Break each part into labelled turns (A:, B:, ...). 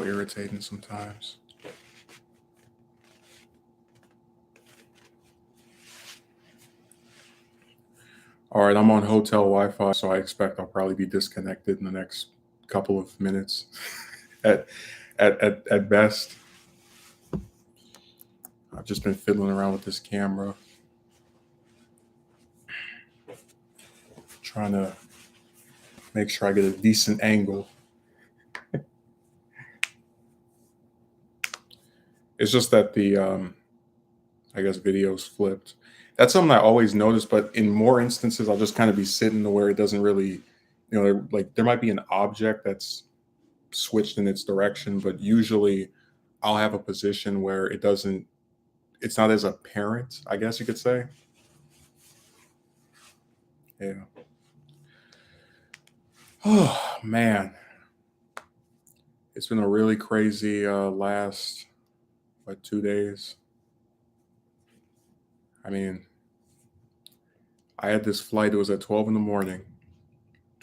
A: irritating sometimes. All right, I'm on hotel Wi-Fi, so I expect I'll probably be disconnected in the next couple of minutes at at best. I've just been fiddling around with this camera, trying to make sure I get a decent angle. It's just that the I guess video's flipped. That's something I always notice, but in more instances, I'll just kind of be sitting to where it doesn't really, like there might be an object that's switched in its direction, but usually I'll have a position where it's not as apparent, I guess you could say. Yeah. Oh man, it's been a really crazy last 2 days. I mean, I had this flight. It was at 12 in the morning,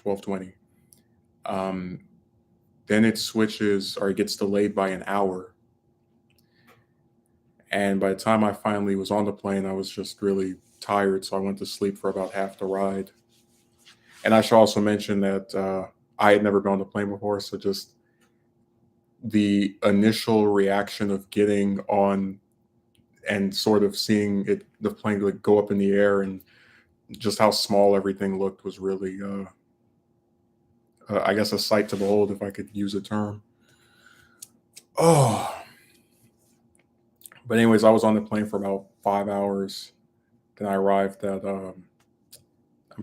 A: 12:20. Um, then it switches or it gets delayed by an hour. And by the time I finally was on the plane, I was just really tired, so I went to sleep for about half the ride. And I should also mention that I had never been on the plane before, so just the initial reaction of getting on and sort of seeing the plane like go up in the air and just how small everything looked was really, I guess, a sight to behold, if I could use a term. Oh, but anyways, I was on the plane for about 5 hours. Then I arrived at I'm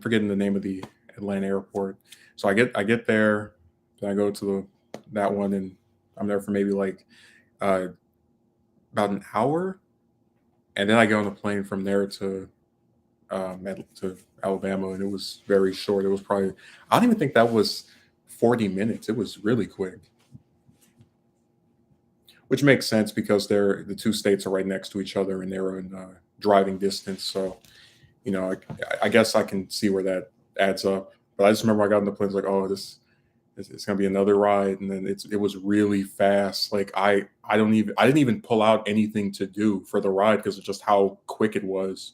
A: forgetting the name of the Atlanta airport. So I get there, then I go to that one, and I'm there for maybe like uh, about an hour, and then I get on the plane from there to Alabama, and it was very short. It was probably I don't even think that was 40 minutes. It was really quick, which makes sense because the two states are right next to each other and they're in driving distance. So I guess I can see where that adds up. But I just remember I got on the plane, it's like, oh, this it's gonna be another ride, and then it was really fast. Like I didn't even pull out anything to do for the ride because of just how quick it was.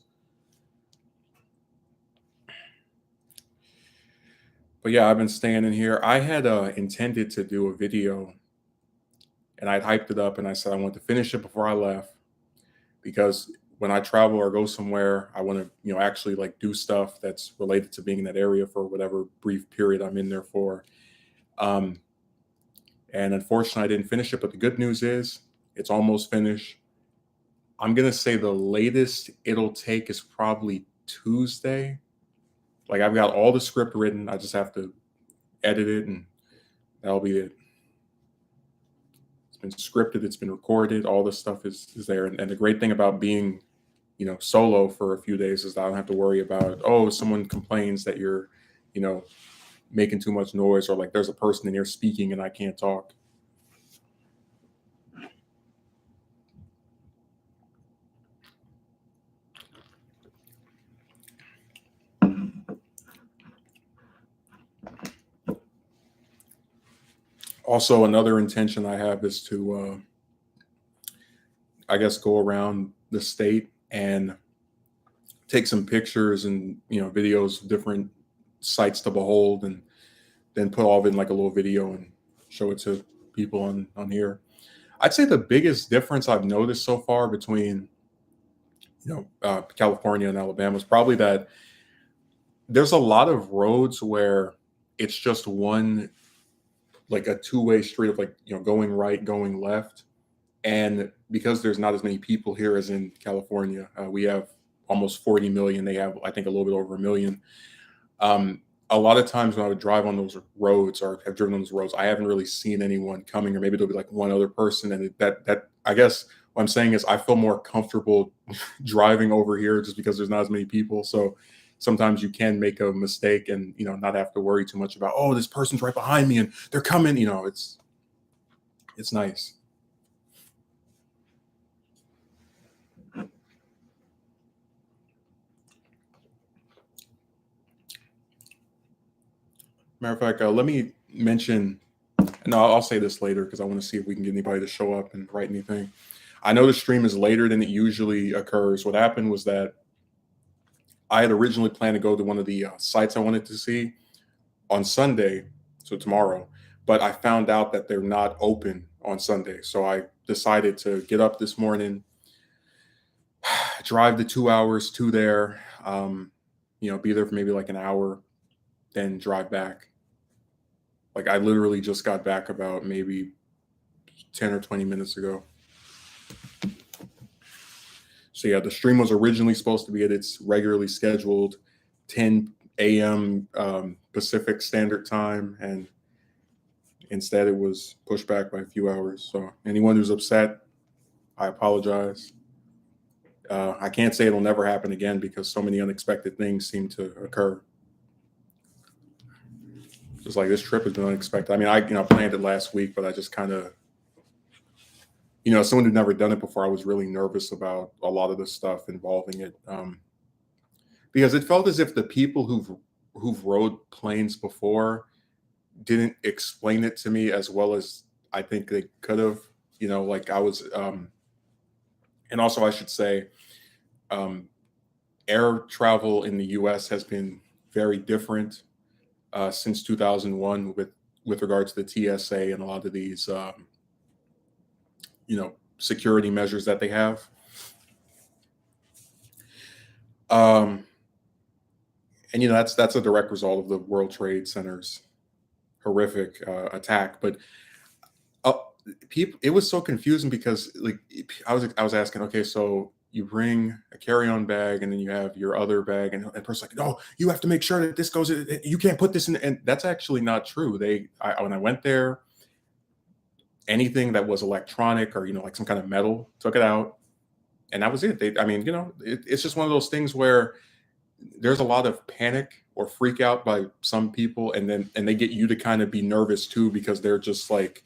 A: But yeah, I've been staying in here. I had intended to do a video, and I'd hyped it up, and I said I wanted to finish it before I left because when I travel or go somewhere, I want to actually like do stuff that's related to being in that area for whatever brief period I'm in there for. Um, and unfortunately, I didn't finish it. But the good news is it's almost finished. I'm gonna say the latest it'll take is probably Tuesday. Like I've got all the script written. I just have to edit it, and that'll be it. It's been scripted. It's been recorded. All this stuff is there. And the great thing about being solo for a few days is that I don't have to worry about, oh, someone complains that you're, you know, making too much noise, or like there's a person in here speaking and I can't talk. Also, another intention I have is to, I guess, go around the state and take some pictures and videos of different sights to behold, and then put all of it in like a little video and show it to people on here. I'd say the biggest difference I've noticed so far between California and Alabama is probably that there's a lot of roads where it's just one, like a two-way street of like going right, going left. And because there's not as many people here as in California, we have almost 40 million. They have, I think, a little bit over a million. Um, a lot of times when I would drive on those roads or have driven on those roads, I haven't really seen anyone coming, or maybe there'll be like one other person. And that I guess what I'm saying is I feel more comfortable driving over here just because there's not as many people. So sometimes you can make a mistake and not have to worry too much about, oh, this person's right behind me and they're coming. It's nice. Matter of fact, let me mention No, I'll say this later because I want to see if we can get anybody to show up and write anything. I know the stream is later than it usually occurs. What happened was that I had originally planned to go to one of the sites I wanted to see on Sunday, so tomorrow, but I found out that they're not open on Sunday. So I decided to get up this morning, drive the 2 hours to there, be there for maybe like an hour, then drive back. Like I literally just got back about maybe 10 or 20 minutes ago. So yeah, the stream was originally supposed to be at its regularly scheduled 10 a.m. Pacific Standard Time, and instead it was pushed back by a few hours. So anyone who's upset, I apologize. I can't say it'll never happen again because so many unexpected things seem to occur. Just like this trip has been unexpected. I mean, I planned it last week, but I just kind of, someone who'd never done it before, I was really nervous about a lot of the stuff involving it, because it felt as if the people who've rode planes before didn't explain it to me as well as I think they could have. Like I was, and also I should say, air travel in the U.S. has been very different since 2001 with regards to the TSA and a lot of these security measures that they have. And that's a direct result of the World Trade Center's horrific attack. But uh, people, it was so confusing because like I was asking, okay, so you bring a carry-on bag and then you have your other bag, and the person's like, no, you have to make sure that this goes. You can't put this in, and that's actually not true. When I went there, anything that was electronic or like some kind of metal, took it out, and that was it. It's just one of those things where there's a lot of panic or freak out by some people, and they get you to kind of be nervous too because they're just like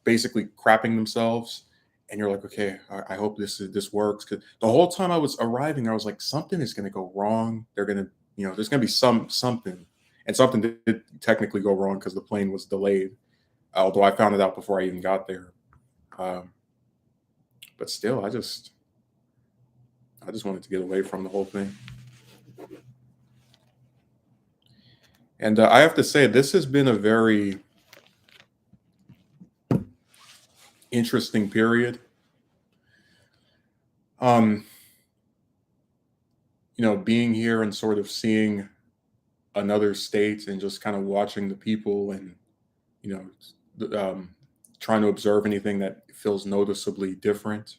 A: basically crapping themselves, and you're like, okay, I hope this works, because the whole time I was arriving there I was like, something is going to go wrong. They're going to there's going to be something, and something did technically go wrong because the plane was delayed, although I found it out before I even got there. But still, I just wanted to get away from the whole thing. And I have to say, this has been a very interesting period. Being here and sort of seeing another state and just kind of watching the people and, you trying to observe anything that feels noticeably different.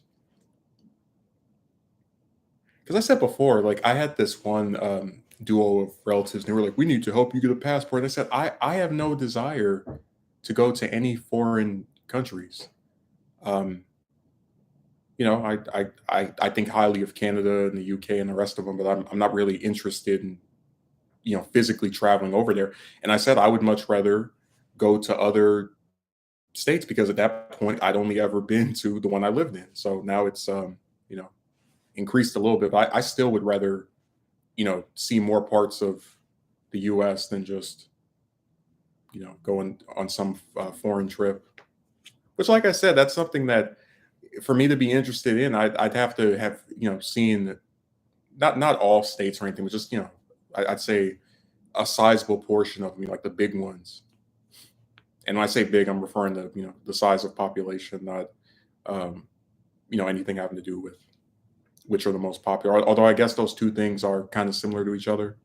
A: Because I said before, like I had this one duo of relatives, and they were like, "We need to help you get a passport." And I said, "I have no desire to go to any foreign countries. Um, I think highly of Canada and the UK and the rest of them, but I'm not really interested in physically traveling over there." And I said I would much rather go to other states because at that point I'd only ever been to the one I lived in. So now it's you know increased a little bit, but I still would rather see more parts of the U.S. than just going on some foreign trip. Which, like I said, that's something that for me to be interested in, I'd have to have seen not all states or anything, but just I'd say a sizable portion of them, like the big ones. And when I say big, I'm referring to the size of population, not anything having to do with which are the most popular. Although I guess those two things are kind of similar to each other.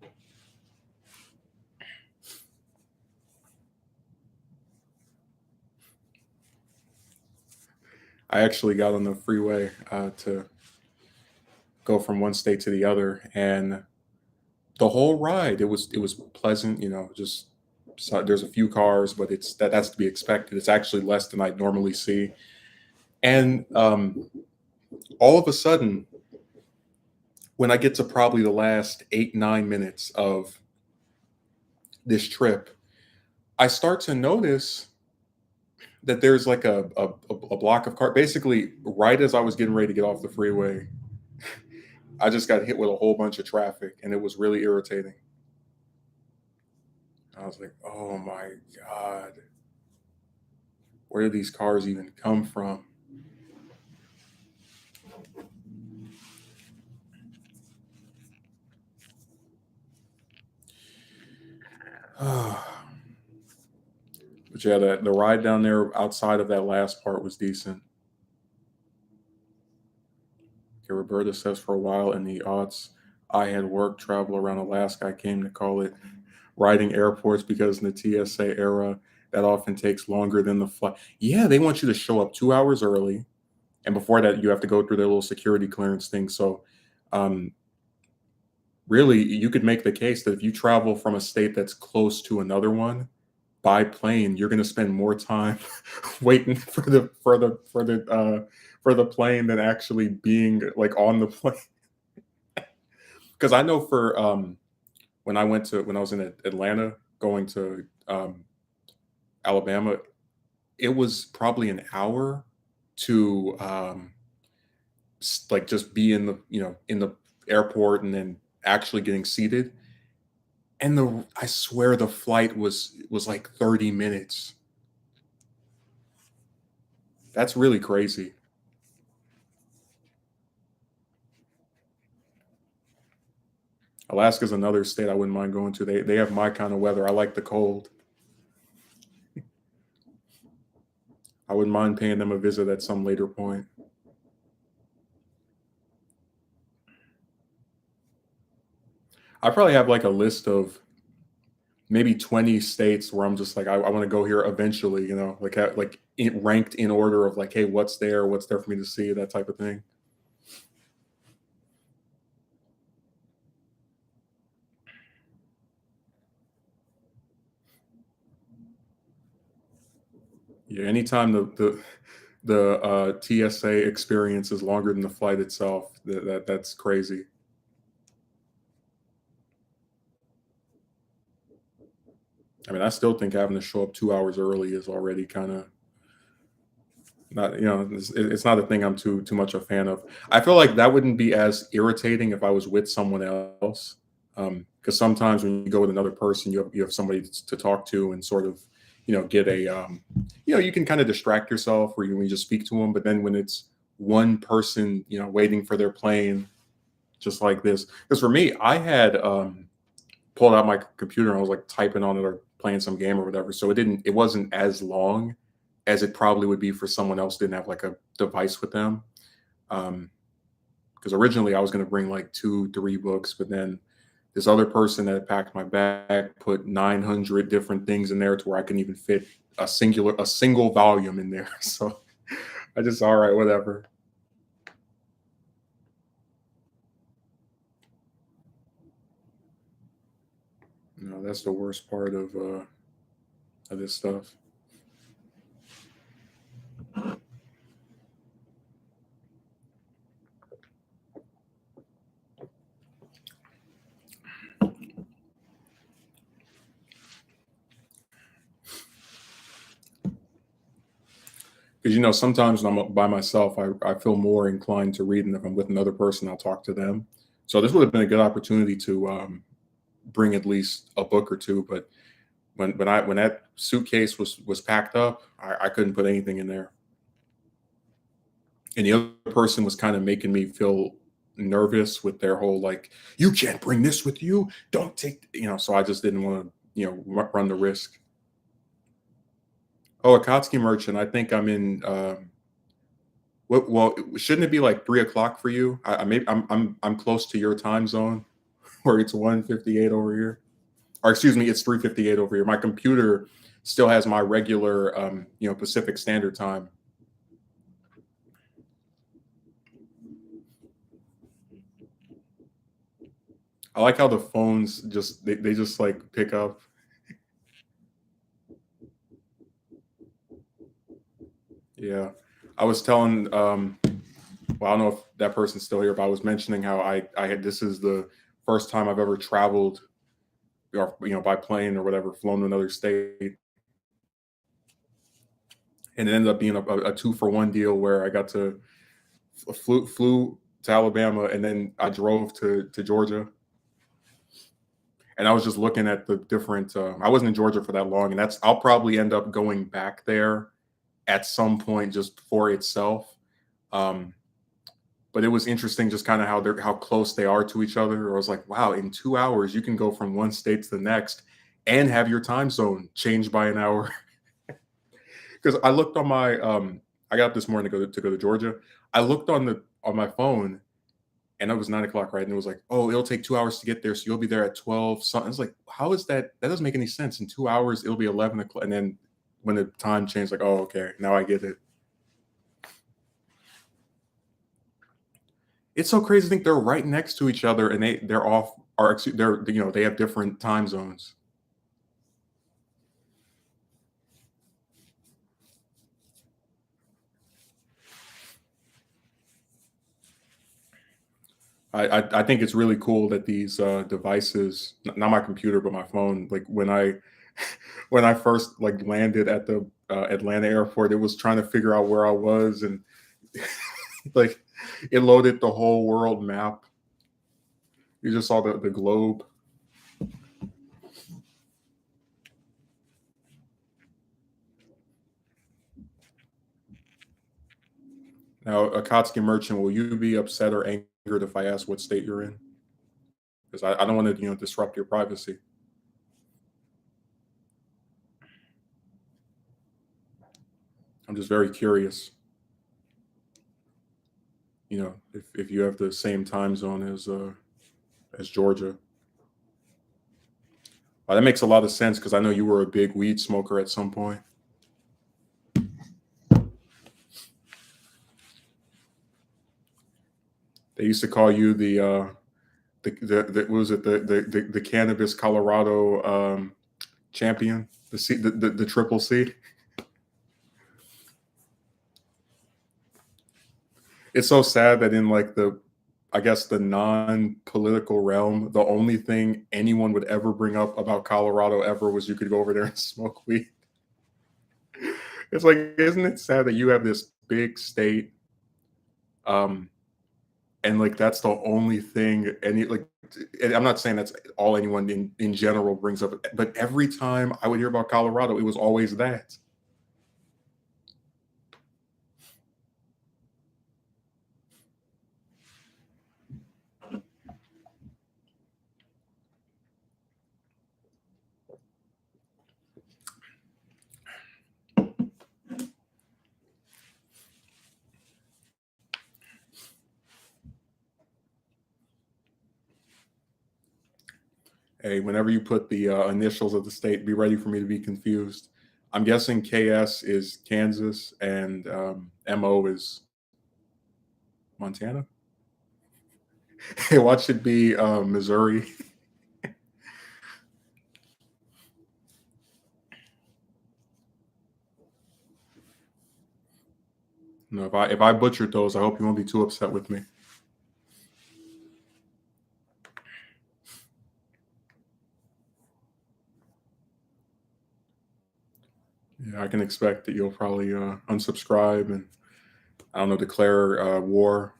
A: I actually got on the freeway to go from one state to the other, and the whole ride it was pleasant. Just there's a few cars, but that's to be expected. It's actually less than I'd normally see, and all of a sudden, when I get to probably the last 8-9 minutes of this trip, I start to notice that there's like a block of car. Basically, right as I was getting ready to get off the freeway, I just got hit with a whole bunch of traffic, and it was really irritating. I was like, oh my God, where do these cars even come from? But yeah, the ride down there outside of that last part was decent. Okay, Roberta says for a while in the aughts, I had work travel around Alaska. I came to call it riding airports because in the TSA era, that often takes longer than the flight. Yeah, they want you to show up 2 hours early. And before that, you have to go through their little security clearance thing. So, um, really, you could make the case that if you travel from a state that's close to another one by plane, you're going to spend more time waiting for the plane than actually being like on the plane. Because I know for when I was in Atlanta going to Alabama, it was probably an hour to like just be in the in the airport and then actually getting seated. And the I swear the flight was like 30 minutes. That's really crazy. Alaska's another state I wouldn't mind going to. They have my kind of weather. I like the cold. I wouldn't mind paying them a visit at some later point. I probably have like a list of maybe 20 states where I'm just like, I want to go here eventually, like ranked in order of like, hey, what's there for me to see, that type of thing. Yeah, anytime the TSA experience is longer than the flight itself, that's crazy. I mean, I still think having to show up 2 hours early is already kind of not, it's not a thing I'm too much a fan of. I feel like that wouldn't be as irritating if I was with someone else, because sometimes when you go with another person, you have somebody to talk to and sort of, get a, you can kind of distract yourself where when you just speak to them. But then when it's one person, waiting for their plane, just like this, because for me, I had pulled out my computer and I was like typing on it or playing some game or whatever. So it wasn't as long as it probably would be for someone else who didn't have like a device with them. Because originally I was going to bring like 2, 3 books, but then this other person that packed my bag put 900 different things in there to where I couldn't even fit a single volume in there. So I just all right, whatever. That's the worst part of this stuff. Because sometimes when I'm by myself, I feel more inclined to read, and if I'm with another person, I'll talk to them. So this would have been a good opportunity to bring at least a book or two. But when that suitcase was packed up, I couldn't put anything in there, and the other person was kind of making me feel nervous with their whole like, you can't bring this with you, don't take, So I just didn't want to run the risk. Oh, Akatsuki merchant, I think I'm in. Well, shouldn't it be like 3 o'clock for you? I'm close to your time zone, where it's 1:58 over here, or excuse me, it's 3:58 over here. My computer still has my regular, Pacific Standard Time. I like how the phones they just like pick up. Yeah, I was telling. Well, I don't know if that person's still here, but I was mentioning how I had this is the first time I've ever traveled, or by plane or whatever, flown to another state, and it ended up being a 2-for-1 deal where I got to flew to Alabama and then I drove to Georgia. And I was just looking at the different. I wasn't in Georgia for that long, and I'll probably end up going back there at some point just for itself. Um, but it was interesting just kind of how close they are to each other. I was like, wow, in 2 hours you can go from one state to the next and have your time zone changed by an hour. Because I looked on my I got up this morning to go to Georgia. I looked on my phone and it was 9 o'clock, right? And it was like, oh, it'll take 2 hours to get there, so you'll be there at 12. Something. It's like, how is that? That doesn't make any sense. In 2 hours, it'll be 11 o'clock, and then when the time changed, like, oh, okay, now I get it. It's so crazy to think they're right next to each other, and they're off. Are actually they're they have different time zones. I think it's really cool that these devices, not my computer, but my phone, like when I first like landed at the Atlanta airport, it was trying to figure out where I was, and like it loaded the whole world map. You just saw the globe. Now, Akatsuki merchant, will you be upset or angered if I ask what state you're in? Because I don't want to disrupt your privacy. I'm just very curious. If you have the same time zone as Georgia. That makes a lot of sense because I know you were a big weed smoker at some point. They used to call you the what was it the cannabis Colorado champion, the triple C. It's so sad that in like the I guess the non-political realm, the only thing anyone would ever bring up about Colorado ever was you could go over there and smoke weed. It's like, isn't it sad that you have this big state, um, and like that's the only thing any like and I'm not saying that's all anyone in general brings up, but every time I would hear about Colorado, it was always that. Hey, whenever you put the initials of the state, be ready for me to be confused. I'm guessing KS is Kansas and MO is Montana. Hey, watch it be Missouri. No, if I butchered those, I hope you won't be too upset with me. Yeah, I can expect that you'll probably unsubscribe and I don't know, declare war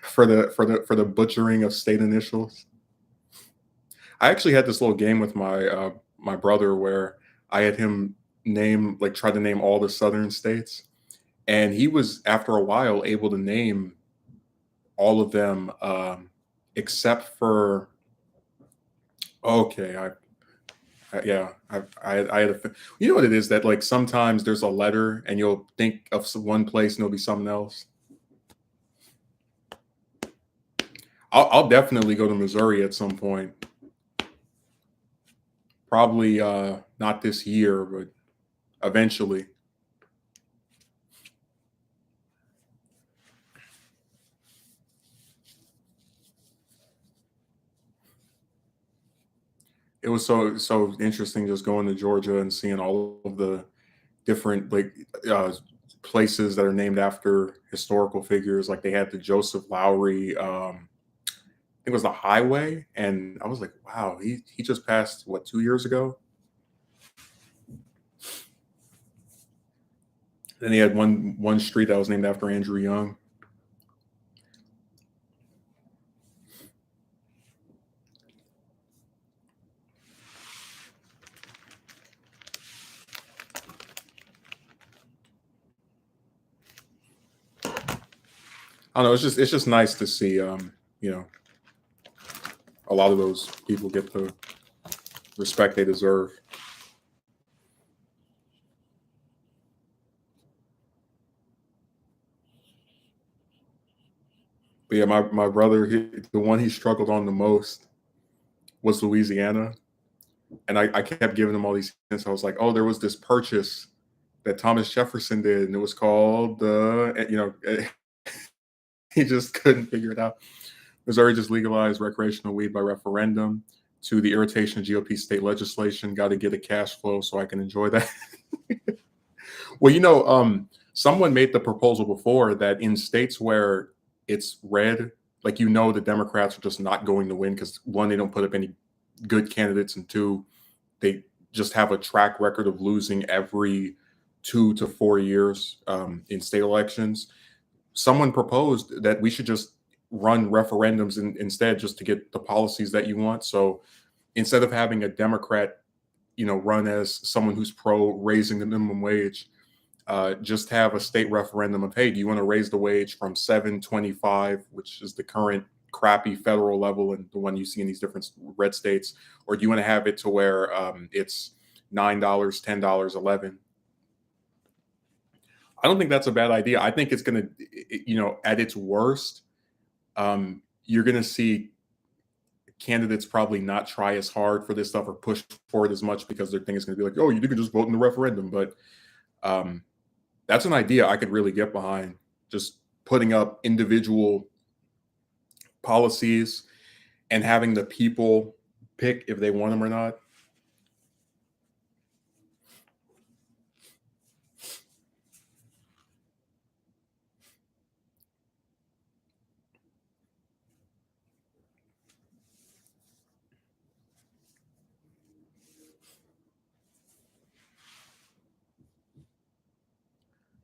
A: for the butchering of state initials. I actually had this little game with my brother where I had him try to name all the southern states, and he was after a while able to name all of them except for okay, yeah, I had you know what it is that like sometimes there's a letter and you'll think of one place and it'll be something else. I'll definitely go to Missouri at some point. Probably not this year, but eventually. It was so interesting just going to Georgia and seeing all of the different uh, places that are named after historical figures. Like they had the Joseph Lowry, I think it was the highway, and I was like, wow, he just passed what 2 years ago. Then he had one street that was named after Andrew Young. I don't know. It's just nice to see, you know, a lot of those people get the respect they deserve. But yeah, my brother, the one he struggled on the most was Louisiana, and I kept giving him all these hints. I was like, oh, there was this purchase that Thomas Jefferson did, and it was called he just couldn't figure it out. Missouri just legalized recreational weed by referendum. To the irritation of GOP state legislation, got to get a cash flow so I can enjoy that. Well, someone made the proposal before that in states where it's red, like the Democrats are just not going to win because one, they don't put up any good candidates, and two, they just have a track record of losing every 2 to 4 years in state elections. Someone proposed that we should just run referendums instead, just to get the policies that you want. So instead of having a Democrat, run as someone who's pro raising the minimum wage, just have a state referendum of, hey, do you want to raise the wage from 7.25, which is the current crappy federal level and the one you see in these different red states, or do you want to have it to where it's $9, $10, 11? I don't think that's a bad idea. I think it's going to, at its worst, you're going to see candidates probably not try as hard for this stuff or push for it as much because their thing is going to be like, oh, you can just vote in the referendum. But that's an idea I could really get behind, just putting up individual policies and having the people pick if they want them or not.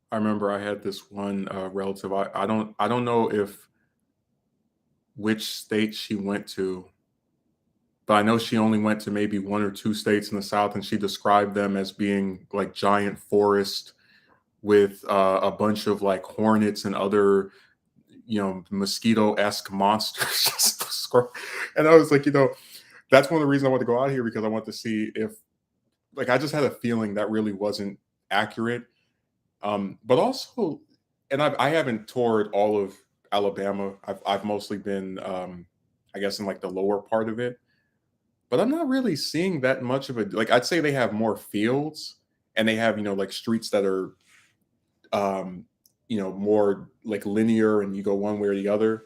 A: I remember I had this one relative. I don't know if which state she went to, but I know she only went to maybe one or two states in the South, and she described them as being like giant forest with a bunch of like hornets and other, mosquito-esque monsters. And I was like, that's one of the reasons I want to go out here, because I want to see if, like, I just had a feeling that really wasn't accurate. But also, and I haven't toured all of Alabama. I've mostly been, I guess, in like the lower part of it. But I'm not really seeing that much of a, like, I'd say they have more fields, and they have, like streets that are, more like linear, and you go one way or the other.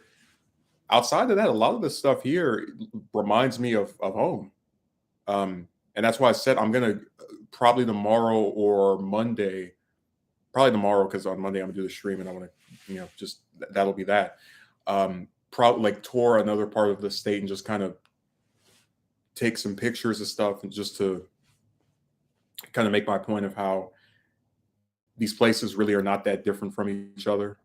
A: Outside of that, a lot of the stuff here reminds me of home. And that's why I said I'm gonna probably tomorrow or Monday, probably tomorrow, because on Monday I'm gonna do the stream, and I want to, just that'll be that. Probably like tour another part of the state and just kind of take some pictures of stuff, and just to kind of make my point of how these places really are not that different from each other.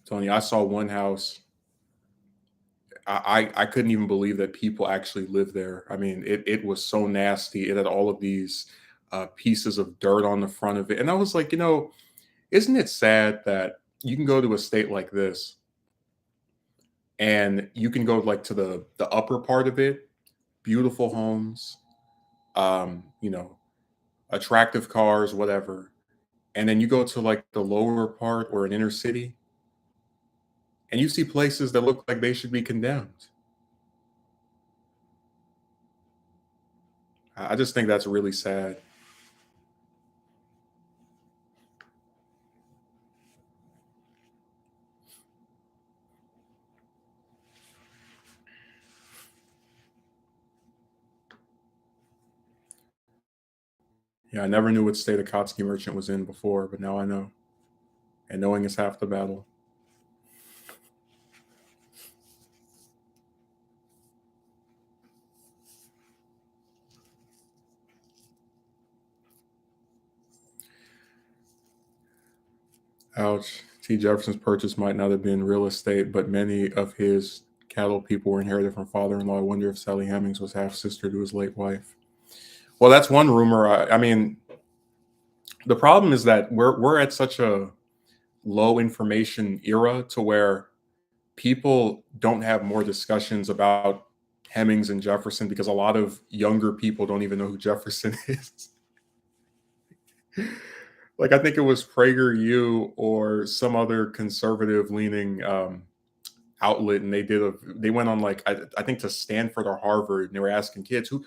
A: Tony, I saw one house. I couldn't even believe that people actually lived there. I mean, it was so nasty. It had all of these pieces of dirt on the front of it, and I was like, isn't it sad that you can go to a state like this, and you can go like to the upper part of it, beautiful homes, you know, attractive cars, whatever, and then you go to like the lower part or an inner city, and you see places that look like they should be condemned. I just think that's really sad. Yeah, I never knew what state a Kotsky merchant was in before, but now I know. And knowing is half the battle. Ouch. T. Jefferson's purchase might not have been real estate, but many of his cattle people were inherited from father-in-law. I wonder if Sally Hemings was half sister to his late wife. Well, that's one rumor. I mean, The problem is that we're at such a low information era to where people don't have more discussions about Hemmings and Jefferson because a lot of younger people don't even know who Jefferson is. Like I think it was PragerU or some other conservative leaning outlet, and they went on like I think to Stanford or Harvard, and they were asking kids well,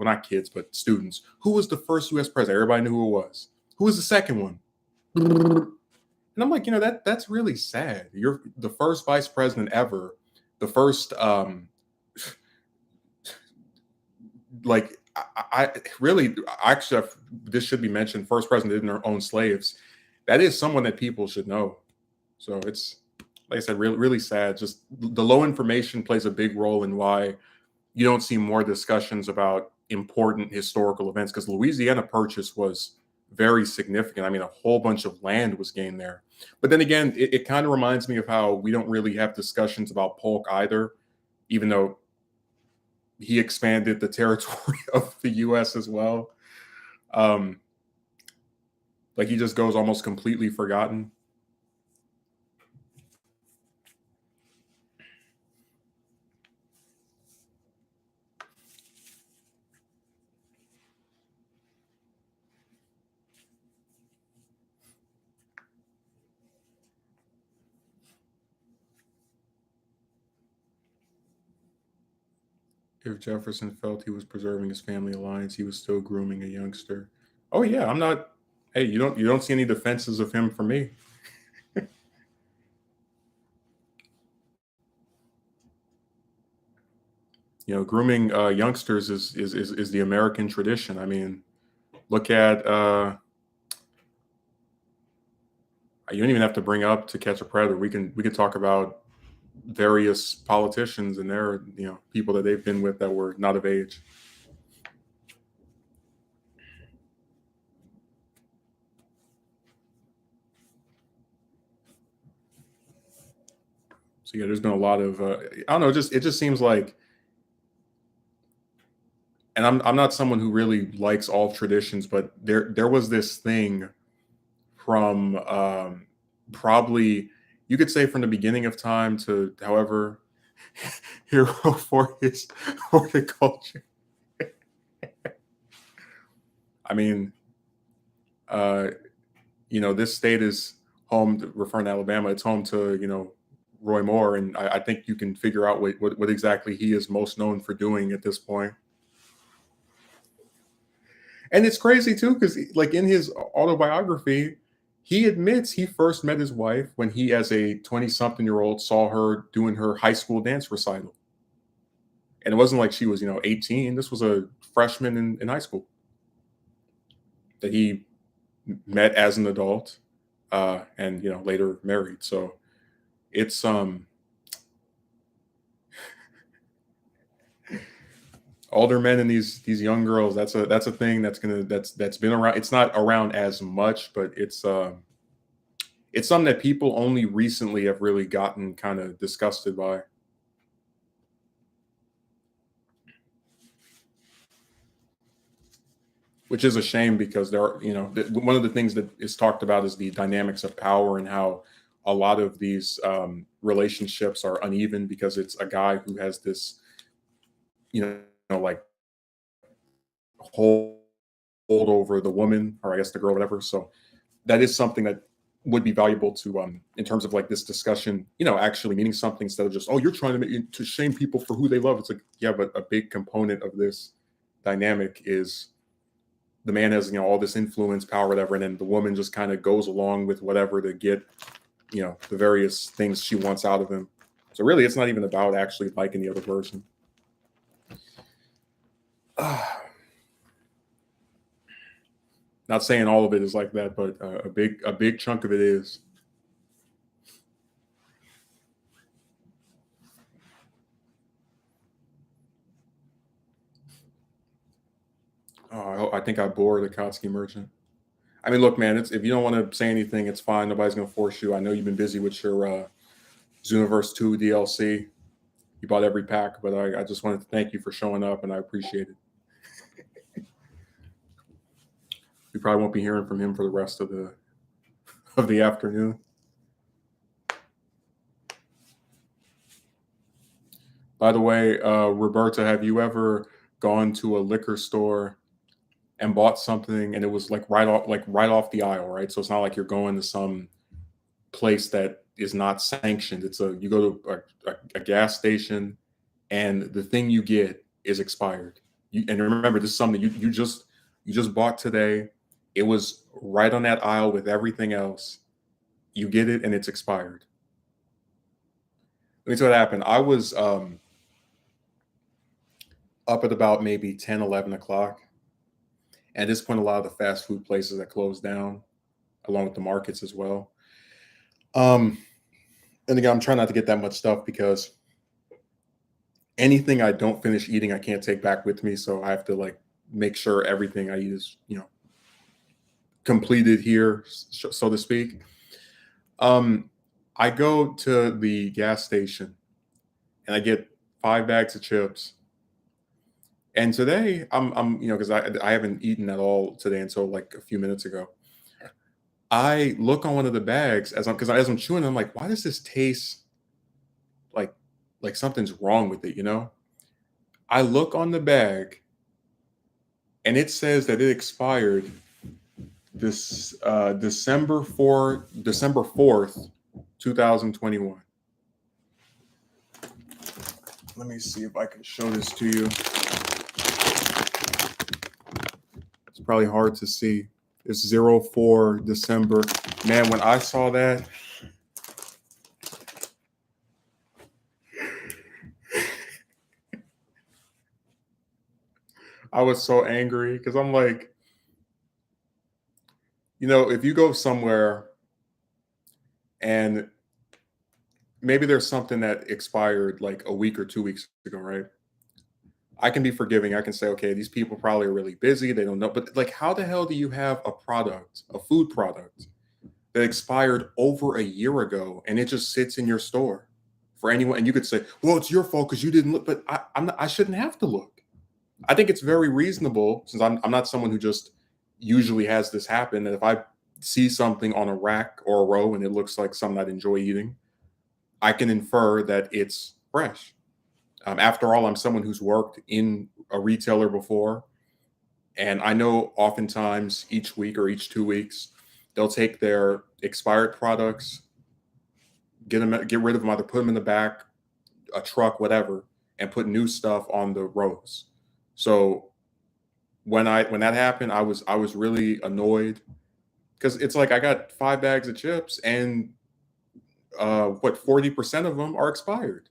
A: not kids but students, who was the first U.S. president. Everybody knew who it was. Who was the second one? And I'm like, that's really sad. You're the first vice president ever, the first like I really actually this should be mentioned. First president didn't own slaves. That is someone that people should know. So it's like I said, really really sad. Just the low information plays a big role in why you don't see more discussions about important historical events because Louisiana Purchase was very significant. I mean, a whole bunch of land was gained there. But then again, it kind of reminds me of how we don't really have discussions about Polk either, even though he expanded the territory of the U.S. as well. Um, like he just goes almost completely forgotten. If Jefferson felt he was preserving his family alliance, he was still grooming a youngster. Oh yeah, I'm not. Hey, you don't see any defenses of him for me. Grooming youngsters is the American tradition. I mean, look at you don't even have to bring up To Catch a Predator. We could talk about various politicians and their people that they've been with that were not of age. So yeah, there's been a lot of I don't know. Just it just seems like, and I'm not someone who really likes all traditions, but there was this thing from probably you could say from the beginning of time to however hero for his horticulture. I mean, uh, this state is home to, referring to Alabama. It's home to Roy Moore, and I think you can figure out what exactly he is most known for doing at this point. And it's crazy too, because like in his autobiography, he admits he first met his wife when he, as a 20-something-year-old, saw her doing her high school dance recital. And it wasn't like she was, 18. This was a freshman in high school that he met as an adult, and later married. So it's older men and these young girls. That's a thing that's been around. It's not around as much, but it's something that people only recently have really gotten kind of disgusted by. Which is a shame because there are, one of the things that is talked about is the dynamics of power and how a lot of these relationships are uneven because it's a guy who has this, like hold over the woman, or I guess the girl, whatever. So that is something that would be valuable to in terms of like this discussion, actually meaning something instead of just, oh, you're trying to shame people for who they love. It's like, yeah, but a big component of this dynamic is the man has all this influence, power, whatever, and then the woman just kind of goes along with whatever to get the various things she wants out of him. So really, it's not even about actually liking the other person. Not saying all of it is like that, but a big chunk of it is. Oh, I think I bored the Kotsky merchant. I mean, look, man, it's if you don't want to say anything, it's fine. Nobody's gonna force you. I know you've been busy with your Zooniverse 2 DLC. You bought every pack, but I just wanted to thank you for showing up, and I appreciate it. We probably won't be hearing from him for the rest of the afternoon. By the way, Roberta, have you ever gone to a liquor store and bought something and it was like right off the aisle, right? So it's not like you're going to some place that is not sanctioned. It's a you go to a gas station and the thing you get is expired. And remember, this is something you just bought today. It was right on that aisle with everything else. You get it and it's expired. Let me tell you what happened. I was up at about maybe 10, 11 o'clock. At this point, a lot of the fast food places that closed down, along with the markets as well. Um, and again, I'm trying not to get that much stuff because anything I don't finish eating, I can't take back with me. So I have to like make sure everything I eat is, completed here, so to speak. Um, I go to the gas station and I get 5 bags of chips. And today because I haven't eaten at all today until like a few minutes ago. I look on one of the bags as I'm chewing, I'm like, why does this taste like something's wrong with it, you know? I look on the bag and it says that it expired this December 4th, 2021. Let me see if I can show this to you. It's probably hard to see. It's 04 December. Man, when I saw that, I was so angry because I'm like, if you go somewhere and maybe there's something that expired like a week or 2 weeks ago, right? I can be forgiving. I can say, okay, these people probably are really busy. They don't know. But like, how the hell do you have a product, a food product that expired over a year ago and it just sits in your store for anyone? And you could say, well, it's your fault because you didn't look, but I shouldn't have to look. I think it's very reasonable since I'm not someone who just usually has this happen. That if I see something on a rack or a row and it looks like something I'd enjoy eating, I can infer that it's fresh. After all, I'm someone who's worked in a retailer before, and I know oftentimes each week or each 2 weeks, they'll take their expired products, get rid of them, either put them in the back, a truck, whatever, and put new stuff on the rows. So when that happened, I was really annoyed because it's like I got 5 bags of chips and what 40% of them are expired.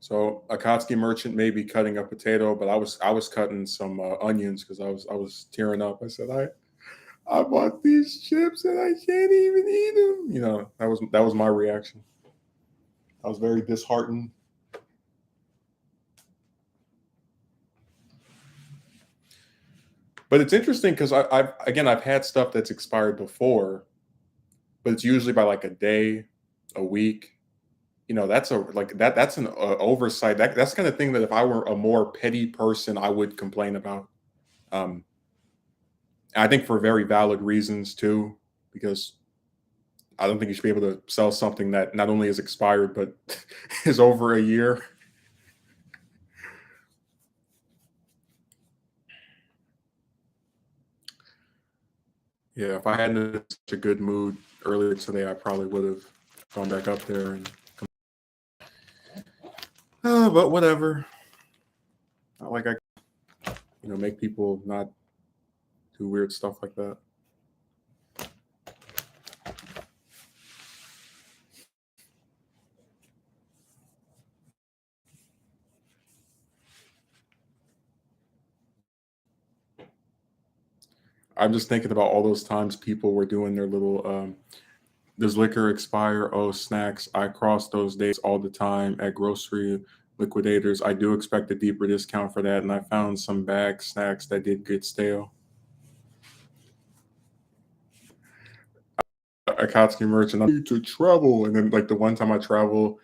A: So Akatsuki merchant may be cutting a potato, but I was cutting some onions because I was tearing up. I said I bought these chips and I can't even eat them. That was my reaction. I was very disheartened. But it's interesting because I've had stuff that's expired before, but it's usually by like a day, a week. That's a like that's an oversight. That's the kind of thing that if I were a more petty person, I would complain about. Um, I think for very valid reasons too, because I don't think you should be able to sell something that not only is expired but is over a year. Yeah, if I hadn't in such a good mood earlier today, I probably would have gone back up there and. But whatever. Not like I, make people not do weird stuff like that. I'm just thinking about all those times people were doing their little does liquor expire? Oh, snacks. I cross those days all the time at grocery liquidators. I do expect a deeper discount for that. And I found some bag snacks that did get stale. Akatsuki merchant. I need to travel, and then like the one time I travel,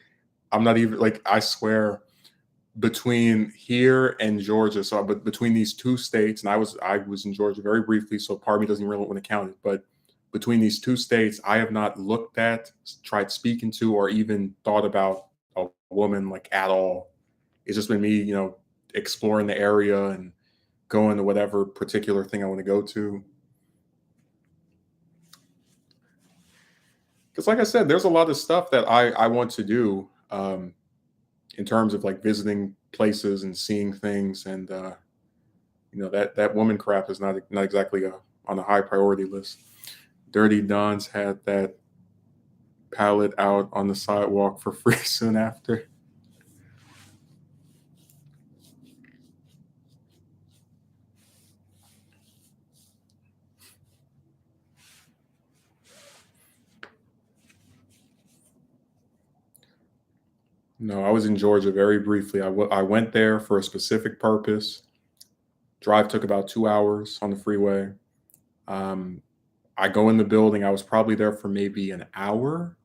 A: I'm not even like I swear between here and Georgia. So, but between these two states, and I was in Georgia very briefly, so part of me doesn't really want to count it. But between these two states, I have not looked at, tried speaking to, or even thought about a woman like at all. It's just been me, exploring the area and going to whatever particular thing I want to go to. Because, like I said, there's a lot of stuff that I want to do in terms of like visiting places and seeing things, and that woman crap is not exactly on a high priority list. Dirty Dons had that pallet out on the sidewalk for free soon after. No, I was in Georgia very briefly. I went there for a specific purpose. Drive took about 2 hours on the freeway. Um, I go in the building. I was probably there for maybe an hour.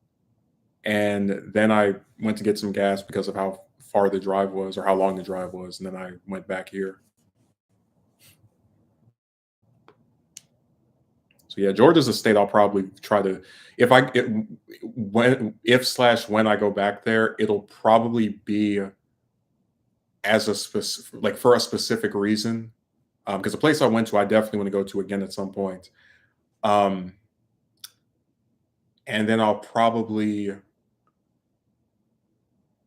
A: And then I went to get some gas because of how far the drive was or how long the drive was. And then I went back here. So yeah, Georgia's a state I'll probably try to, if I, it, when, if slash when I go back there, it'll probably be as a specific, like for a specific reason. Because the place I went to, I definitely want to go to again at some point. Um, and then I'll probably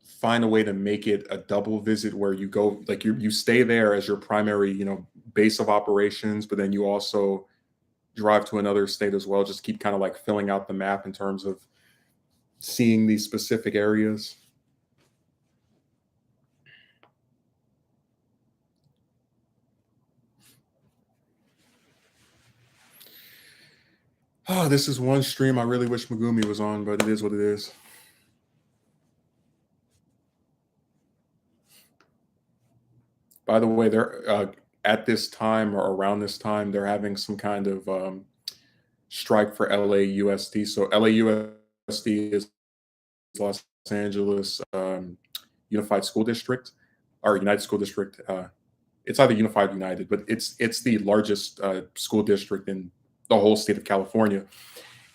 A: find a way to make it a double visit where you go, like you stay there as your primary, base of operations, but then you also drive to another state as well. Just keep kind of like filling out the map in terms of seeing these specific areas. Oh, this is one stream I really wish Megumi was on, but it is what it is. By the way, they're at this time or around this time, they're having some kind of strike for LAUSD. So LAUSD is Los Angeles Unified School District or United School District. It's either Unified or United, but it's the largest school district in the whole state of California,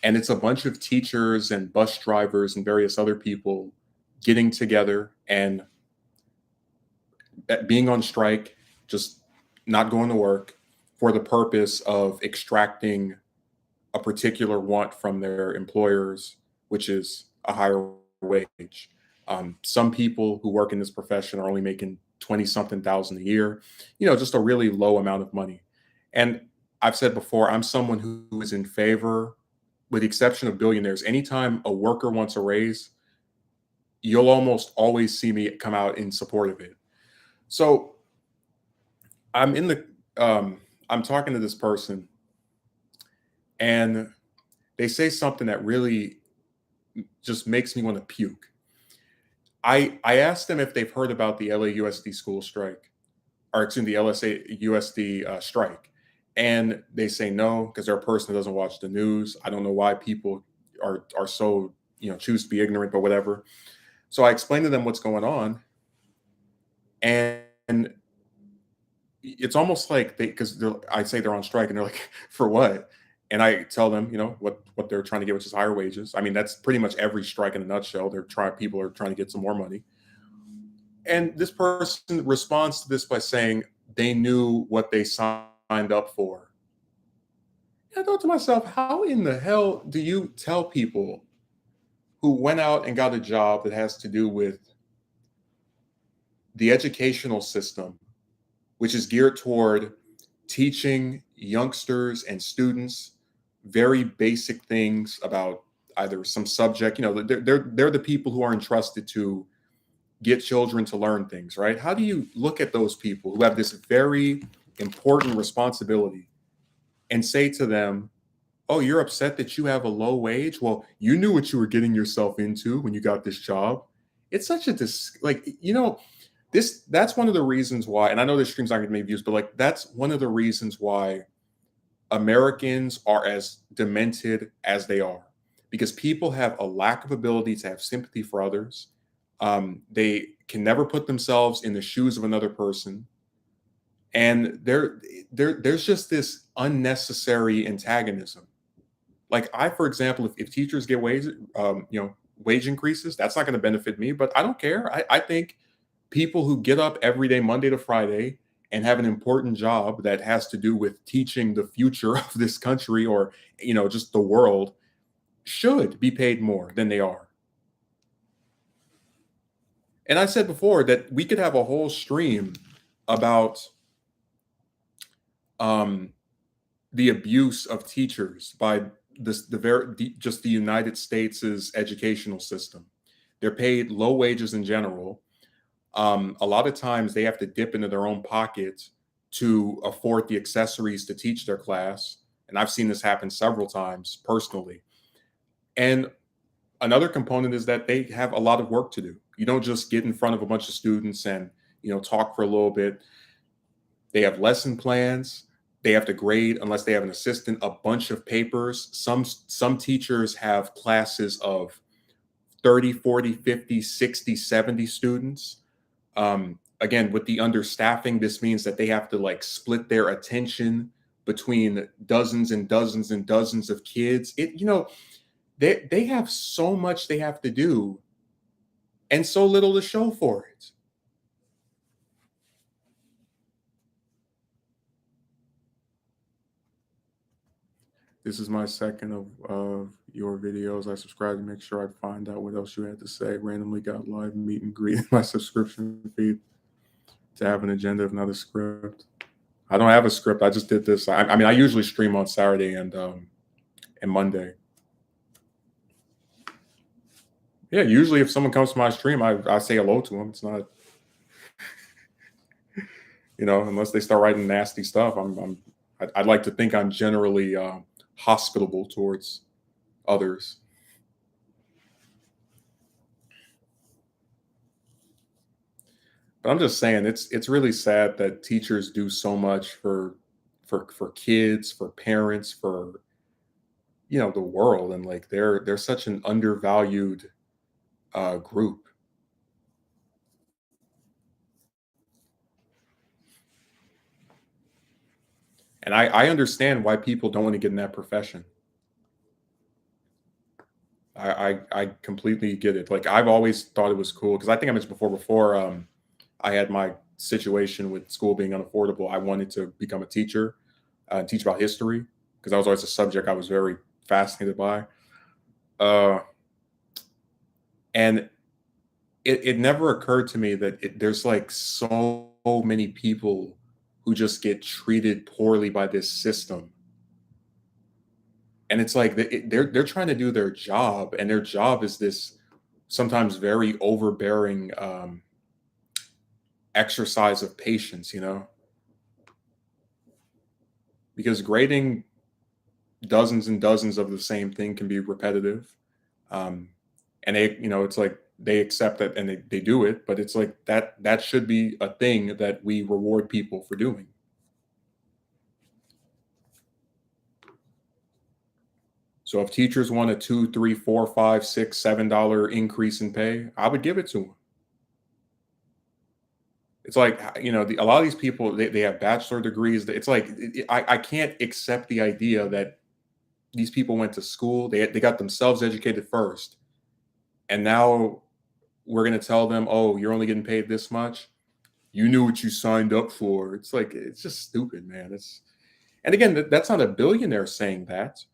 A: and it's a bunch of teachers and bus drivers and various other people getting together and being on strike, just not going to work for the purpose of extracting a particular want from their employers, which is a higher wage. Some people who work in this profession are only making 20 something thousand a year, just a really low amount of money. And I've said before, I'm someone who is in favor, with the exception of billionaires, anytime a worker wants a raise, you'll almost always see me come out in support of it. So I'm in the, I'm talking to this person, and they say something that really just makes me want to puke. I asked them if they've heard about the LAUSD school strike, or excuse me, the LSAUSD strike, and they say no because they're a person that doesn't watch the news. I don't know why people are so choose to be ignorant, but whatever. So I explained to them what's going on, and it's almost like because I say they're on strike, and they're like, for what? And I tell them, what they're trying to get, which is higher wages. I mean, that's pretty much every strike in a nutshell. People are trying to get some more money. And this person responds to this by saying they knew what they signed up for. And I thought to myself, how in the hell do you tell people who went out and got a job that has to do with the educational system, which is geared toward teaching youngsters and students very basic things about either some subject. They're the people who are entrusted to get children to learn things, right? How do you look at those people who have this very important responsibility and say to them, oh, you're upset that you have a low wage? Well, you knew what you were getting yourself into when you got this job. It's such a that's one of the reasons why, and I know this stream's not going to make views, but like that's one of the reasons why Americans are as demented as they are, because people have a lack of ability to have sympathy for others. They can never put themselves in the shoes of another person, and there's just this unnecessary antagonism. Like I, for example, if teachers get wage increases, that's not going to benefit me, but I don't care. I think people who get up every day, Monday to Friday, and have an important job that has to do with teaching the future of this country or just the world should be paid more than they are. And I said before that we could have a whole stream about um, the abuse of teachers by just the United States' educational system. They're paid low wages in general. A lot of times they have to dip into their own pockets to afford the accessories to teach their class. And I've seen this happen several times personally. And another component is that they have a lot of work to do. You don't just get in front of a bunch of students and talk for a little bit. They have lesson plans. They have to grade, unless they have an assistant, a bunch of papers. Some teachers have classes of 30, 40, 50, 60, 70 students. Again, with the understaffing, this means that they have to like split their attention between dozens and dozens and dozens of kids. They have so much they have to do and so little to show for it. This is my second of your videos. I subscribe to make sure I find out what else you had to say. Randomly got live meet and greet in my subscription feed to have an agenda, if not a script. I don't have a script. I just did this. I mean, I usually stream on Saturday and Monday. Yeah, usually if someone comes to my stream, I say hello to them. It's not, unless they start writing nasty stuff. I'd like to think I'm generally hospitable towards others. But I'm just saying, it's really sad that teachers do so much for kids, for parents, for the world, and like they're such an undervalued group. And I understand why people don't want to get in that profession. I completely get it. Like I've always thought it was cool because I think I mentioned before I had my situation with school being unaffordable. I wanted to become a teacher, teach about history because that was always a subject I was very fascinated by. Uh, and it never occurred to me that there's like so many people who just get treated poorly by this system. And it's like they're trying to do their job, and their job is this sometimes very overbearing exercise of patience, because grading dozens and dozens of the same thing can be repetitive. Um, and it's like they accept that and they do it, but it's like that should be a thing that we reward people for doing. So if teachers want a two, three, four, five, six, $7 increase in pay, I would give it to them. It's like a lot of these people they have bachelor degrees. It's like I can't accept the idea that these people went to school. They got themselves educated first, and now we're gonna tell them, oh, you're only getting paid this much. You knew what you signed up for. It's like it's just stupid, man. And again, that's not a billionaire saying that.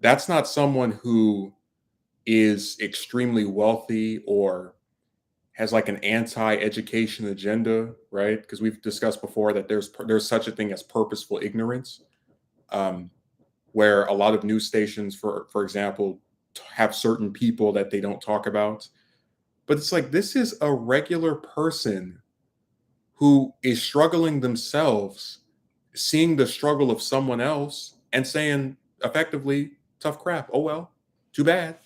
A: That's not someone who is extremely wealthy or has like an anti-education agenda, right? Because we've discussed before that there's such a thing as purposeful ignorance, um, where a lot of news stations, for example, have certain people that they don't talk about. But it's like this is a regular person who is struggling themselves, seeing the struggle of someone else, and saying effectively, "Tough crap. Oh well, too bad."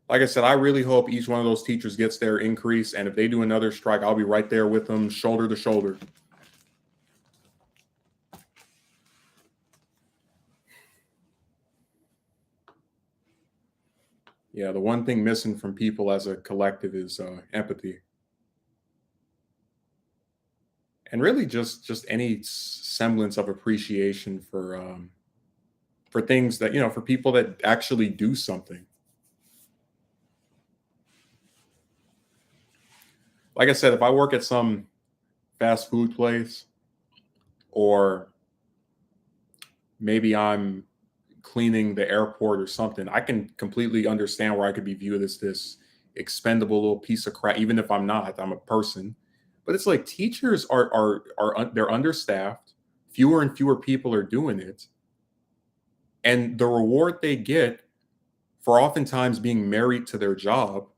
A: Like I said, I really hope each one of those teachers gets their increase. And if they do another strike, I'll be right there with them, shoulder to shoulder. Yeah, the one thing missing from people as a collective is empathy, and really just any semblance of appreciation for things that for people that actually do something. Like I said, if I work at some fast food place, or maybe I'm cleaning the airport or something, I can completely understand where I could be viewed as this expendable little piece of crap, even if I'm not. I'm a person. But it's like teachers they're understaffed. Fewer and fewer people are doing it, and the reward they get for oftentimes being married to their job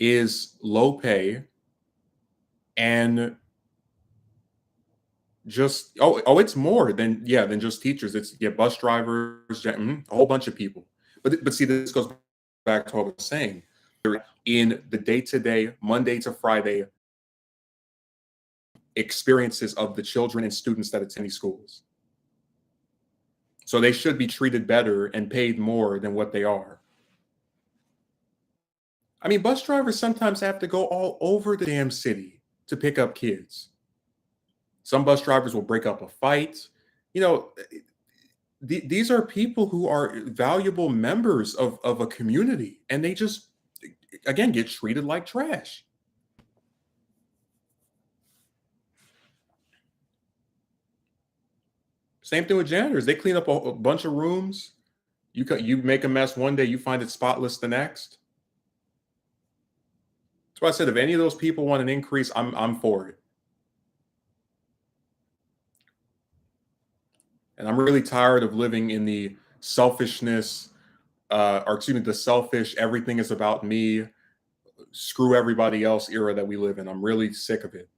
A: is low pay and just it's more than than just teachers. It's bus drivers, a whole bunch of people. But see, this goes back to what I was saying. In the day-to-day, Monday to Friday experiences of the children and students that attend these schools. So they should be treated better and paid more than what they are. I mean, bus drivers sometimes have to go all over the damn city to pick up kids. Some bus drivers will break up a fight. You know, these are people who are valuable members of a community, and they just, again, get treated like trash. Same thing with janitors. They clean up a bunch of rooms. You make a mess one day, you find it spotless the next. That's why I said if any of those people want an increase, I'm for it. And I'm really tired of living in the selfishness, or excuse me, the selfish, everything is about me, screw everybody else era that we live in. I'm really sick of it.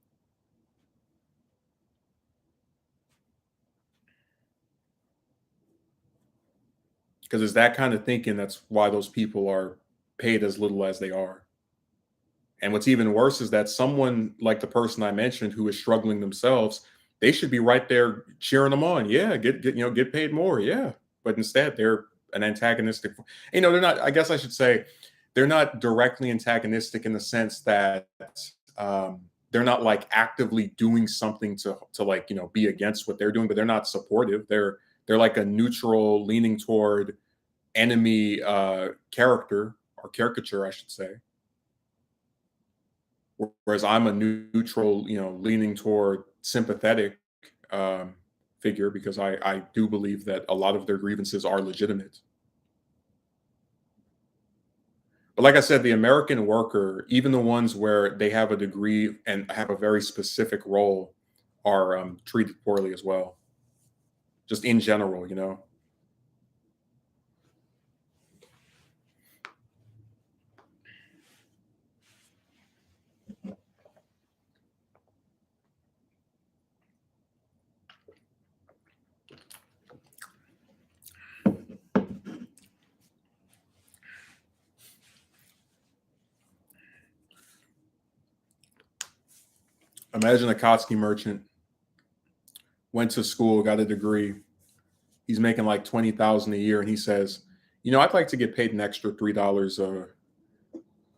A: Because it's that kind of thinking that's why those people are paid as little as they are. And what's even worse is that someone like the person I mentioned who is struggling themselves, they should be right there cheering them on. Yeah, get paid more. Yeah. But instead they're an antagonistic. They're not, I guess I should say, they're not directly antagonistic in the sense that they're not like actively doing something to like, be against what they're doing, but they're not supportive. They're like a neutral leaning toward enemy character or caricature, I should say. Whereas I'm a neutral, leaning toward sympathetic um, figure because I do believe that a lot of their grievances are legitimate. But like I said, the American worker, even the ones where they have a degree and have a very specific role, are treated poorly as well. Just in general. Imagine a Kotsky merchant went to school, got a degree. He's making like 20,000 a year, and he says, I'd like to get paid an extra $3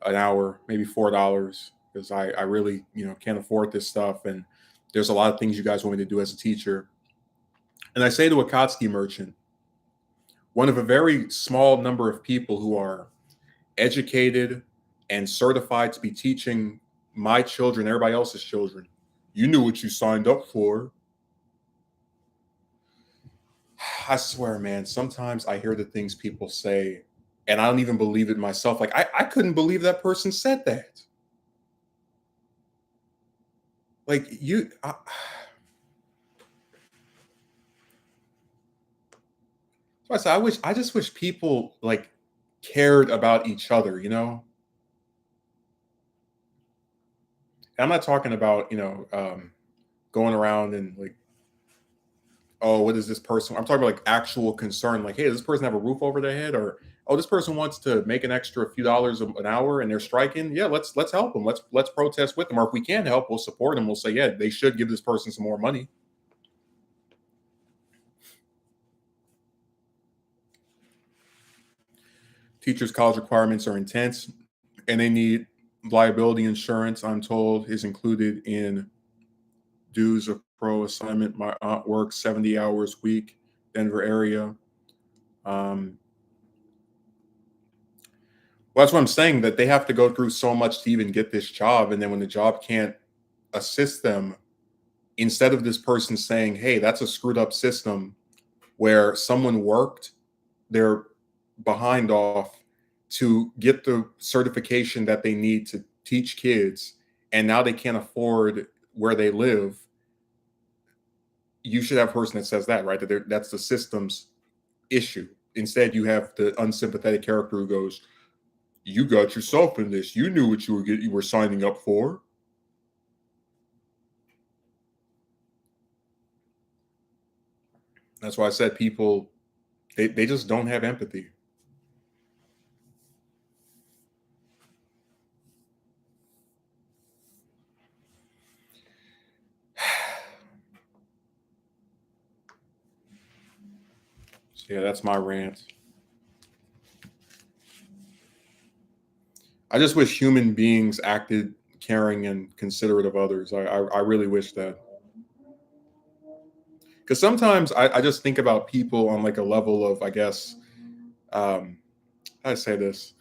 A: an hour, maybe $4, because I really can't afford this stuff, and there's a lot of things you guys want me to do as a teacher. And I say to a Kotsky merchant, one of a very small number of people who are educated and certified to be teaching my children, everybody else's children, you knew what you signed up for. I swear, man, sometimes I hear the things people say and I don't even believe it myself. Like, I couldn't believe that person said that. Like, so I said, I just wish people like cared about each other. And I'm not talking about, going around and like, oh, what is this person? I'm talking about like actual concern. Like, hey, does this person have a roof over their head? Or Oh, this person wants to make an extra few dollars an hour and they're striking. Yeah, let's help them. Let's protest with them. Or if we can't help, we'll support them. We'll say, yeah, they should give this person some more money. Teachers' college requirements are intense, and they need liability insurance. I'm told is included in dues of pro assignment. My aunt works 70 hours a week, Denver area. Um, well, that's what I'm saying. That they have to go through so much to even get this job, and then when the job can't assist them, instead of this person saying, "Hey, that's a screwed up system," where someone worked their behind off to get the certification that they need to teach kids, and now they can't afford where they live. You should have a person that says that, right? That's the system's issue. Instead, you have the unsympathetic character who goes, "You got yourself in this. You knew what you were signing up for." That's why I said people they just don't have empathy. So yeah, that's my rant. I just wish human beings acted caring and considerate of others. I really wish that, because sometimes I just think about people on like a level of, I guess, um, how do I say this?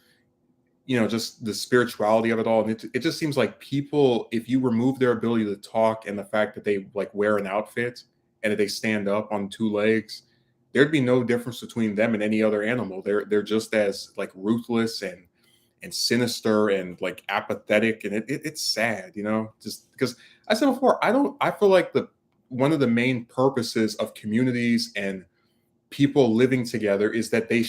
A: Just the spirituality of it all. And it just seems like people, if you remove their ability to talk and the fact that they like wear an outfit and that they stand up on two legs, there'd be no difference between them and any other animal. They're just as like ruthless and sinister and like apathetic, and it's sad, just because I said before, I feel like the one of the main purposes of communities and people living together is that they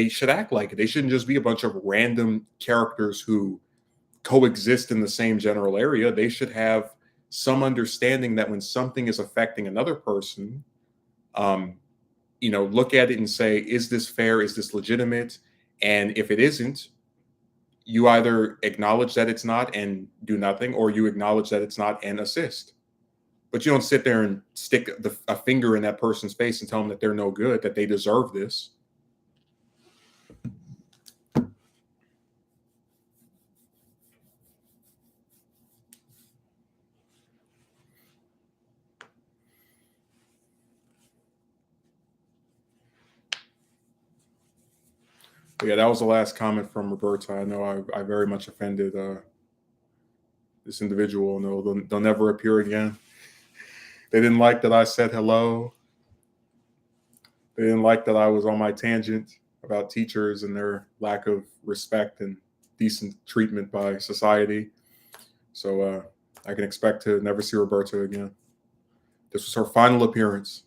A: should act like it. They shouldn't just be a bunch of random characters who coexist in the same general area. They should have some understanding that when something is affecting another person, um, look at it and say, is this fair? Is this legitimate? And if it isn't, you either acknowledge that it's not and do nothing, or you acknowledge that it's not and assist. But you don't sit there and stick a finger in that person's face and tell them that they're no good, that they deserve this. But yeah, that was the last comment from Roberta. I know I very much offended this individual. No, they'll never appear again. They didn't like that I said hello. They didn't like that I was on my tangent about teachers and their lack of respect and decent treatment by society. So I can expect to never see Roberta again. This was her final appearance.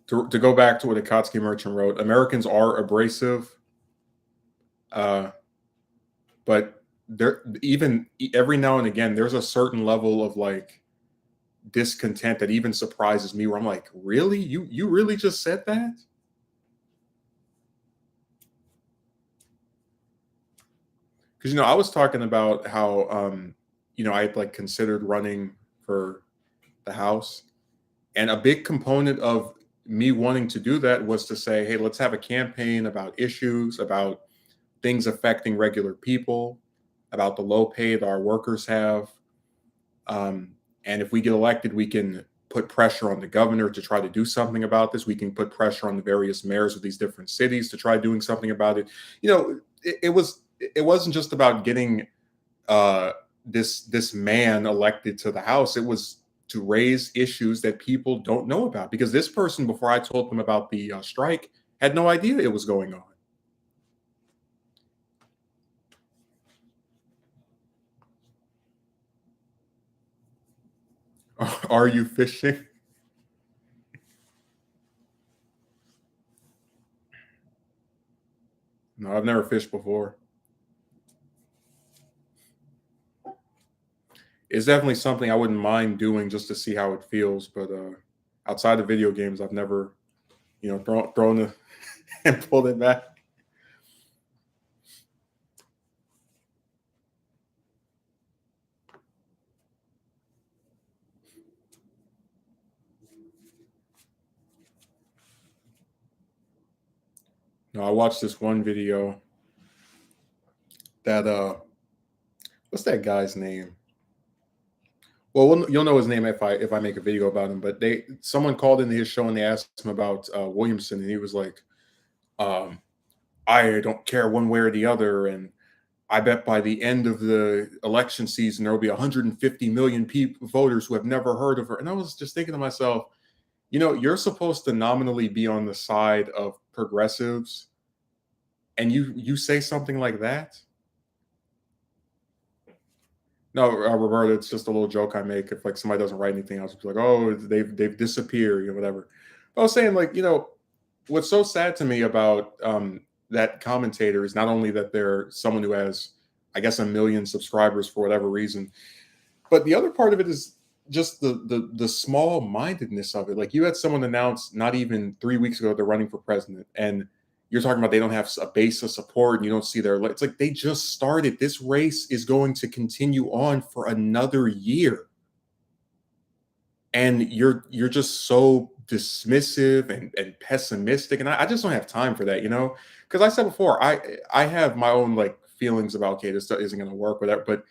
A: To go back to what Akatsuki Merchant wrote, Americans are abrasive, uh, but there even every now and again there's a certain level of like discontent that even surprises me, where I'm like, really, you really just said that? Because I was talking about how I'd like considered running for the House, and a big component of me wanting to do that was to say, hey, let's have a campaign about issues, about things affecting regular people, about the low pay that our workers have. Um, and if we get elected, we can put pressure on the governor to try to do something about this. We can put pressure on the various mayors of these different cities to try doing something about it. It wasn't just about getting uh, this man elected to the House. It was to raise issues that people don't know about, because this person, before I told them about the strike, had no idea it was going on. Are you fishing? No, I've never fished before. It's definitely something I wouldn't mind doing just to see how it feels, but Outside of video games, I've never, thrown the and pulled it back. No, I watched this one video that what's that guy's name? Well, you'll know his name if I make a video about him. But someone called into his show and they asked him about Williamson, and he was like, um, "I don't care one way or the other, and I bet by the end of the election season there will be 150 million people voters who have never heard of her." And I was just thinking to myself, you're supposed to nominally be on the side of progressives, and you say something like that. No, Roberta, it's just a little joke I make. If like somebody doesn't write anything, I'll just be like, "Oh, they've disappeared," whatever. But I was saying, like, what's so sad to me about that commentator is not only that they're someone who has, I guess, 1 million subscribers for whatever reason, but the other part of it is just the small mindedness of it. Like, you had someone announce not even 3 weeks ago they're running for president, and you're talking about they don't have a base of support, and you don't see their. It's like they just started. This race is going to continue on for another year, and you're just so dismissive and pessimistic, and I just don't have time for that. Because I said before, I have my own like feelings about, okay, this isn't going to work, whatever. But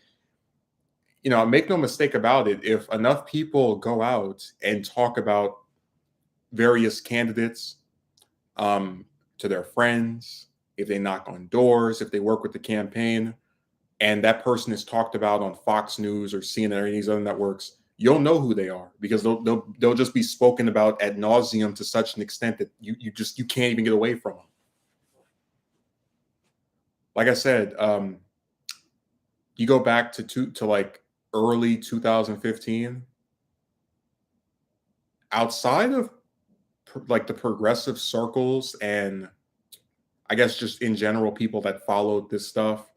A: make no mistake about it. If enough people go out and talk about various candidates to their friends, if they knock on doors, if they work with the campaign, and that person is talked about on Fox News or CNN or these other networks, you'll know who they are, because they'll just be spoken about ad nauseum to such an extent that you can't even get away from them. Like I said, you go back to like early 2015, outside of like the progressive circles, and I guess just in general people that followed this stuff,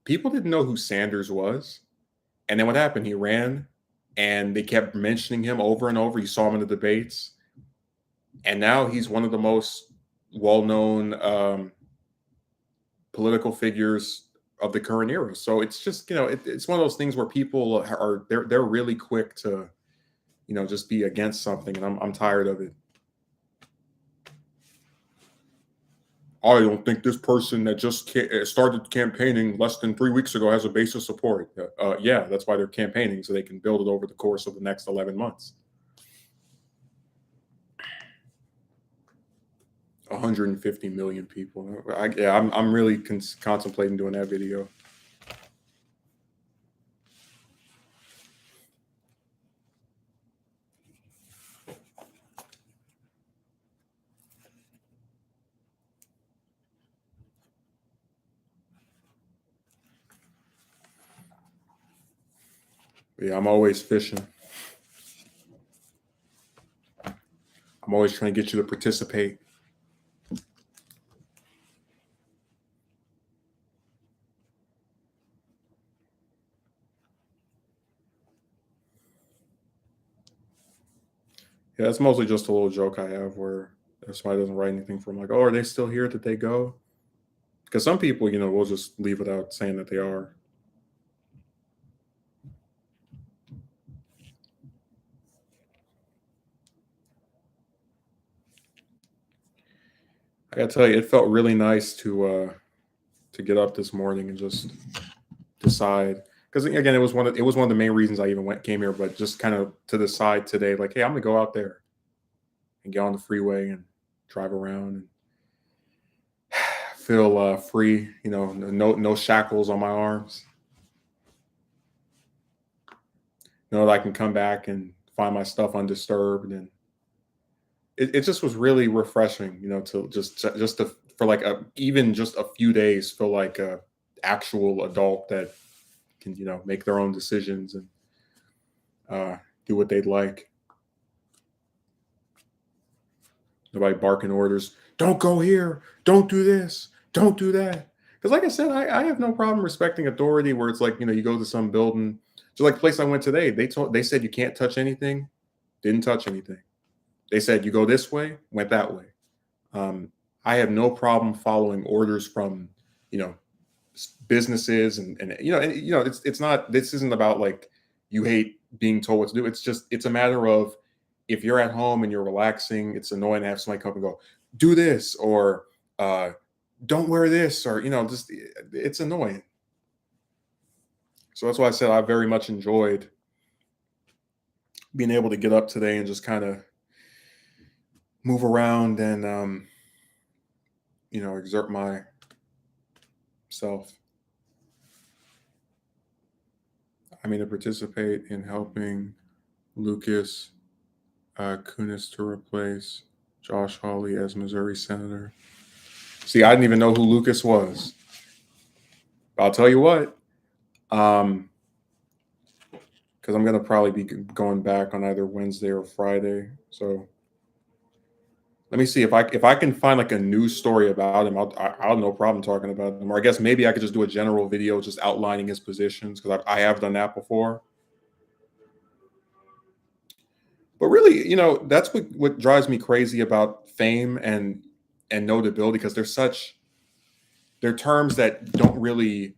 A: people didn't know who Sanders was. And then what happened? He ran, and they kept mentioning him over and over. You saw him in the debates, and now he's one of the most well-known political figures of the current era. So it's just, it's one of those things where people they're really quick to, just be against something, and I'm tired of it. I don't think this person that just started campaigning less than 3 weeks ago has a base of support. Yeah, that's why they're campaigning, so they can build it over the course of the next 11 months. 150 million people. I'm really contemplating doing that video. Yeah, I'm always fishing. I'm always trying to get you to participate. Yeah, it's mostly just a little joke I have where if somebody doesn't write anything from, like, "Oh, are they still here? Did they go?" Because some people, will just leave without saying that they are. I gotta tell you, it felt really nice to get up this morning and just decide. Because again, it was one of the main reasons I even came here, but just kind of to decide today, like, hey, I'm gonna go out there and get on the freeway and drive around and feel free. No shackles on my arms. That I can come back and find my stuff undisturbed, and it just was really refreshing. To for like even just a few days feel like a actual adult that can make their own decisions and do what they'd like. Nobody barking orders. Don't go here. Don't do this. Don't do that. Because, like I said, I have no problem respecting authority. Where it's like, you go to some building, just like the place I went today. They said you can't touch anything, didn't touch anything. They said, you go this way, went that way. Um, I have no problem following orders from, you know, businesses and it's not, this isn't about like you hate being told what to do. It's just, it's a matter of, if you're at home and you're relaxing, it's annoying to have somebody come and go, do this, or uh don't wear this, or just, it's annoying. So that's why I said I very much enjoyed being able to get up today and just kind of move around and exert myself. I mean, to participate in helping Lucas Kunis to replace Josh Hawley as Missouri Senator. See, I didn't even know who Lucas was. I'll tell you what, because I'm gonna probably be going back on either Wednesday or Friday. So let me see if I can find like a news story about him. I'll have no problem talking about him. Or I guess maybe I could just do a general video just outlining his positions, because I have done that before. But really, that's what drives me crazy about fame and notability, because they're terms that don't really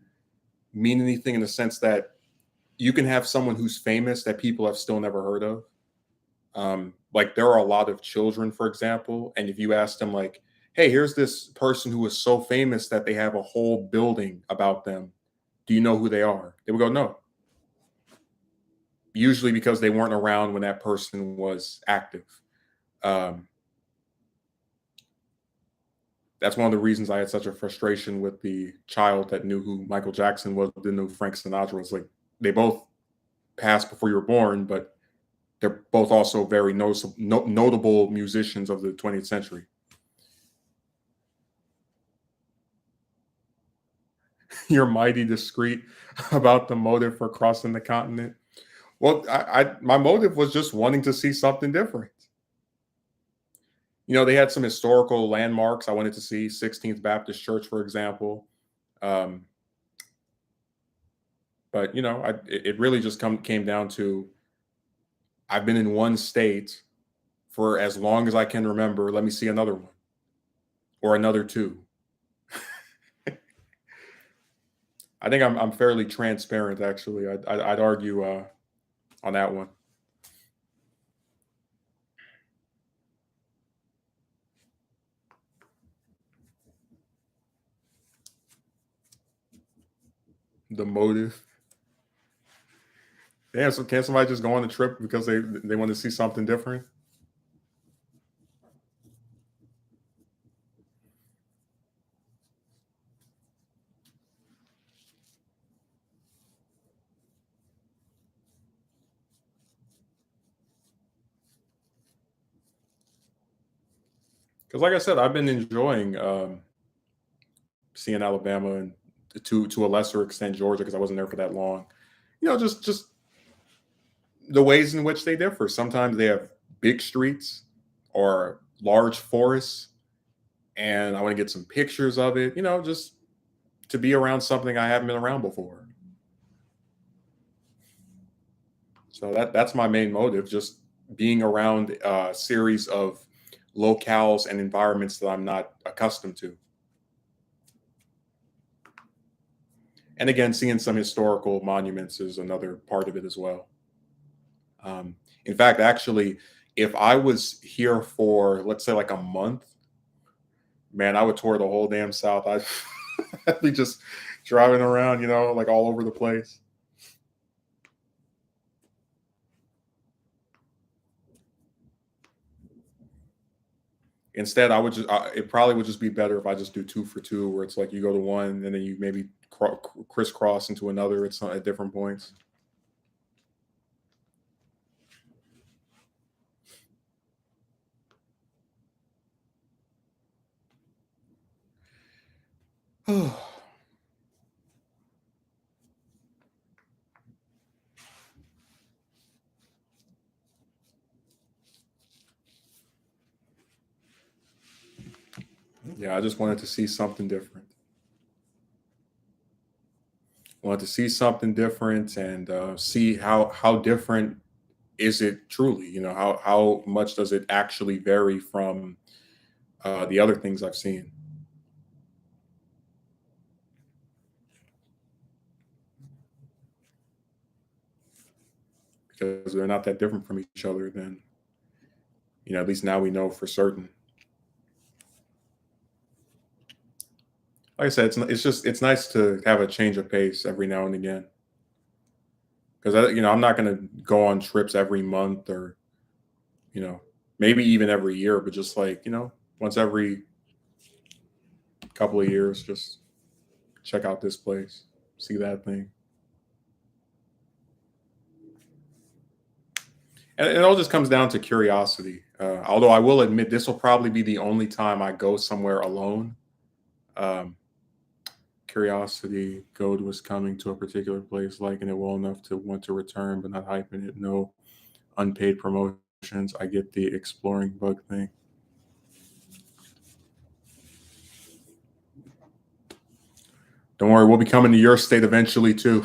A: mean anything, in the sense that you can have someone who's famous that people have still never heard of. Like, there are a lot of children, for example, and if you ask them like, hey, here's this person who is so famous that they have a whole building about them, do you know who they are? They would go, no. Usually because they weren't around when that person was active. um, that's one of the reasons I had such a frustration with the child that knew who Michael Jackson was, didn't know who Frank Sinatra was. Like, they both passed before you were born, but they're both also very notable musicians of the 20th century. You're mighty discreet about the motive for crossing the continent. Well, my motive was just wanting to see something different. They had some historical landmarks I wanted to see, 16th Baptist Church, for example. Um, but it really just came down to, I've been in one state for as long as I can remember. Let me see another one, or another two. I think I'm fairly transparent, actually. I'd argue on that one. The motive. Yeah, so can somebody just go on a trip because they want to see something different? Because, like I said, I've been enjoying seeing Alabama, and to a lesser extent Georgia, because I wasn't there for that long. Just the ways in which they differ. Sometimes they have big streets or large forests, and I want to get some pictures of it. Just to be around something I haven't been around before. So that's my main motive, just being around a series of locales and environments that I'm not accustomed to. And again, seeing some historical monuments is another part of it as well. In fact, actually, if I was here for, let's say, like a month, man, I would tour the whole damn South. I'd be just driving around, like all over the place. Instead, it probably would just be better if I just do 2 for 2, where it's like you go to one and then you maybe crisscross into another at different points. Yeah, I just wanted to see something different. Wanted to see something different, and see how different is it truly? How much does it actually vary from the other things I've seen? Because they're not that different from each other, then at least now we know for certain. Like I said, it's nice to have a change of pace every now and again. Because I'm not going to go on trips every month or you know maybe even every year, but just like once every couple of years, just check out this place, see that thing. And it all just comes down to curiosity. Although I will admit, this will probably be the only time I go somewhere alone. Um, Curiosity, Gold was coming to a particular place, liking it well enough to want to return, but not hyping it. No unpaid promotions. I get the exploring bug thing. Don't worry, we'll be coming to your state eventually too.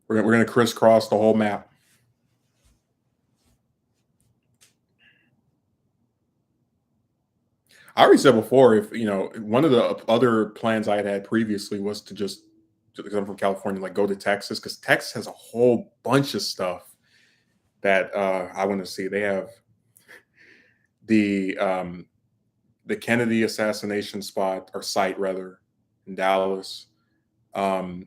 A: We're gonna crisscross the whole map. I already said before, if one of the other plans I had previously was to just, because I'm from California, like go to Texas, because Texas has a whole bunch of stuff that I want to see. They have the the Kennedy assassination spot, or site rather, in Dallas. Um,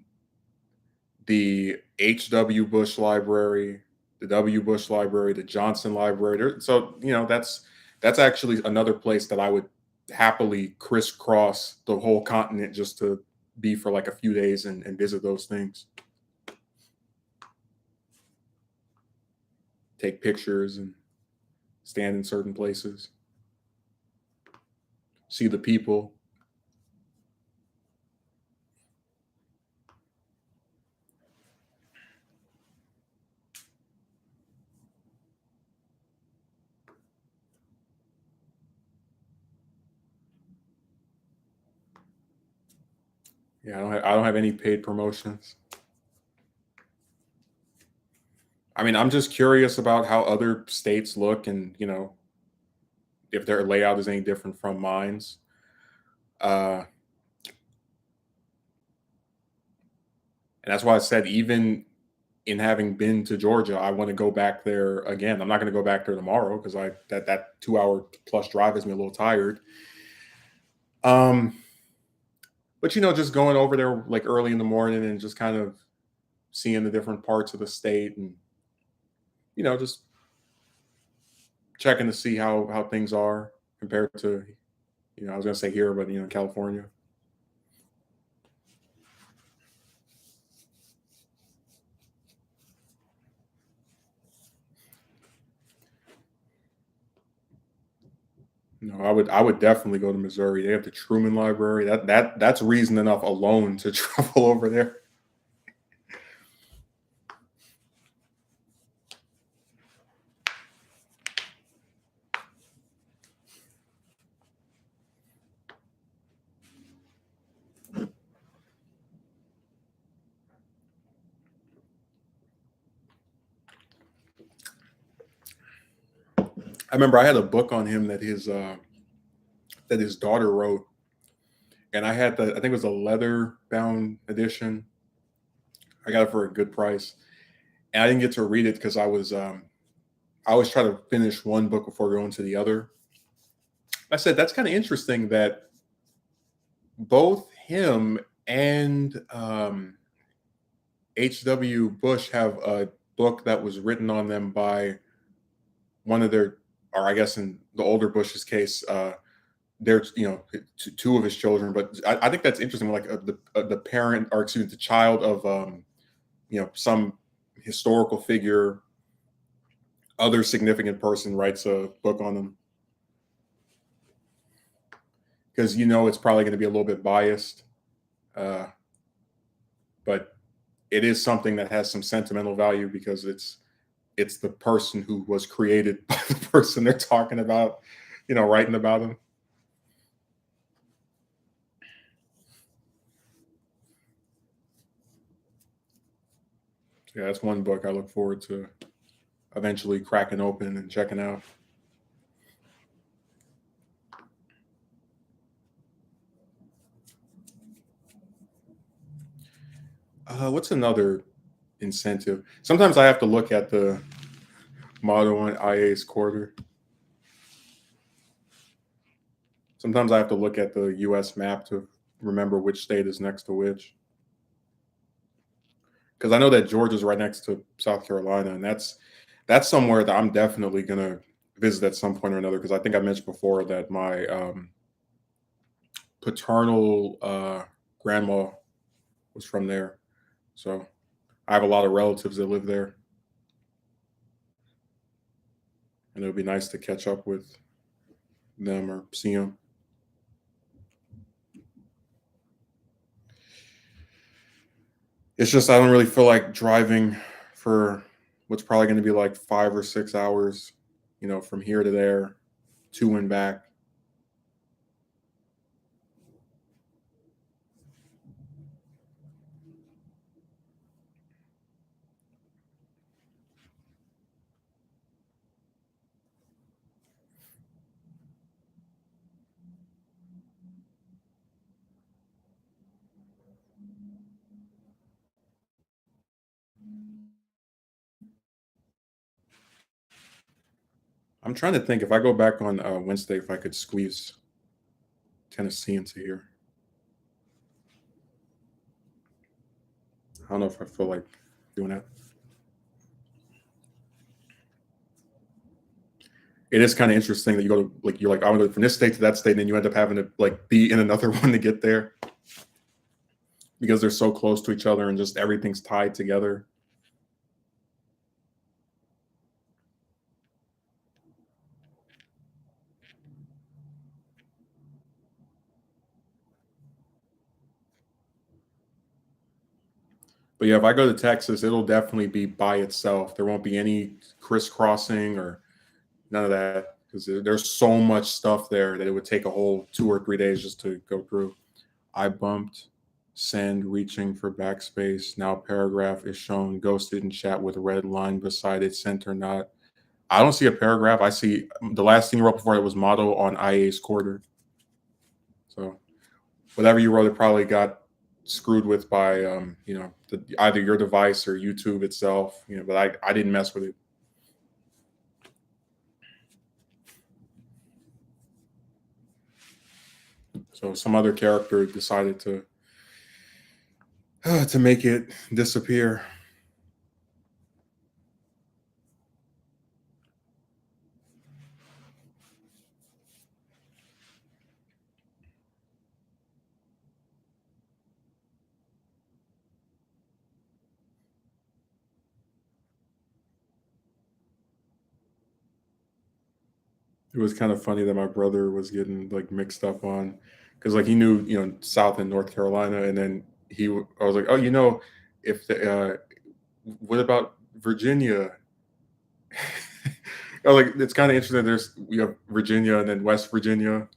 A: the H.W. Bush Library, the W. Bush Library, the Johnson Library. So that's actually another place that I would happily crisscross the whole continent just to be for like a few days and visit those things, take pictures and stand in certain places, see the people. Yeah, I don't have any paid promotions. I mean, I'm just curious about how other states look, and if their layout is any different from mine's. Uh, and that's why I said, even in having been to Georgia, I want to go back there again. I'm not going to go back there tomorrow because that 2 hour plus drive has me a little tired. Um, but just going over there like early in the morning and just kind of seeing the different parts of the state, and just checking to see how things are compared to I was going to say here, but California. No, I would definitely go to Missouri. They have the Truman Library. That's reason enough alone to travel over there. I remember I had a book on him that his daughter wrote, and I had I think it was a leather bound edition. I got it for a good price, and I didn't get to read it because I always try to finish one book before going to the other. I said that's kind of interesting that both him and H.W. Bush have a book that was written on them by one of their, or I guess in the older Bush's case, there's two of his children. But I think that's interesting. Like the parent, or excuse me, the child of some historical figure, other significant person writes a book on them, because it's probably going to be a little bit biased, uh, but it is something that has some sentimental value because it's the person who was created by the person they're talking about, writing about him. Yeah, that's one book I look forward to eventually cracking open and checking out. What's another incentive? Sometimes I have to look at the motto on IA's quarter. Sometimes I have to look at the U.S. map to remember which state is next to which. Because I know that Georgia's right next to South Carolina, and that's somewhere that I'm definitely gonna visit at some point or another. Because I think I mentioned before that my paternal grandma was from there, so I have a lot of relatives that live there, and it would be nice to catch up with them or see them. It's just I don't really feel like driving for what's probably going to be like 5 or 6 hours, from here to there, to and back. I'm trying to think if I go back on Wednesday, if I could squeeze Tennessee into here. I don't know if I feel like doing that. It is kind of interesting that you go to like you're like I'm going to go from this state to that state, and then you end up having to like be in another one to get there because they're so close to each other and just everything's tied together. But yeah, if I go to Texas, it'll definitely be by itself. There won't be any crisscrossing or none of that because there's so much stuff there that it would take a whole 2 or 3 days just to go through. I bumped, send, reaching for backspace. Now paragraph is shown ghosted in chat with a red line beside it, sent or not. I don't see a paragraph. I see the last thing you wrote before it was motto on IA's quarter. So whatever you wrote, it probably got screwed with by either your device or YouTube itself. But I didn't mess with it. So some other character decided to make it disappear. It was kind of funny that my brother was getting like mixed up on because like he knew South and North Carolina, and then I was like, oh, if the what about Virginia? I was like, it's kind of interesting. There's Virginia and then West Virginia,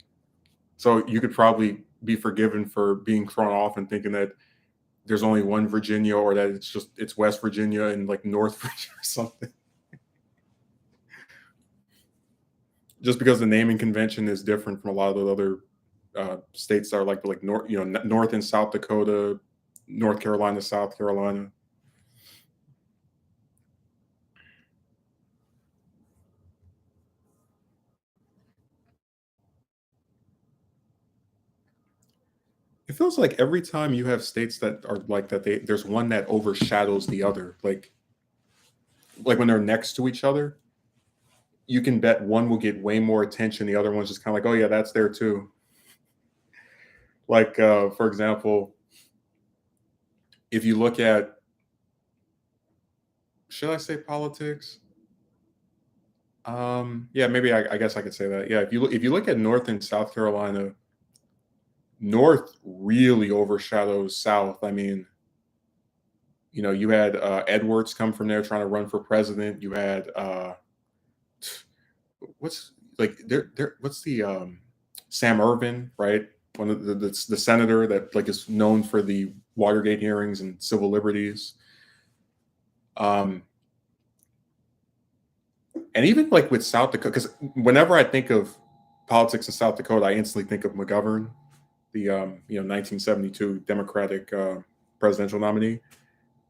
A: so you could probably be forgiven for being thrown off and thinking that there's only one Virginia or that it's West Virginia and like North Virginia or something. Just because the naming convention is different from a lot of the other states that are like North, North and South Dakota, North Carolina, South Carolina. It feels like every time you have states that are like that, there's one that overshadows the other. Like when they're next to each other, you can bet one will get way more attention. The other one's just kind of like, oh yeah, that's there too. Like for example, if you look at, should I say politics? Yeah, maybe I guess I could say that. Yeah, if you look at North and South Carolina, North really overshadows South. I mean, you had Edwards come from there trying to run for president. You had what's like there what's the Sam Ervin, right? One of the senator that like is known for the Watergate hearings and civil liberties. Um, and even like with South Dakota, because whenever I think of politics in South Dakota, I instantly think of McGovern, the 1972 Democratic presidential nominee,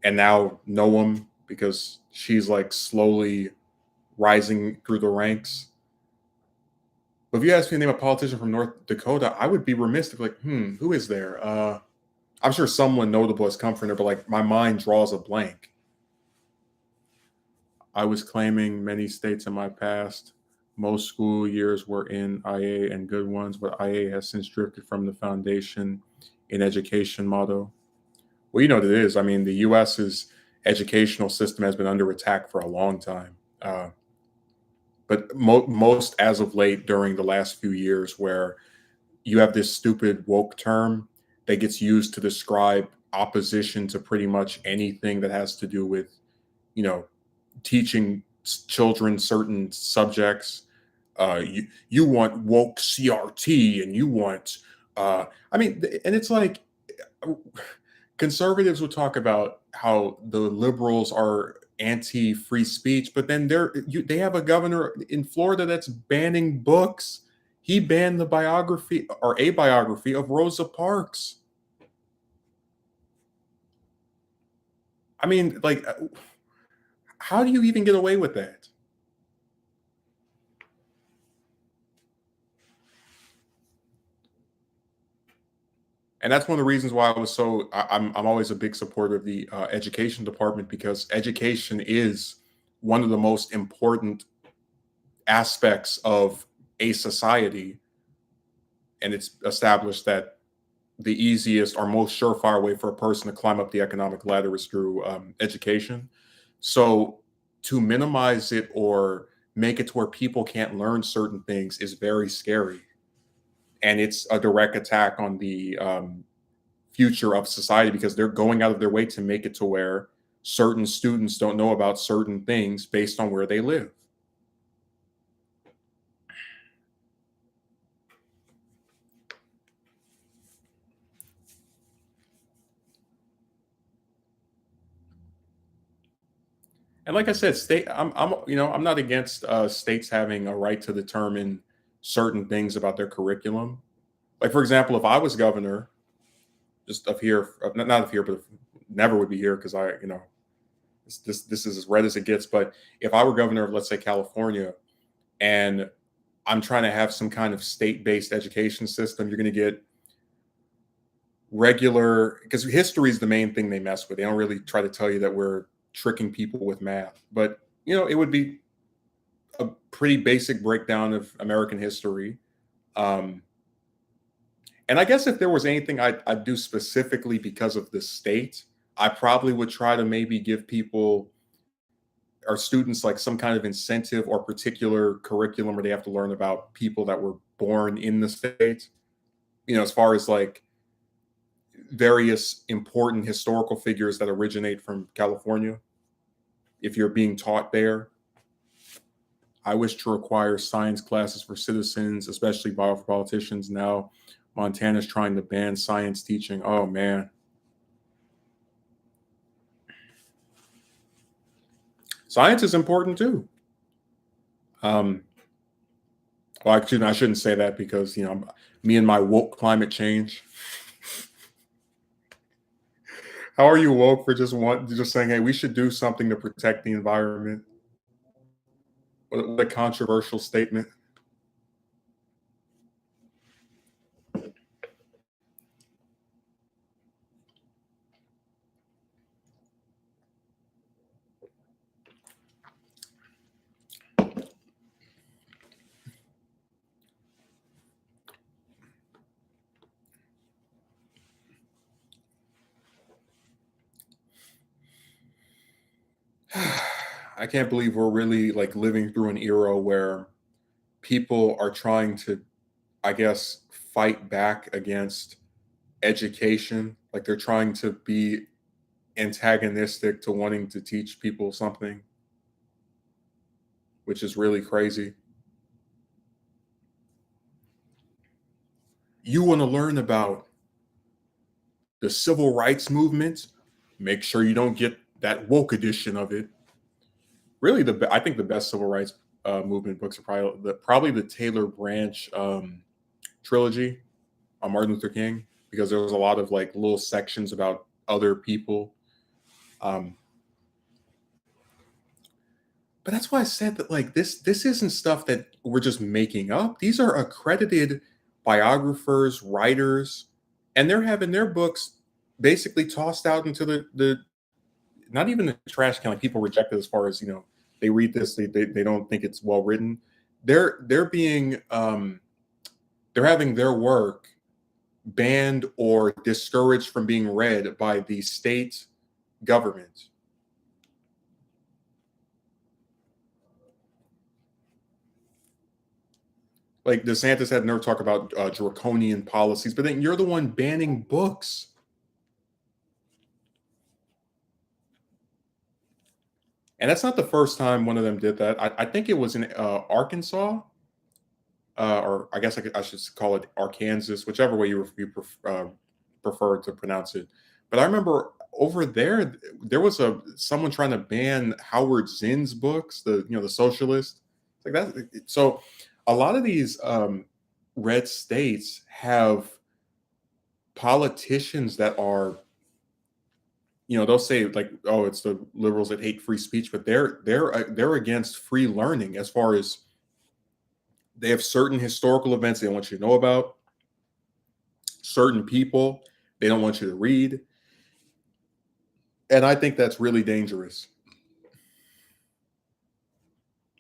A: and now Noam because she's like slowly rising through the ranks. But if you ask me to name a politician from North Dakota, I would be remiss to be like, who is there? I'm sure someone notable has come from there, but like my mind draws a blank. I was claiming many states in my past. Most school years were in IA and good ones, but IA has since drifted from the foundation in education motto. Well, you know what it is. I mean, the US's educational system has been under attack for a long time. But most as of late during the last few years, where you have this stupid woke term that gets used to describe opposition to pretty much anything that has to do with, you know, teaching children certain subjects. You want woke CRT, and you want, I mean, and it's like conservatives will talk about how the liberals are anti-free speech, but then they have a governor in Florida that's banning books. He banned the biography or a biography of Rosa Parks. I mean, like, how do you even get away with that? And that's one of the reasons why I'm always a big supporter of the education department, because education is one of the most important aspects of a society, and it's established that the easiest or most surefire way for a person to climb up the economic ladder is through education. So to minimize it or make it to where people can't learn certain things is very scary, and it's a direct attack on the future of society, because they're going out of their way to make it to where certain students don't know about certain things based on where they live. And like I said, I'm not against states having a right to determine certain things about their curriculum. Like for example, if I was governor, just of here, not of here, but never would be here because this is as red as it gets. But if I were governor of, let's say, California, and I'm trying to have some kind of state-based education system, you're going to get regular, because history is the main thing they mess with. They don't really try to tell you that we're tricking people with math, but it would be a pretty basic breakdown of American history. Um, and I guess if there was anything I'd do specifically because of the state, I probably would try to maybe give people or students like some kind of incentive or particular curriculum where they have to learn about people that were born in the state. As far as like various important historical figures that originate from California, if you're being taught there. I wish to require science classes for citizens, especially for politicians. Now, Montana's trying to ban science teaching. Oh, man. Science is important too. Um, well, actually, I shouldn't say that because, me and my woke climate change. How are you woke for just saying, hey, we should do something to protect the environment? What a controversial statement. I can't believe we're really like living through an era where people are trying to, I guess, fight back against education. Like they're trying to be antagonistic to wanting to teach people something, which is really crazy. You want to learn about the civil rights movement? Make sure you don't get that woke edition of it. Really, I think the best civil rights movement books are probably the Taylor Branch trilogy on Martin Luther King, because there was a lot of like little sections about other people. Um, but that's why I said that like this isn't stuff that we're just making up. These are accredited biographers, writers, and they're having their books basically tossed out into the not even the trash can. Like people reject it as far as they read this, they don't think it's well written. They're being they're having their work banned or discouraged from being read by the state government. Like DeSantis had never talk about draconian policies, but then you're the one banning books. And that's not the first time one of them did that. I think it was in Arkansas, or I guess I should call it Arkansas, whichever way prefer to pronounce it. But I remember over there was someone trying to ban Howard Zinn's books, the socialist, like that. So a lot of these red states have politicians that are, they'll say like, oh, it's the liberals that hate free speech, but they're against free learning, as far as they have certain historical events they want you to know about, certain people they don't want you to read. And I think that's really dangerous.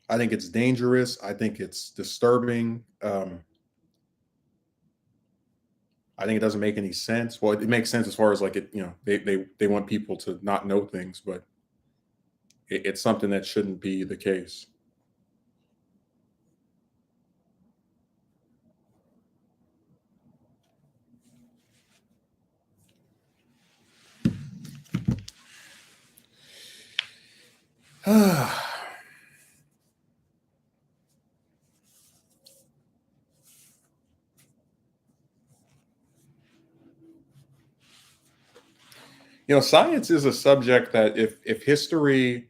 A: I think it's dangerous. I think it's disturbing. I think it doesn't make any sense. Well, it makes sense as far as like they want people to not know things, but it's something that shouldn't be the case. Science is a subject that if history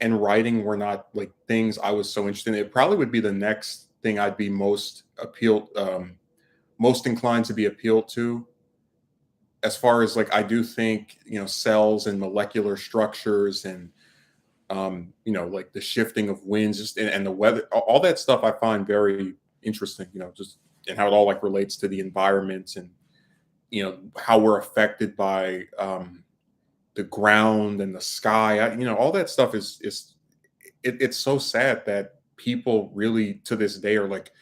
A: and writing were not like things I was so interested in, it probably would be the next thing I'd be most inclined to be appealed to. As far as like, I do think cells and molecular structures and like the shifting of winds, just and the weather, all that stuff I find very interesting. Just and how it all like relates to the environment, and how we're affected by the ground and the sky. All that stuff it's so sad that people really to this day are like,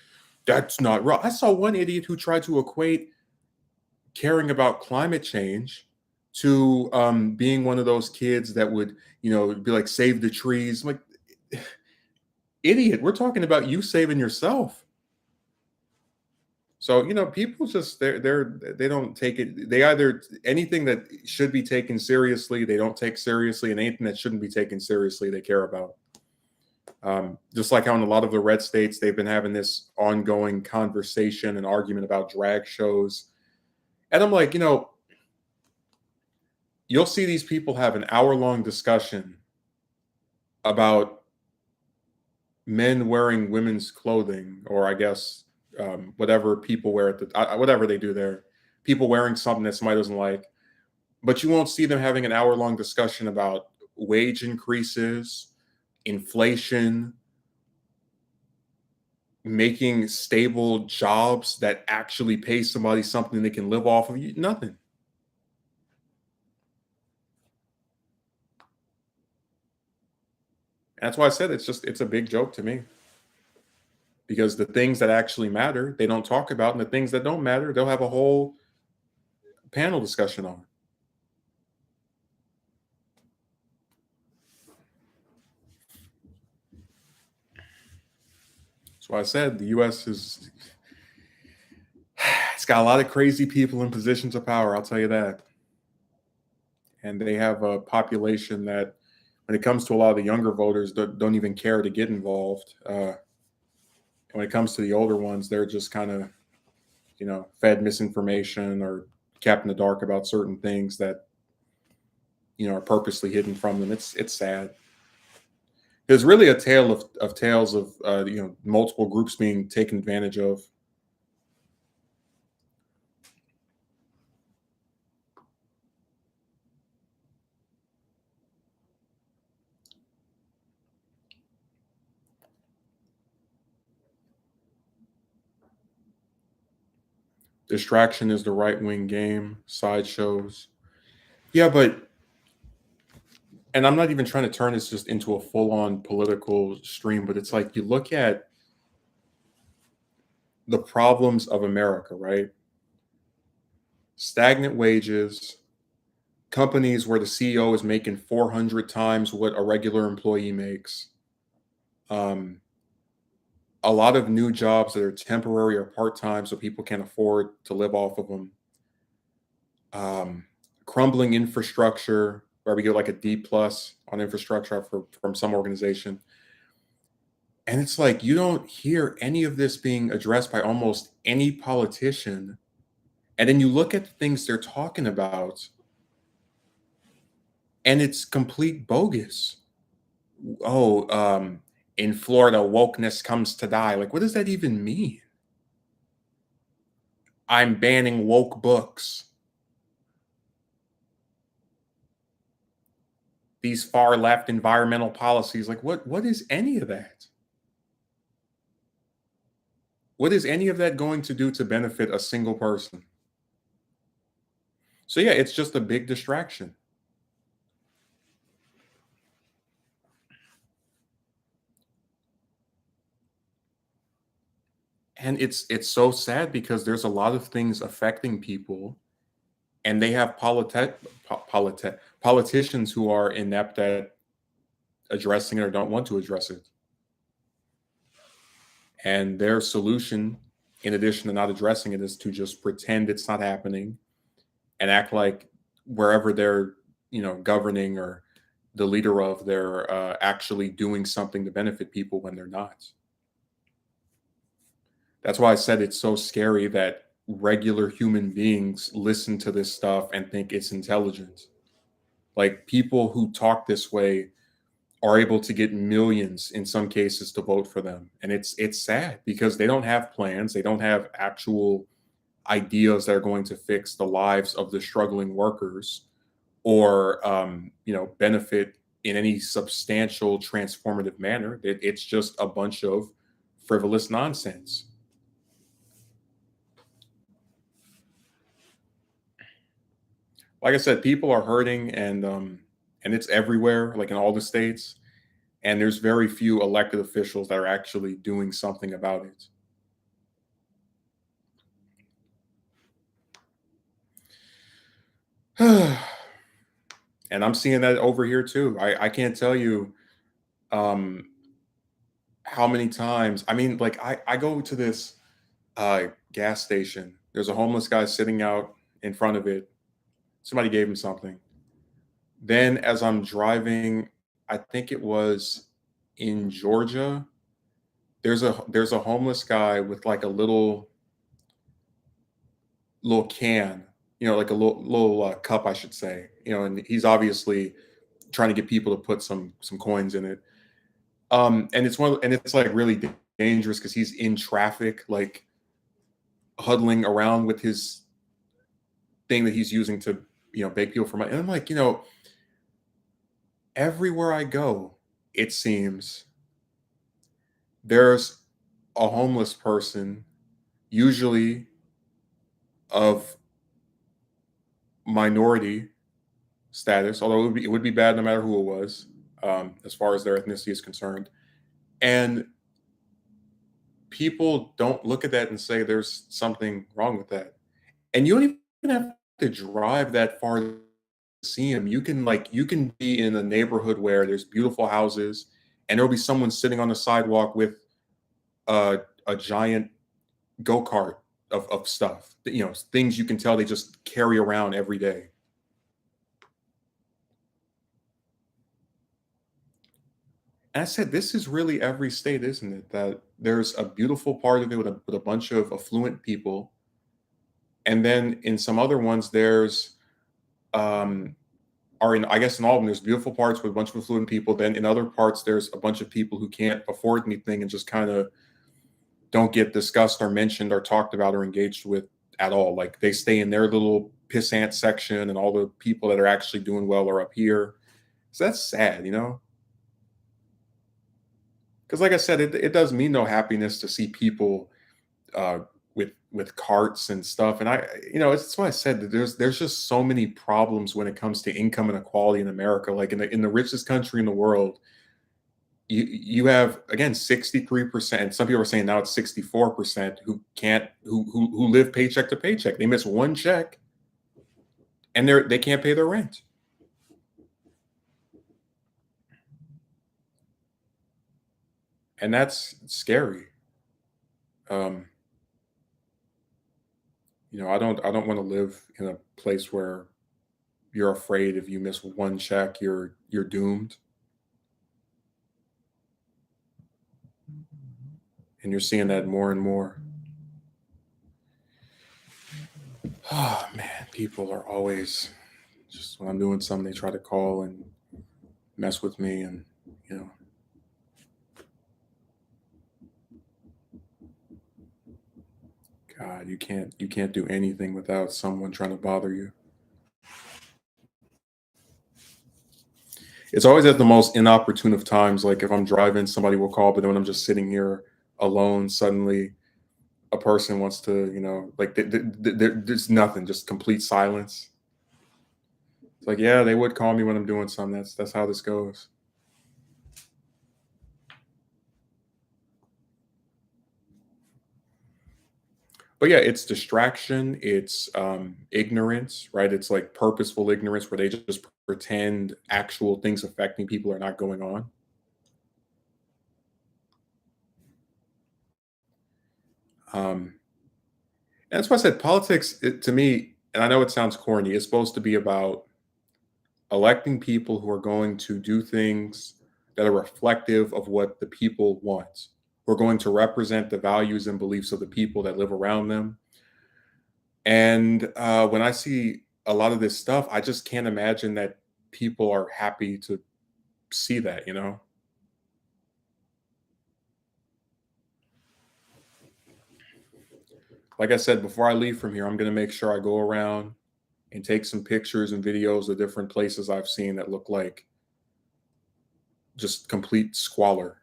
A: that's not real. I saw one idiot who tried to equate caring about climate change to being one of those kids that would be like, save the trees. I'm like, idiot, we're talking about you saving yourself. So people just they don't take it. They either anything that should be taken seriously they don't take seriously, and anything that shouldn't be taken seriously they care about. Just like how in a lot of the red states they've been having this ongoing conversation and argument about drag shows, and I'm like, you'll see these people have an hour-long discussion about men wearing women's clothing, or I guess whatever people wear at whatever they do there, people wearing something that somebody doesn't like, but you won't see them having an hour-long discussion about wage increases, inflation, making stable jobs that actually pay somebody something they can live off of. Nothing. That's why I said it's a big joke to me, because the things that actually matter they don't talk about, and the things that don't matter they'll have a whole panel discussion on. That's why I said the U.S. it's got a lot of crazy people in positions of power, I'll tell you that. And they have a population that, when it comes to a lot of the younger voters, don't even care to get involved. And when it comes to the older ones, they're just kind of, fed misinformation or kept in the dark about certain things that are purposely hidden from them. It's sad. There's really a tale of tales of multiple groups being taken advantage of. Distraction is the right wing game. Sideshows. Yeah, but and I'm not even trying to turn this just into a full on political stream, but it's like you look at the problems of America, right? Stagnant wages, companies where the CEO is making 400 times what a regular employee makes, um, a lot of new jobs that are temporary or part time so people can't afford to live off of them, um, crumbling infrastructure where we get like a D plus on infrastructure from some organization. And it's like you don't hear any of this being addressed by almost any politician. And then you look at the things they're talking about, and it's complete bogus. Oh, in Florida, wokeness comes to die. Like, what does that even mean? I'm banning woke books. These far left environmental policies. Like, what is any of that? What is any of that going to do to benefit a single person? So yeah, it's just a big distraction. And it's so sad because there's a lot of things affecting people, and they have politicians who are inept at addressing it or don't want to address it. And their solution, in addition to not addressing it, is to just pretend it's not happening and act like wherever they're, governing or the leader of, they're actually doing something to benefit people when they're not. That's why I said it's so scary that regular human beings listen to this stuff and think it's intelligent. Like people who talk this way are able to get millions in some cases to vote for them. And it's sad because they don't have plans, they don't have actual ideas that are going to fix the lives of the struggling workers or benefit in any substantial transformative manner. It's just a bunch of frivolous nonsense. Like I said, people are hurting, and it's everywhere, like in all the states. And there's very few elected officials that are actually doing something about it. And I'm seeing that over here too. I can't tell you um, how many times. I mean, like I go to this gas station. There's a homeless guy sitting out in front of it. Somebody gave him something. Then, as I'm driving, I think it was in Georgia. There's a homeless guy with like a little can, like a little cup, I should say. And he's obviously trying to get people to put some coins in it. And it's like really dangerous because he's in traffic, like huddling around with his thing that he's using to beg people for money. And I'm like, everywhere I go, it seems there's a homeless person, usually of minority status, although it would be bad no matter who it was, as far as their ethnicity is concerned. And people don't look at that and say there's something wrong with that. And you don't even have to drive that far to see them. You can be in a neighborhood where there's beautiful houses, and there'll be someone sitting on the sidewalk with a giant go kart of stuff. Things you can tell they just carry around every day. And I said, this is really every state, isn't it? That there's a beautiful part of it with a bunch of affluent people, and then in some other ones, there's um, are in, I guess in all of them, there's beautiful parts with a bunch of affluent people. Then in other parts, there's a bunch of people who can't afford anything and just kind of don't get discussed or mentioned or talked about or engaged with at all. Like they stay in their little pissant section, and all the people that are actually doing well are up here. So that's sad, you know? Because like I said, it does me no happiness to see people uh, with carts and stuff. And I, it's why I said that there's just so many problems when it comes to income inequality in America. Like in the richest country in the world, you have again 63%. Some people are saying now it's 64% who can't who live paycheck to paycheck. They miss one check and they can't pay their rent. And that's scary. Um, I don't want to live in a place where you're afraid if you miss one check, you're doomed. And you're seeing that more and more. Oh man, people are always just when I'm doing something, they try to call and mess with me, and you know, God, you can't do anything without someone trying to bother you. It's always at the most inopportune of times. Like if I'm driving, somebody will call, but then when I'm just sitting here alone, suddenly a person wants to, like there's nothing, just complete silence. It's like, yeah, they would call me when I'm doing something. That's how this goes. But yeah, it's distraction, it's ignorance, right? It's like purposeful ignorance where they just pretend actual things affecting people are not going on. Um, and that's why I said politics, to me, and I know it sounds corny, it's supposed to be about electing people who are going to do things that are reflective of what the people want. Who are going to represent the values and beliefs of the people that live around them. And when I see a lot of this stuff, I just can't imagine that people are happy to see that, you know? Like I said, before I leave from here, I'm going to make sure I go around and take some pictures and videos of different places I've seen that look like just complete squalor.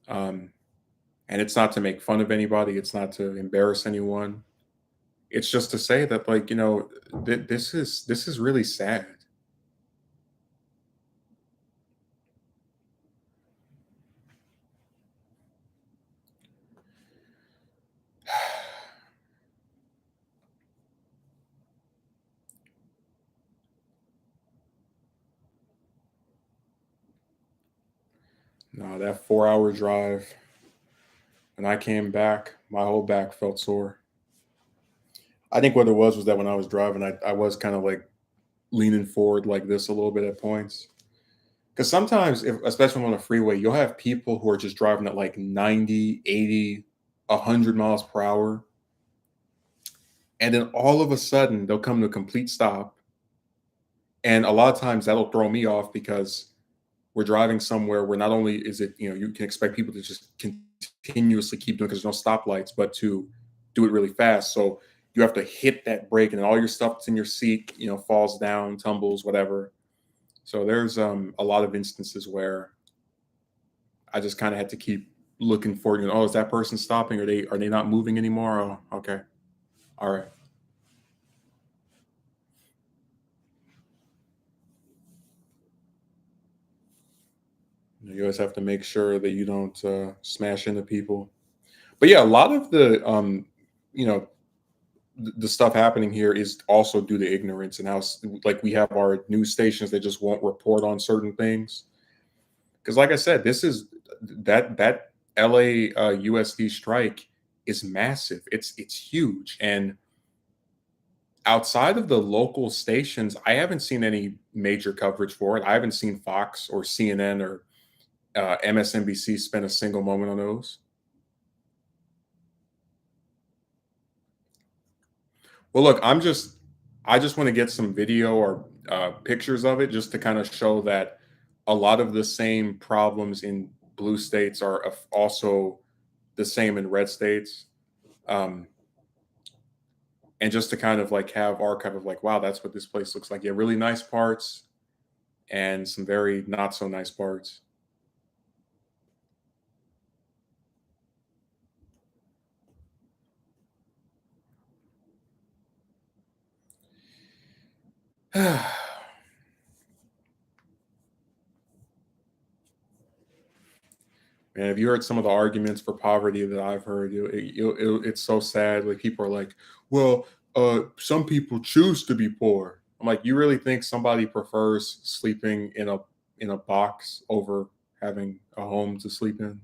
A: Um, and it's not to make fun of anybody, it's not to embarrass anyone. It's just to say that, like, this is really sad. No, that 4 hour drive, when I came back, my whole back felt sore. I think what it was that when I was driving, I was kind of like leaning forward like this a little bit at points. Because sometimes, especially on a freeway, you'll have people who are just driving at like 90, 80, 100 miles per hour. And then all of a sudden, they'll come to a complete stop. And a lot of times that'll throw me off because we're driving somewhere where not only is it, you can expect people to just continuously keep doing because there's no stoplights, but to do it really fast. So you have to hit that brake, and then all your stuff that's in your seat, falls down, tumbles, whatever. So there's a lot of instances where I just kind of had to keep looking for, oh, is that person stopping? Are they not moving anymore? Oh, okay. All right. You always have to make sure that you don't smash into people. But yeah, a lot of you know, the stuff happening here is also due to ignorance, and how like we have our news stations that just won't report on certain things. Because like I said, this is that LA USD strike is massive. It's huge, and outside of the local stations, I haven't seen any major coverage for it. I haven't seen Fox or CNN or MSNBC spend a single moment on those. Well, look, I just want to get some video or pictures of it just to kind of show that a lot of the same problems in blue states are also the same in red states. Um, and just to kind of like have archive of like, wow, that's what this place looks like. Yeah, really nice parts and some very not so nice parts. Man, have you heard some of the arguments for poverty that I've heard? It's so sad. Like people are like, well, some people choose to be poor. I'm like, you really think somebody prefers sleeping in a box over having a home to sleep in?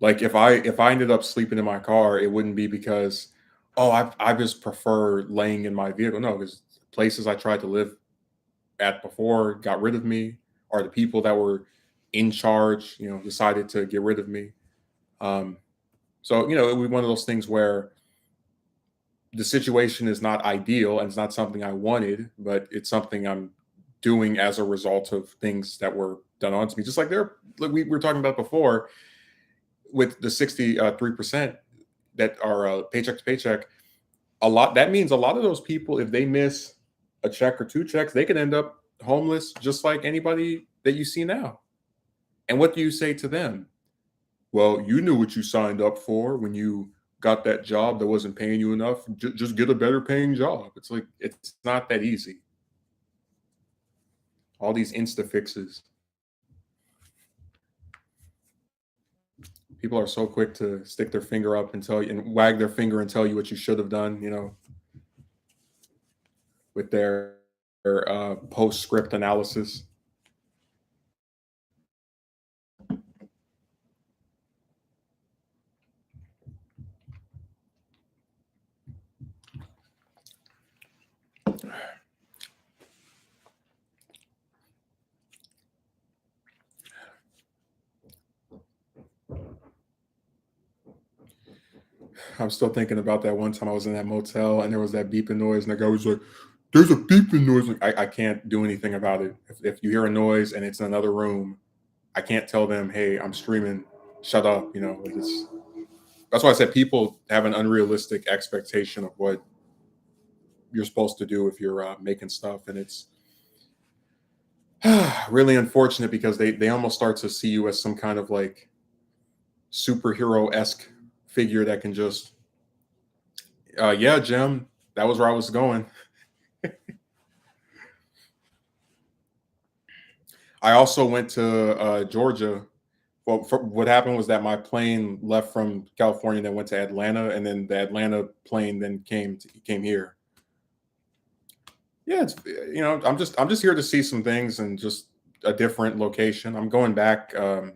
A: Like if I ended up sleeping in my car, it wouldn't be because, oh, I just prefer laying in my vehicle. No, because places I tried to live at before got rid of me, or the people that were in charge, decided to get rid of me. Um, so it was one of those things where the situation is not ideal and it's not something I wanted, but it's something I'm doing as a result of things that were done onto me. Just like we were talking about before, with the 63% that are paycheck to paycheck, that means a lot of those people, if they miss a check or two checks, they could end up homeless just like anybody that you see now. And what do you say to them? Well, you knew what you signed up for when you got that job that wasn't paying you enough. Just get a better paying job. It's like it's not that easy. All these insta fixes. People are so quick to stick their finger up and tell you and wag their finger and tell you what you should have done, with their postscript analysis. I'm still thinking about that one time I was in that motel and there was that beeping noise, and the guy was like, "There's a beeping noise." Like, I can't do anything about it. If you hear a noise and it's in another room, I can't tell them, "Hey, I'm streaming. Shut up." Like that's why I said people have an unrealistic expectation of what you're supposed to do if you're making stuff, and it's really unfortunate because they almost start to see you as some kind of like superhero esque figure that can just, yeah, Jim, that was where I was going. I also went to Georgia. Well, what happened was that my plane left from California and then went to Atlanta, and then the Atlanta plane then came here. Yeah, it's I'm just here to see some things and just a different location. I'm going back to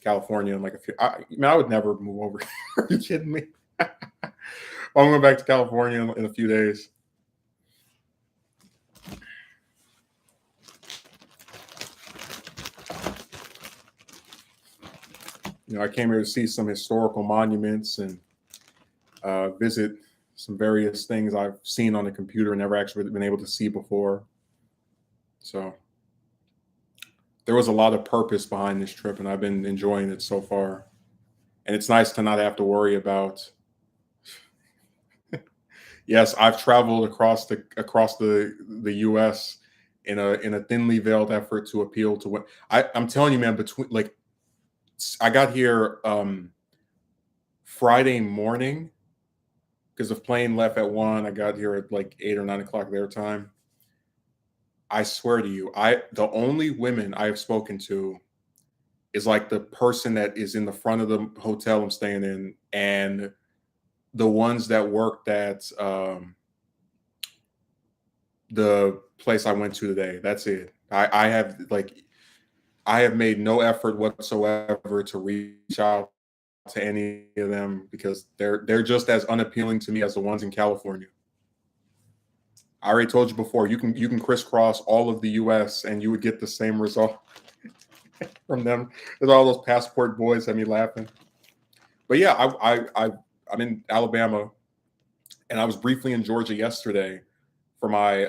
A: California in like a few. I would never move over. Are you kidding me? I'm going back to California in a few days. I came here to see some historical monuments and visit some various things I've seen on the computer and never actually been able to see before. So there was a lot of purpose behind this trip, and I've been enjoying it so far. And it's nice to not have to worry about. Yes, I've traveled across the U.S. in a thinly veiled effort to appeal to what I'm telling you, man. Between like, I got here Friday morning because the plane left at 1. I got here at like 8 or 9 o'clock their time. I swear to you, the only women I have spoken to is like the person that is in the front of the hotel I'm staying in, and the ones that worked at the place I went to today. That's it. I have made no effort whatsoever to reach out to any of them because they're just as unappealing to me as the ones in California. I already told you before, you can crisscross all of the US and you would get the same result from them. There's all those passport boys had me laughing. But yeah, I'm in Alabama and I was briefly in Georgia yesterday for my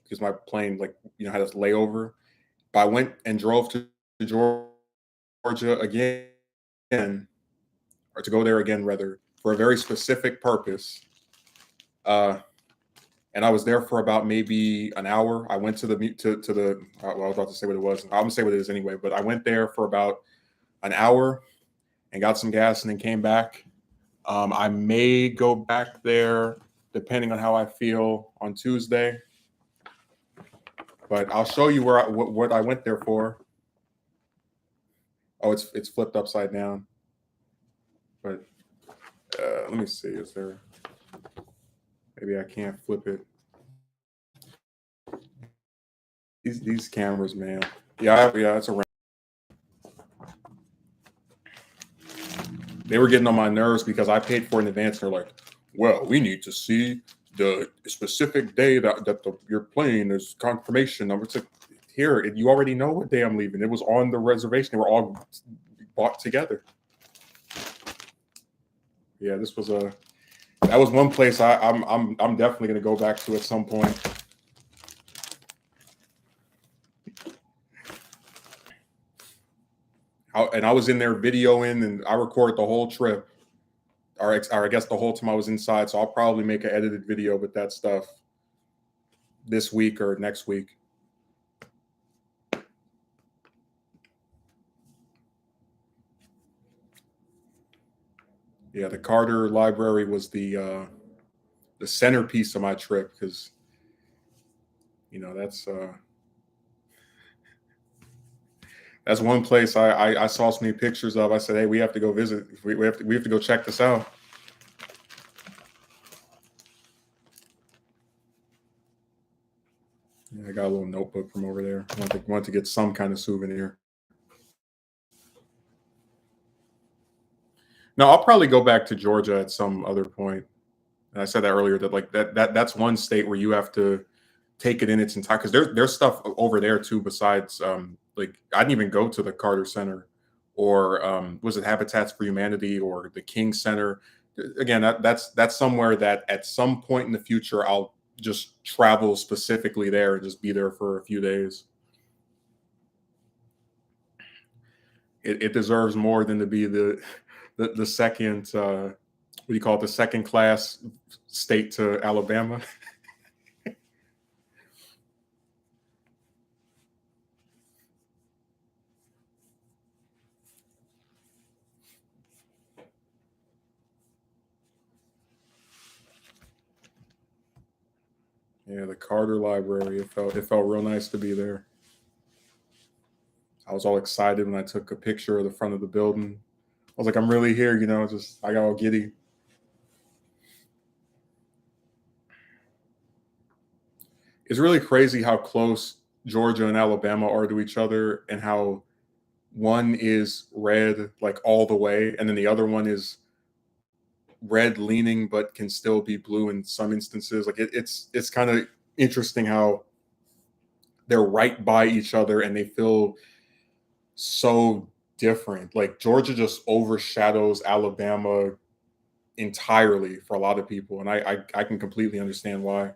A: because my plane had this layover. But I went and drove to Georgia again, or to go there again rather, for a very specific purpose. Uh, and I was there for about maybe an hour. I went to the to the well, I was about to say what it was. I'm gonna say what it is anyway. But I went there for about an hour and got some gas, and then came back. I may go back there depending on how I feel on Tuesday. But I'll show you what I went there for. Oh, it's flipped upside down. But let me see. Is there? Maybe I can't flip it. These cameras, man. Yeah, it's a. They were getting on my nerves because I paid for it in advance. And they're like, "Well, we need to see the specific day that your plane is confirmation number." It's like, here, you already know what day I'm leaving. It was on the reservation. They were all bought together. Yeah, that was one place I'm definitely gonna go back to at some point. And I was in there videoing, and I recorded the whole trip, or I guess the whole time I was inside. So I'll probably make an edited video with that stuff this week or next week. Yeah, the Carter Library was the centerpiece of my trip because that's one place I saw so many pictures of. I said, hey, we have to go visit. We have to go check this out. Yeah, I got a little notebook from over there. I wanted to get some kind of souvenir. No, I'll probably go back to Georgia at some other point. And I said that earlier that that's one state where you have to take it in its entire because there's stuff over there too besides I didn't even go to the Carter Center or was it Habitats for Humanity or the King Center. Again, that's somewhere that at some point in the future I'll just travel specifically there and just be there for a few days. It deserves more than to be the second what do you call it, the second class state to Alabama. Yeah, the Carter Library. It felt real nice to be there. I was all excited when I took a picture of the front of the building. I was like, I'm really here, just I got all giddy. It's really crazy how close Georgia and Alabama are to each other and how one is red like all the way and then the other one is red leaning but can still be blue in some instances. Like it's kind of interesting how they're right by each other and they feel so different. Like Georgia just overshadows Alabama entirely for a lot of people, and I can completely understand why.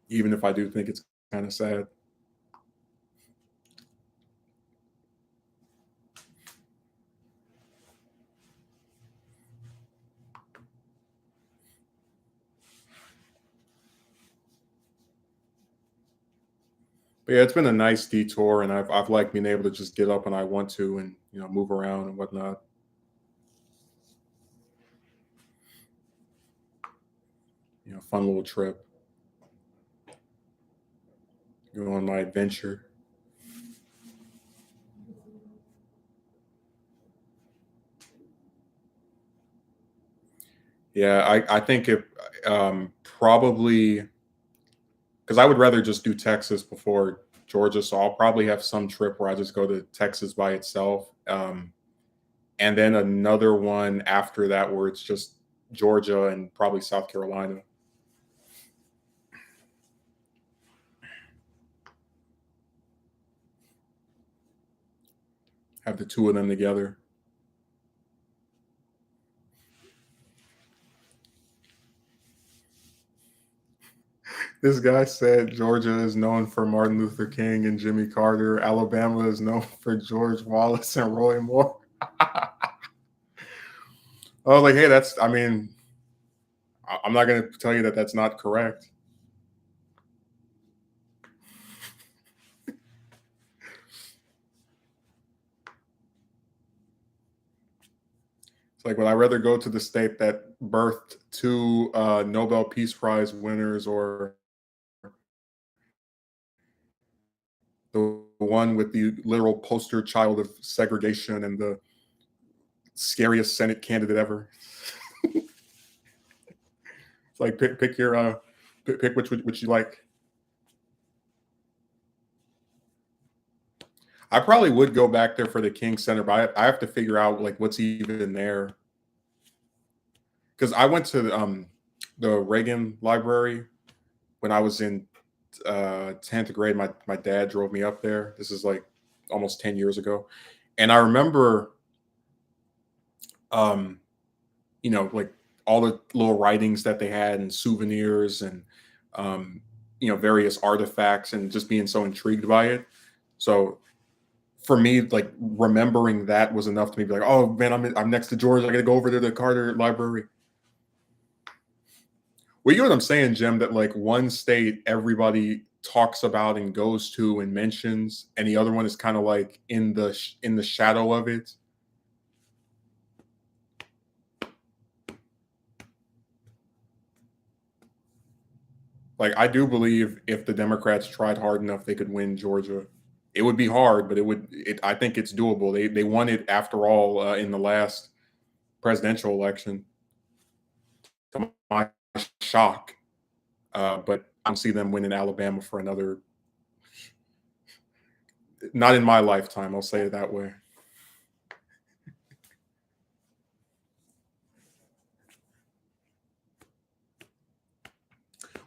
A: Even if I do think it's kind of sad. But yeah, it's been a nice detour, and I've liked being able to just get up when I want to and move around and whatnot. Fun little trip. Go on my adventure. Yeah, I think it probably because I would rather just do Texas before Georgia, so I'll probably have some trip where I just go to Texas by itself, and then another one after that where it's just Georgia and probably South Carolina. Have the two of them together. This guy said Georgia is known for Martin Luther King and Jimmy Carter. Alabama is known for George Wallace and Roy Moore. I was like, hey, I mean, I'm not going to tell you that that's not correct. It's like, would I rather go to the state that birthed two Nobel Peace Prize winners, or the one with the literal poster child of segregation and the scariest Senate candidate ever? It's like, pick your pick which you like. I probably would go back there for the King Center, but I have to figure out like what's even there. Because I went to the Reagan Library when I was in 10th grade. My dad drove me up there. This is like almost 10 years ago. And I remember, um, like all the little writings that they had and souvenirs and, um, various artifacts, and just being so intrigued by it. So for me, like remembering that was enough to me be like, oh man, I'm next to George. I got to go over to the Carter Library. Well, you know what I'm saying, Jim? That like one state everybody talks about and goes to and mentions, and the other one is kind of like in the shadow of it. Like I do believe if the Democrats tried hard enough, they could win Georgia. It would be hard, but it would. I think it's doable. They won it after all in the last presidential election. To my shock, but I don't see them winning Alabama for another. Not in my lifetime. I'll say it that way.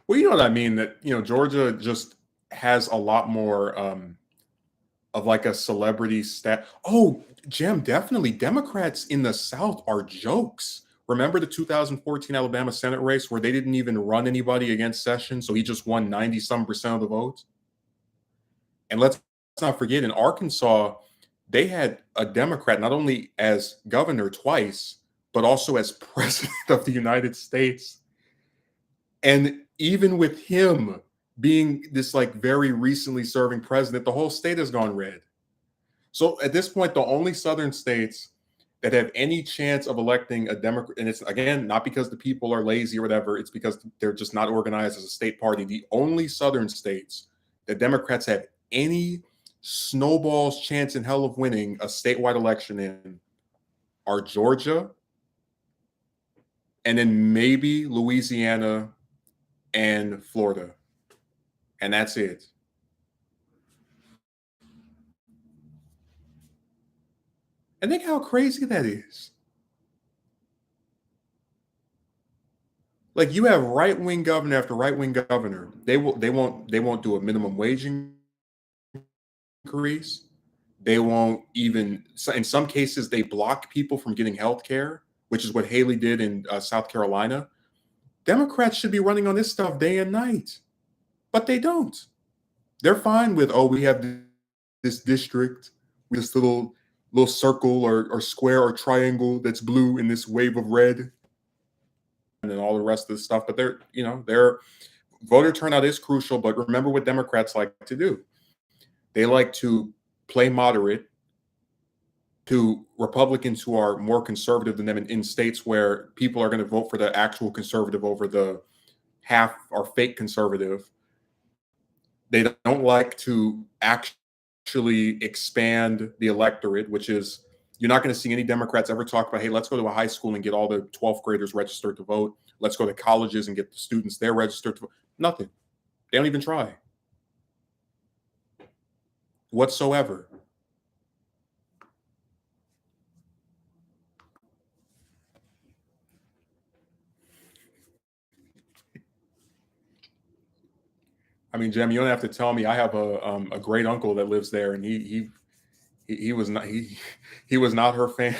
A: Well, you know what I mean. That Georgia just has a lot more of like a celebrity stat. Oh, Jim, definitely Democrats in the South are jokes. Remember the 2014 Alabama Senate race where they didn't even run anybody against Sessions, so he just won 90 some % of the votes. And let's not forget, in Arkansas, they had a Democrat not only as governor twice, but also as president of the United States. And even with him being this like very recently serving president, the whole state has gone red. So at this point, the only southern states that have any chance of electing a Democrat, and it's again not because the people are lazy or whatever, it's because they're just not organized as a state party. The only southern states that Democrats have any snowball's chance in hell of winning a statewide election in are Georgia, and then maybe Louisiana and Florida. And that's it. And think how crazy that is. Like you have right wing governor after right wing governor. They won't do a minimum wage increase. They won't even, in some cases they block people from getting health care, which is what Haley did in South Carolina. Democrats should be running on this stuff day and night, but they don't. They're fine with, oh, we have this district with this little circle or square or triangle that's blue in this wave of red, and then all the rest of the stuff. But their voter turnout is crucial. But remember what Democrats like to do. They like to play moderate to Republicans who are more conservative than them in states where people are going to vote for the actual conservative over the half or fake conservative. They don't like to actually expand the electorate, which is, you're not going to see any Democrats ever talk about, hey, let's go to a high school and get all the 12th graders registered to vote. Let's go to colleges and get the students there registered to vote. Nothing. They don't even try whatsoever. I mean, Jim, you don't have to tell me. I have a great uncle that lives there, and he was not he was not her fan.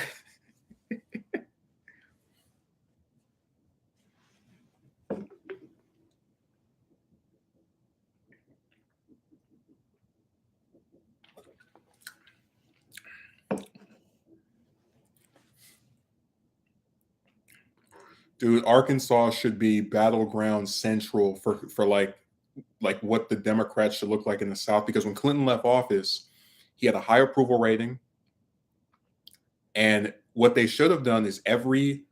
A: Dude, Arkansas should be battleground central for like what the Democrats should look like in the South. Because when Clinton left office, he had a high approval rating, and what they should have done is every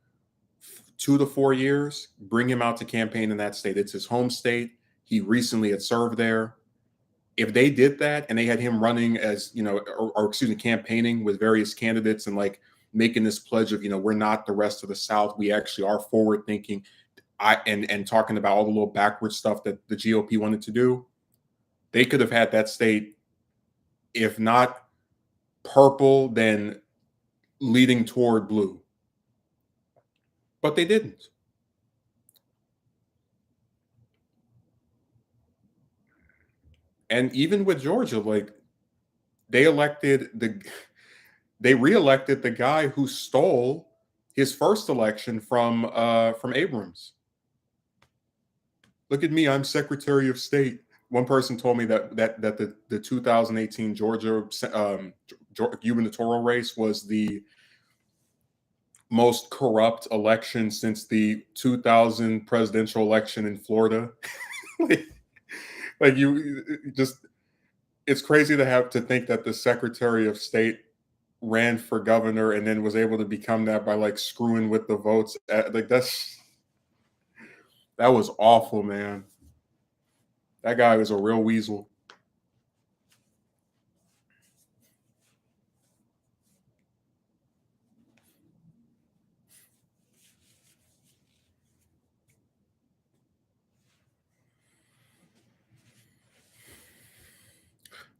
A: 2 to 4 years bring him out to campaign in that state. It's his home state. He recently had served there. If they did that and they had him running as, or excuse me, campaigning with various candidates and like making this pledge of, we're not the rest of the South, we actually are forward thinking, and talking about all the little backward stuff that the GOP wanted to do, they could have had that state, if not purple, then leading toward blue. But they didn't. And even with Georgia, like they reelected the guy who stole his first election from Abrams. Look at me, I'm Secretary of State. One person told me that the 2018 Georgia gubernatorial race was the most corrupt election since the 2000 presidential election in Florida. like you just, it's crazy to think that the Secretary of State ran for governor and then was able to become that by like screwing with the votes. Like that was awful, man. That guy was a real weasel.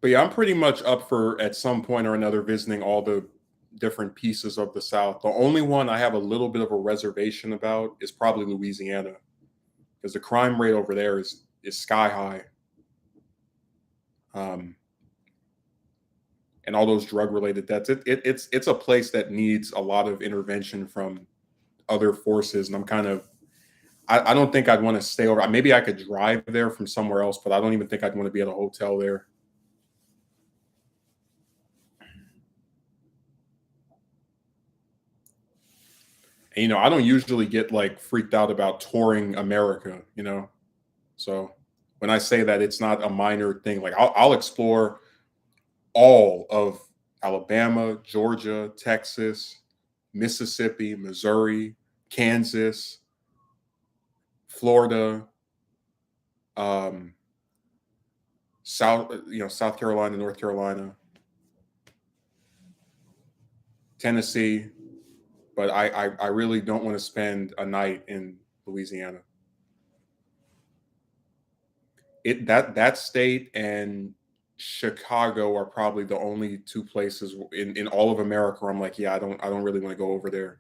A: But yeah, I'm pretty much up for at some point or another visiting all the different pieces of the South. The only one I have a little bit of a reservation about is probably Louisiana, because the crime rate over there is sky high. And all those drug related deaths. It's a place that needs a lot of intervention from other forces, and I'm kind of, I don't think I'd want to stay over. Maybe I could drive there from somewhere else, but I don't even think I'd want to be at a hotel there. And, I don't usually get like freaked out about touring America, So when I say that, it's not a minor thing. Like I'll explore all of Alabama, Georgia, Texas, Mississippi, Missouri, Kansas, Florida, South Carolina, North Carolina, Tennessee, but I really don't want to spend a night in Louisiana. That state and Chicago are probably the only two places in all of America where I'm like, yeah, I don't really want to go over there.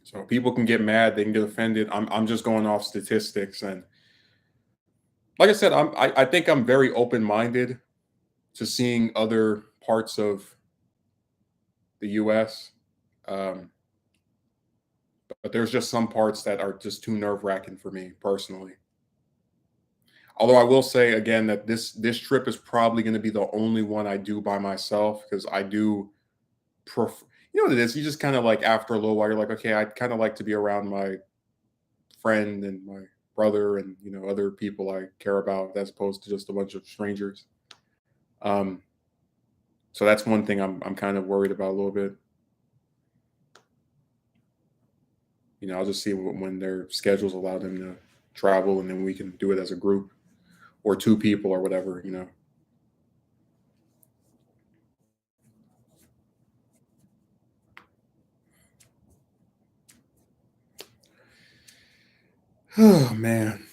A: So people can get mad, they can get offended. I'm just going off statistics, and like I said, I think I'm very open minded to seeing other parts of the U.S. But there's just some parts that are just too nerve wracking for me personally. Although I will say again that this trip is probably going to be the only one I do by myself, because I do prefer. You know what it is? You just kind of like, after a little while, you're like, okay, I'd kind of like to be around my friend and my brother and other people I care about, as opposed to just a bunch of strangers. So that's one thing I'm kind of worried about a little bit. I'll just see when their schedules allow them to travel, and then we can do it as a group or two people or whatever. Oh man.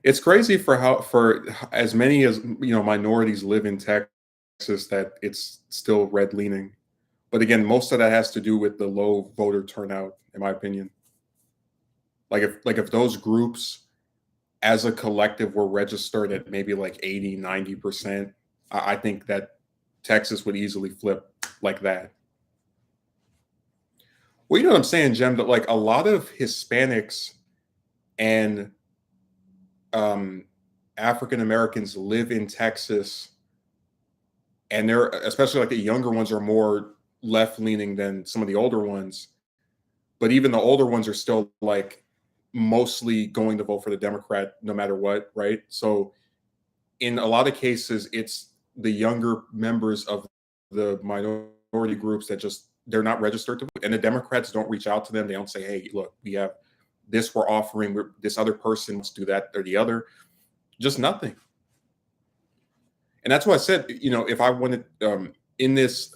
A: It's crazy for as many as minorities live in Texas that it's still red leaning. But again, most of that has to do with the low voter turnout, in my opinion. Like if those groups as a collective were registered at maybe like 80, 90%, I think that Texas would easily flip like that. Well, you know what I'm saying, Jem, that like a lot of Hispanics and African Americans live in Texas, and they're especially like the younger ones are more left leaning than some of the older ones. But even the older ones are still like mostly going to vote for the Democrat no matter what, right? So in a lot of cases, it's the younger members of the minority groups that just they're not registered to vote, and the Democrats don't reach out to them. They don't say, "Hey, look, we have this we're offering. This other person wants to do that or the other." Just nothing. And that's why I said, if I wanted in this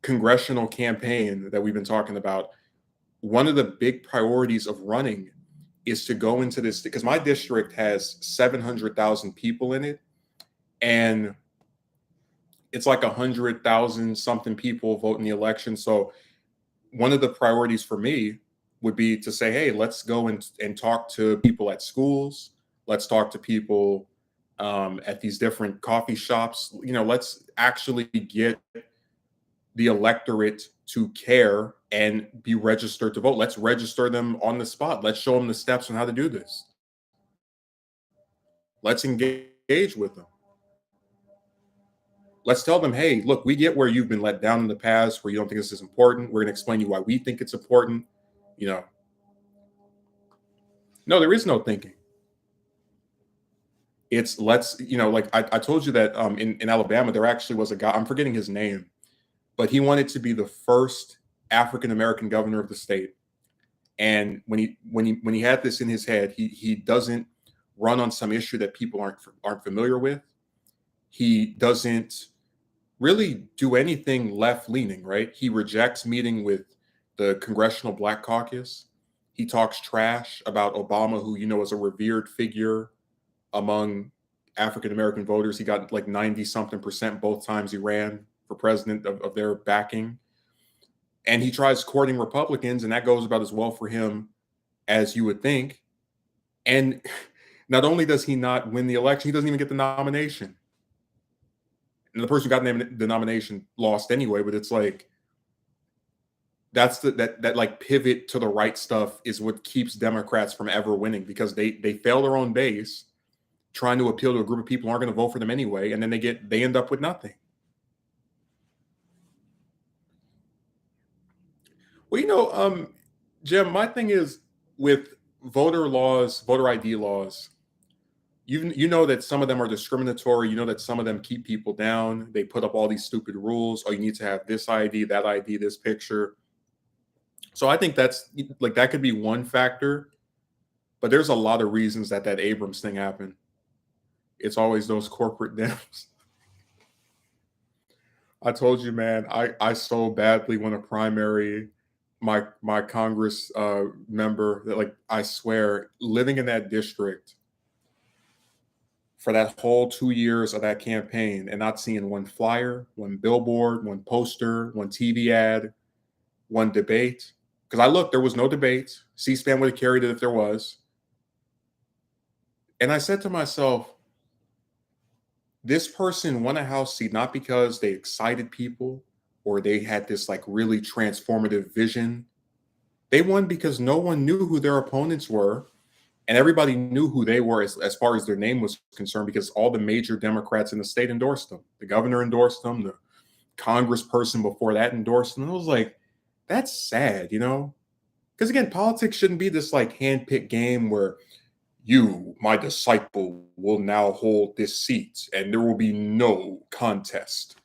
A: congressional campaign that we've been talking about, one of the big priorities of running is to go into this because my district has 700,000 people in it, and it's like 100,000 something people vote in the election. So one of the priorities for me would be to say, hey, let's go and talk to people at schools. Let's talk to people at these different coffee shops. Let's actually get the electorate to care and be registered to vote. Let's register them on the spot. Let's show them the steps on how to do this. Let's engage with them. Let's tell them, hey, look, we get where you've been let down in the past, where you don't think this is important. We're going to explain to you why we think it's important. You know, no, there is no thinking. It's like I told you that in Alabama, there actually was a guy, I'm forgetting his name, but he wanted to be the first African American governor of the state. And when he had this in his head, he doesn't run on some issue that people aren't familiar with. He doesn't really do anything left leaning, right? He rejects meeting with the Congressional Black Caucus. He talks trash about Obama, who is a revered figure among African American voters. He got like 90 something percent both times he ran for president of their backing. And he tries courting Republicans, and that goes about as well for him as you would think. And not only does he not win the election, he doesn't even get the nomination. And the person who got the nomination lost anyway, but it's like that's that like pivot to the right stuff is what keeps Democrats from ever winning, because they fail their own base trying to appeal to a group of people who aren't going to vote for them anyway, and then they end up with nothing. Well, Jim, my thing is with voter ID laws, you know that some of them are discriminatory. You know that some of them keep people down. They put up all these stupid rules. Oh, you need to have this ID, that ID, this picture. So I think that's like that could be one factor, but there's a lot of reasons that Abrams thing happened. It's always those corporate Dems. I told you, man, I so badly want a primary my Congress member that, like, I swear, living in that district for that whole 2 years of that campaign and not seeing one flyer, one billboard, one poster, one TV ad, one debate. Because I looked, there was no debate. C-SPAN would have carried it if there was. And I said to myself, this person won a House seat not because they excited people or they had this like really transformative vision. They won because no one knew who their opponents were, and everybody knew who they were as far as their name was concerned, because all the major Democrats in the state endorsed them. The governor endorsed them. The congressperson before that endorsed them. It was like, that's sad, Because again, politics shouldn't be this like hand-picked game where you, my disciple, will now hold this seat and there will be no contest.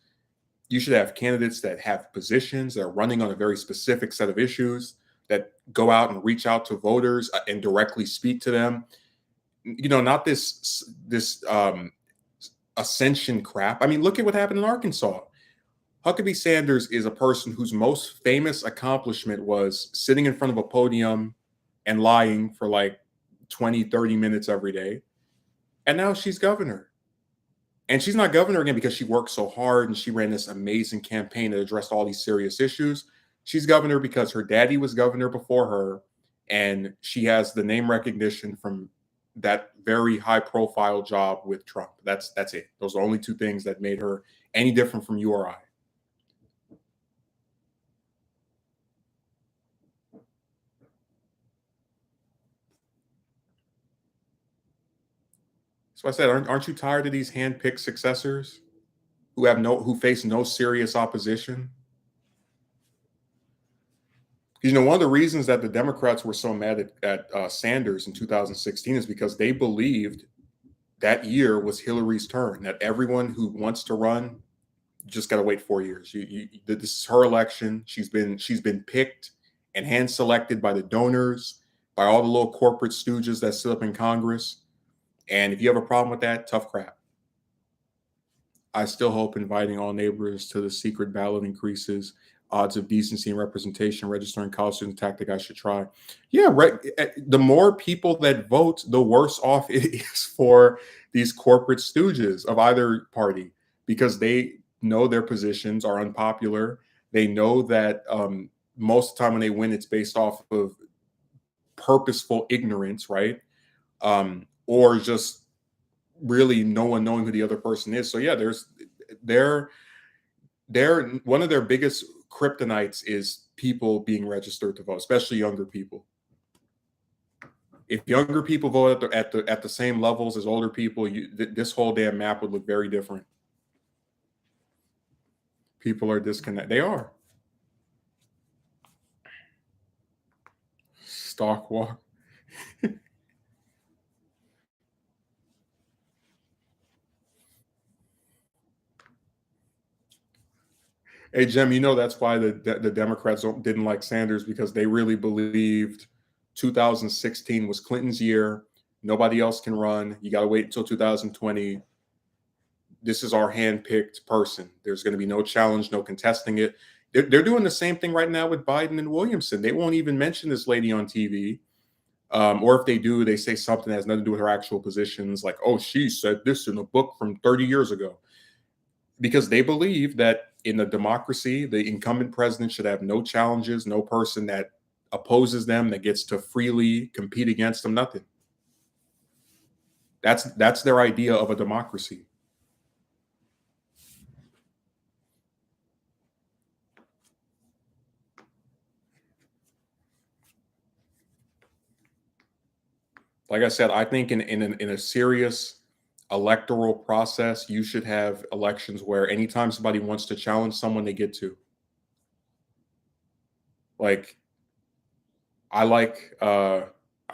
A: You should have candidates that have positions, that are running on a very specific set of issues, that go out and reach out to voters and directly speak to them. Not this ascension crap. I mean, look at what happened in Arkansas. Huckabee Sanders is a person whose most famous accomplishment was sitting in front of a podium and lying for like 20, 30 minutes every day. And now she's governor. And she's not governor again because she worked so hard and she ran this amazing campaign that addressed all these serious issues. She's governor because her daddy was governor before her, and she has the name recognition from that very high profile job with Trump. That's it. Those are the only two things that made her any different from you or I. So I said, aren't you tired of these handpicked successors who face no serious opposition? You know, one of the reasons that the Democrats were so mad at Sanders in 2016 is because they believed that year was Hillary's turn. That everyone who wants to run just got to wait 4 years. This is her election. She's been picked and hand selected by the donors, by all the little corporate stooges that sit up in Congress. And if you have a problem with that, tough crap. I still hope inviting all neighbors to the secret ballot increases odds of decency and representation. Registering college student tactic I should try. Yeah, right. The more people that vote, the worse off it is for these corporate stooges of either party because they know their positions are unpopular. They know that most of the time when they win, it's based off of purposeful ignorance, right? Or just really no one knowing who the other person is. So yeah, they're one of their biggest kryptonites is people being registered to vote, especially younger people. If younger people vote at the same levels as older people, this whole damn map would look very different. People are disconnected. They are. Stock walk. Hey Jim, you know that's why the Democrats didn't like Sanders because they really believed 2016 was Clinton's year. Nobody else can run. You got to wait until 2020. This is our hand-picked person. There's going to be no challenge, no contesting it. They're doing the same thing right now with Biden and Williamson. They won't even mention this lady on TV. Or if they do, they say something that has nothing to do with her actual positions, like, oh, she said this in a book from 30 years ago. Because they believe that in a democracy, the incumbent president should have no challenges, no person that opposes them, that gets to freely compete against them, nothing. That's their idea of a democracy. Like I said, I think in a serious electoral process, you should have elections where anytime somebody wants to challenge someone, they get to. Like, I like, I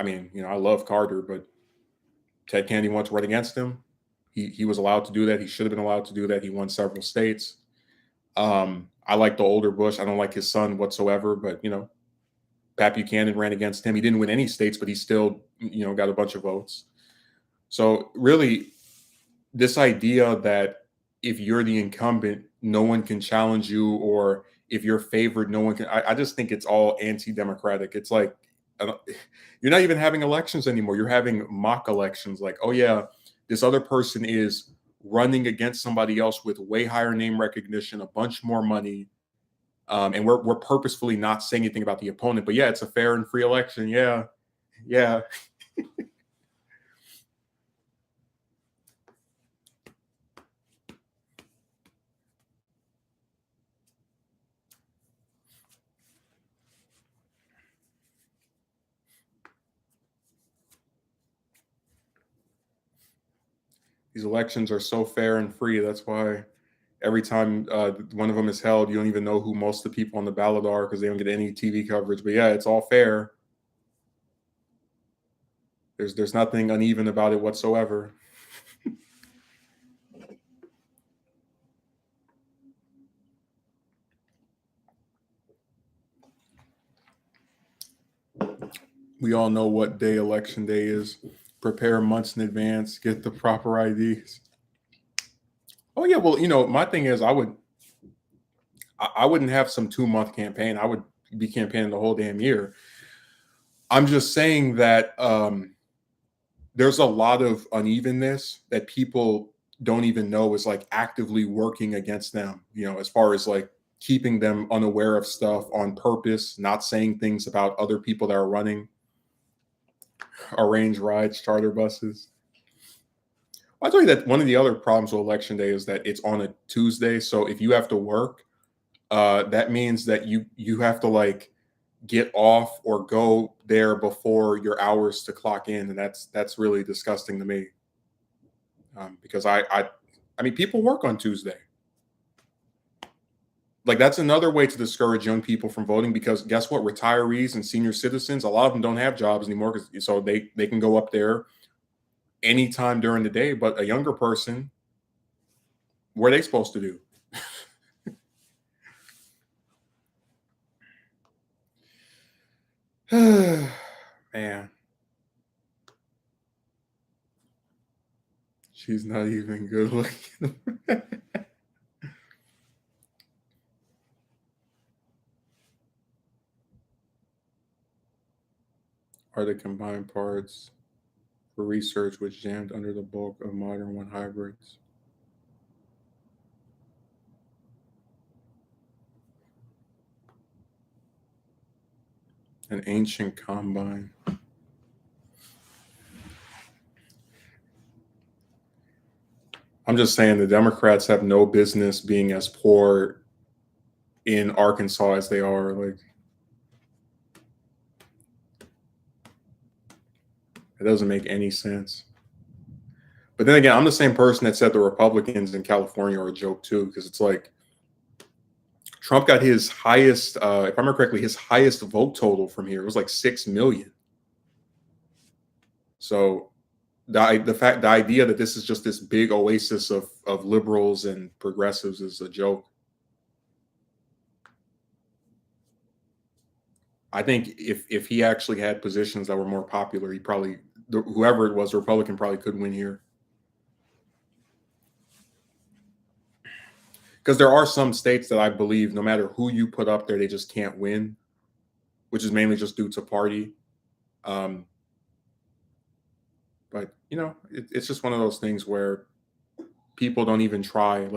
A: mean, you know, I love Carter, but Ted Kennedy wanted to run against him. He was allowed to do that. He should have been allowed to do that. He won several states. I like the older Bush. I don't like his son whatsoever, but you know, Pat Buchanan ran against him. He didn't win any states, but he still, you know, got a bunch of votes. So really, this idea that if you're the incumbent, no one can challenge you, or if you're favored, no one can. I just think it's all anti-democratic. It's like you're not even having elections anymore. You're having mock elections. Like, oh yeah, this other person is running against somebody else with way higher name recognition, a bunch more money, and we're purposefully not saying anything about the opponent. But yeah, it's a fair and free election. Yeah, yeah. These elections are so fair and free. That's why every time one of them is held, you don't even know who most of the people on the ballot are because they don't get any TV coverage. But yeah, it's all fair. There's nothing uneven about it whatsoever. We all know what day election day is. Prepare months in advance, get the proper IDs. Oh yeah, well, you know, my thing is I wouldn't have some 2 month campaign. I would be campaigning the whole damn year. I'm just saying that there's a lot of unevenness that people don't even know is like actively working against them, you know, as far as like keeping them unaware of stuff on purpose, not saying things about other people that are running, arrange rides, charter buses. I'll tell you that one of the other problems with election day is that it's on a Tuesday. So if you have to work, that means that you have to like get off or go there before your hours to clock in, and that's really disgusting to me. because I mean, people work on Tuesday. Like that's another way to discourage young people from voting because guess what? Retirees and senior citizens, a lot of them don't have jobs anymore, so they can go up there anytime during the day. But a younger person, what are they supposed to do? Man, she's not even good looking. Are the combined parts for research which jammed under the bulk of modern one hybrids? An ancient combine. I'm just saying the Democrats have no business being as poor in Arkansas as they are. Like it doesn't make any sense. But then again, I'm the same person that said the Republicans in California are a joke too, because it's like Trump got his highest, if I remember correctly, his highest vote total from here. It was like 6 million. So the idea that this is just this big oasis of liberals and progressives is a joke. I think if he actually had positions that were more popular, he probably whoever it was, the Republican probably could win here. Because there are some states that I believe no matter who you put up there, they just can't win, which is mainly just due to party. Um, but you know, it's just one of those things where people don't even try.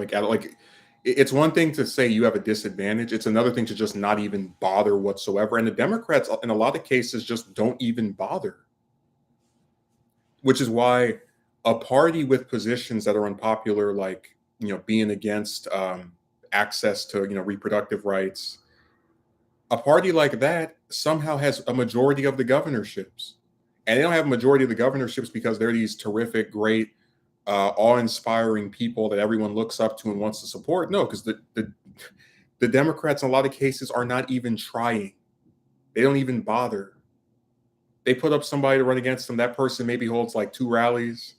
A: It's one thing to say you have a disadvantage. It's another thing to just not even bother whatsoever. And the Democrats, in a lot of cases, just don't even bother. Which is why a party with positions that are unpopular, like being against access to reproductive rights, a party like that somehow has a majority of the governorships, and they don't have a majority of the governorships because they're these terrific, great, awe-inspiring people that everyone looks up to and wants to support. No, because the Democrats in a lot of cases are not even trying. They don't even bother. They put up somebody to run against them. That person maybe holds like 2 rallies,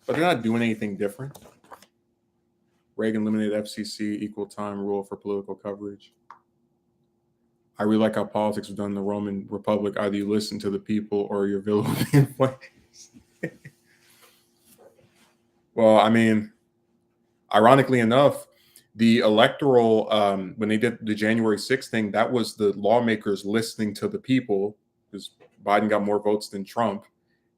A: but they're not doing anything different. Reagan eliminated FCC equal time rule for political coverage. I really like how politics was done in the Roman Republic. Either you listen to the people or you're villainy in flames. Well, I mean, ironically enough, the electoral, when they did the January 6th thing, that was the lawmakers listening to the people because Biden got more votes than Trump.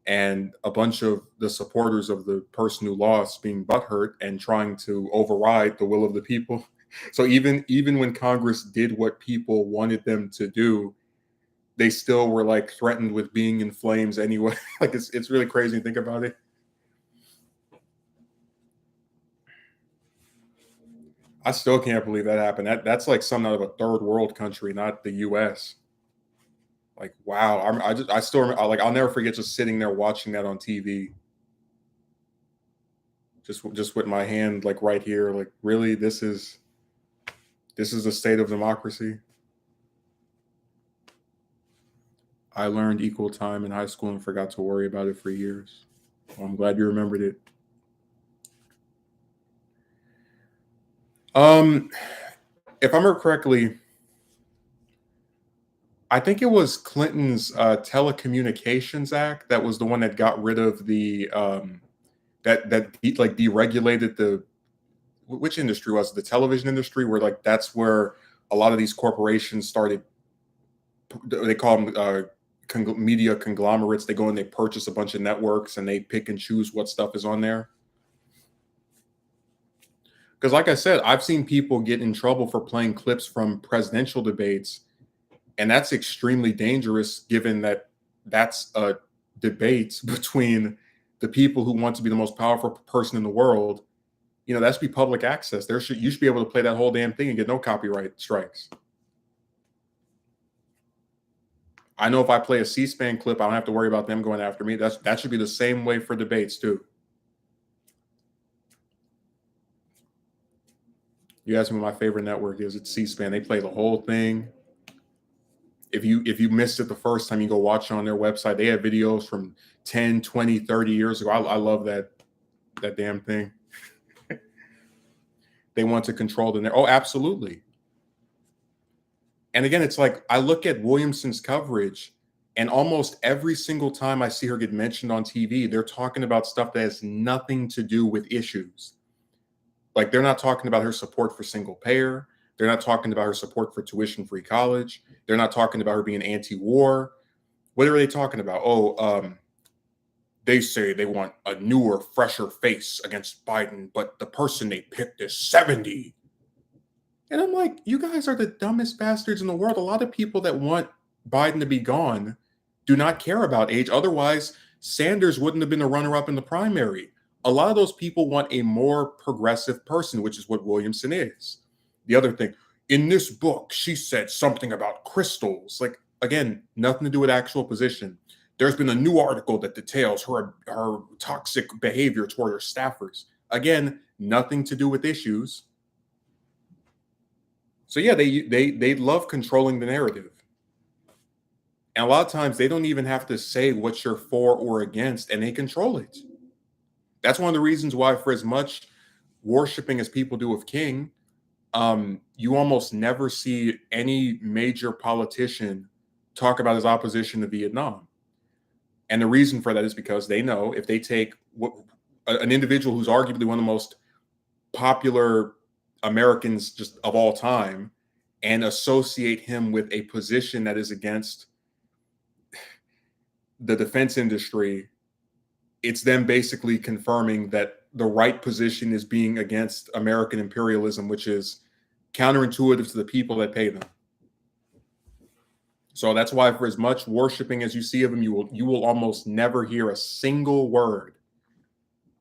A: And a bunch of the supporters of the person who lost being butthurt and trying to override the will of the people. So even when Congress did what people wanted them to do, they still were like threatened with being in flames anyway. Like it's really crazy to think about it. I still can't believe that happened. That's like something out of a third world country, not the U.S. Like wow, I still remember, like I'll never forget just sitting there watching that on TV. Just with my hand like right here, like really, this is a state of democracy. I learned equal time in high school and forgot to worry about it for years. Well, I'm glad you remembered it. Um, if I remember correctly, I think it was Clinton's Telecommunications Act that was the one that got rid of the like deregulated the which industry was it? The television industry, where like that's where a lot of these corporations started. They call them media conglomerates. They go and they purchase a bunch of networks and they pick and choose what stuff is on there. Because, like I said, I've seen people get in trouble for playing clips from presidential debates, and that's extremely dangerous given that that's a debate between the people who want to be the most powerful person in the world. That should be public access. You should be able to play that whole damn thing and get no copyright strikes. I know if I play a C-SPAN clip, I don't have to worry about them going after me. That should be the same way for debates too. You asked me what my favorite network is. It's C-SPAN. They play the whole thing. If you missed it the first time, you go watch it on their website. They have videos from 10, 20, 30 years ago. I love that damn thing. They want to control the narrative. Oh, absolutely. And again, it's like I look at Williamson's coverage, and almost every single time I see her get mentioned on TV, they're talking about stuff that has nothing to do with issues. Like they're not talking about her support for single payer. They're not talking about her support for tuition-free college. They're not talking about her being anti-war. What are they talking about? They say they want a newer, fresher face against Biden, but the person they picked is 70. And I'm like, you guys are the dumbest bastards in the world. A lot of people that want Biden to be gone do not care about age. Otherwise, Sanders wouldn't have been the runner-up in the primary. A lot of those people want a more progressive person, which is what Williamson is. The other thing, in this book, she said something about crystals. Like, again, nothing to do with actual position. There's been a new article that details her toxic behavior toward her staffers. Again, nothing to do with issues. So yeah, they love controlling the narrative. And a lot of times they don't even have to say what you're for or against, and they control it. That's one of the reasons why, for as much worshiping as people do of King, you almost never see any major politician talk about his opposition to Vietnam. And the reason for that is because they know if they take an individual who's arguably one of the most popular Americans just of all time and associate him with a position that is against the defense industry, it's them basically confirming that the right position is being against American imperialism, which is counterintuitive to the people that pay them. So that's why, for as much worshiping as you see of him, you will almost never hear a single word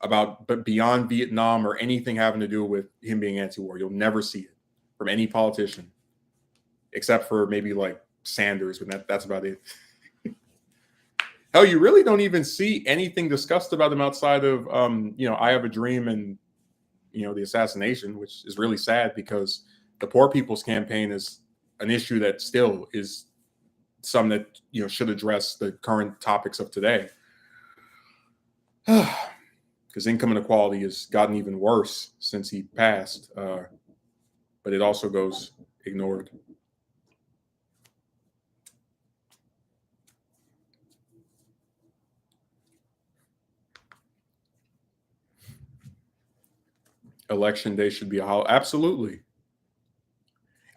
A: about but beyond Vietnam or anything having to do with him being anti-war. You'll never see it from any politician, except for maybe like Sanders, but that's about it. Hell, you really don't even see anything discussed about him outside of I Have a Dream and the assassination, which is really sad because the Poor People's Campaign is an issue that still is some that should address the current topics of today. Because income inequality has gotten even worse since he passed, but it also goes ignored. Election day should be a holiday. Absolutely.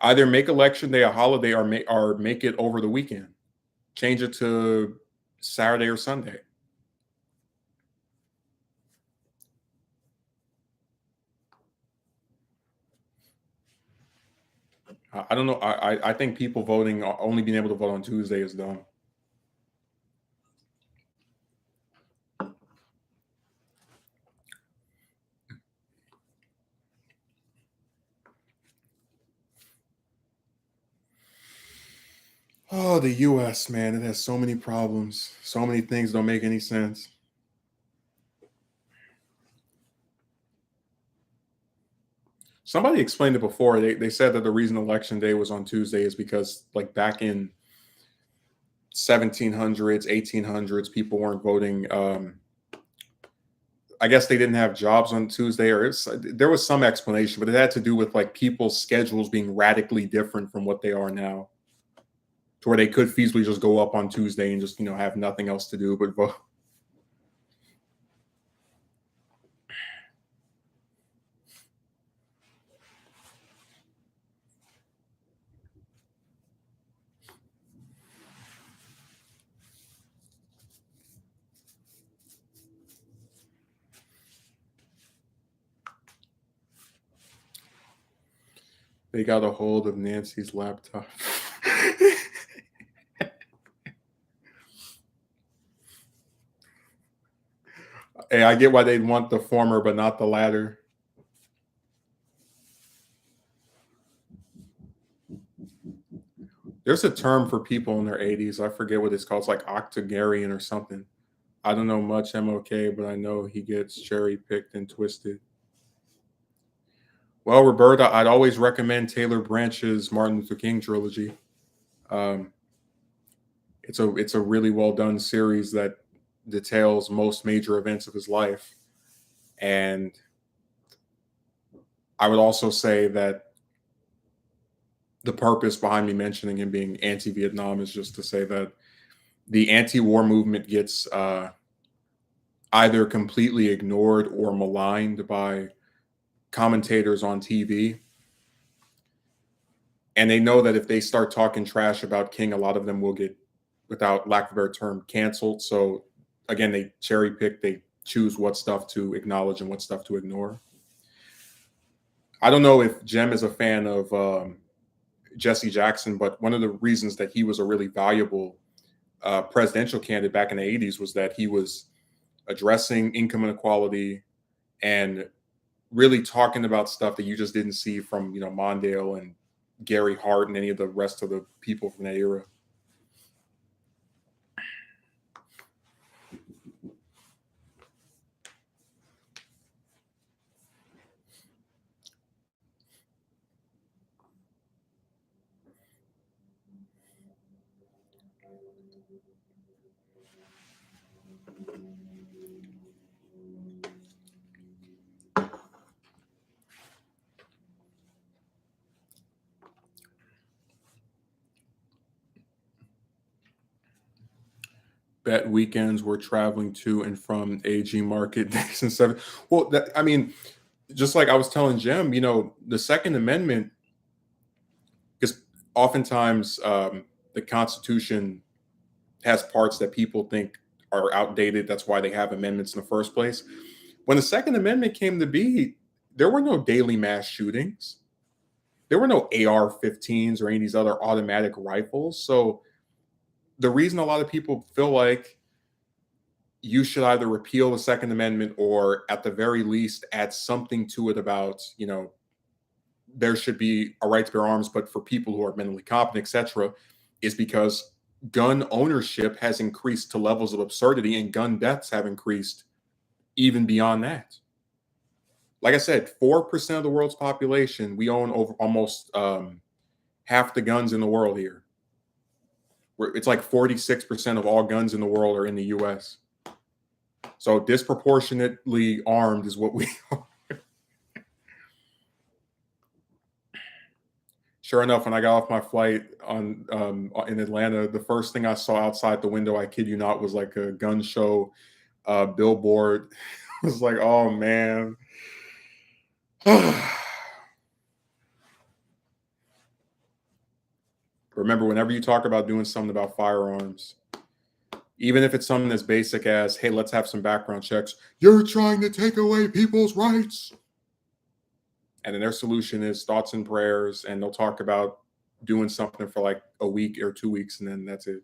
A: Either make election day a holiday or make it over the weekend. Change it to Saturday or Sunday. I don't know. I think people voting, only being able to vote on Tuesday is dumb. Oh, the U.S., man, it has so many problems. So many things don't make any sense. Somebody explained it before. They said that the reason election day was on Tuesday is because, like, back in 1700s, 1800s, people weren't voting. I guess they didn't have jobs on Tuesday, or there was some explanation, but it had to do with like people's schedules being radically different from what they are now, to where they could feasibly just go up on Tuesday and just have nothing else to do but vote. They got a hold of Nancy's laptop. Hey, I get why they'd want the former, but not the latter. There's a term for people in their 80s. I forget what it's called. It's like octogenarian or something. I don't know much MOK, but I know he gets cherry picked and twisted. Well, Roberta, I'd always recommend Taylor Branch's Martin Luther King trilogy. Um, it's a really well done series that details most major events of his life, and I would also say that the purpose behind me mentioning him being anti-Vietnam is just to say that the anti-war movement gets either completely ignored or maligned by commentators on TV. And they know that if they start talking trash about King, a lot of them will get, without lack of a better term, canceled. So again, they cherry pick, they choose what stuff to acknowledge and what stuff to ignore. I don't know if Jem is a fan of Jesse Jackson, but one of the reasons that he was a really valuable presidential candidate back in the 80s was that he was addressing income inequality and really talking about stuff that you just didn't see from, Mondale and Gary Hart and any of the rest of the people from that era. Bet weekends we're traveling to and from AG Market days and seven. Well, I mean, just like I was telling Jim, the Second Amendment, because oftentimes the Constitution has parts that people think are outdated. That's why they have amendments in the first place. When the Second Amendment came to be, there were no daily mass shootings. There were no AR-15s or any of these other automatic rifles. So the reason a lot of people feel like you should either repeal the Second Amendment or at the very least add something to it about, there should be a right to bear arms, but for people who are mentally competent, etc., is because gun ownership has increased to levels of absurdity and gun deaths have increased even beyond that. Like I said, 4% of the world's population, we own over almost half the guns in the world here. It's like 46% of all guns in the world are in the US. So disproportionately armed is what we are. Sure enough, when I got off my flight on in Atlanta, the first thing I saw outside the window, I kid you not, was like a gun show billboard. I was like, oh man. Remember, whenever you talk about doing something about firearms, even if it's something as basic as, hey, let's have some background checks, you're trying to take away people's rights. And then their solution is thoughts and prayers, and they'll talk about doing something for like a week or 2 weeks, and then that's it.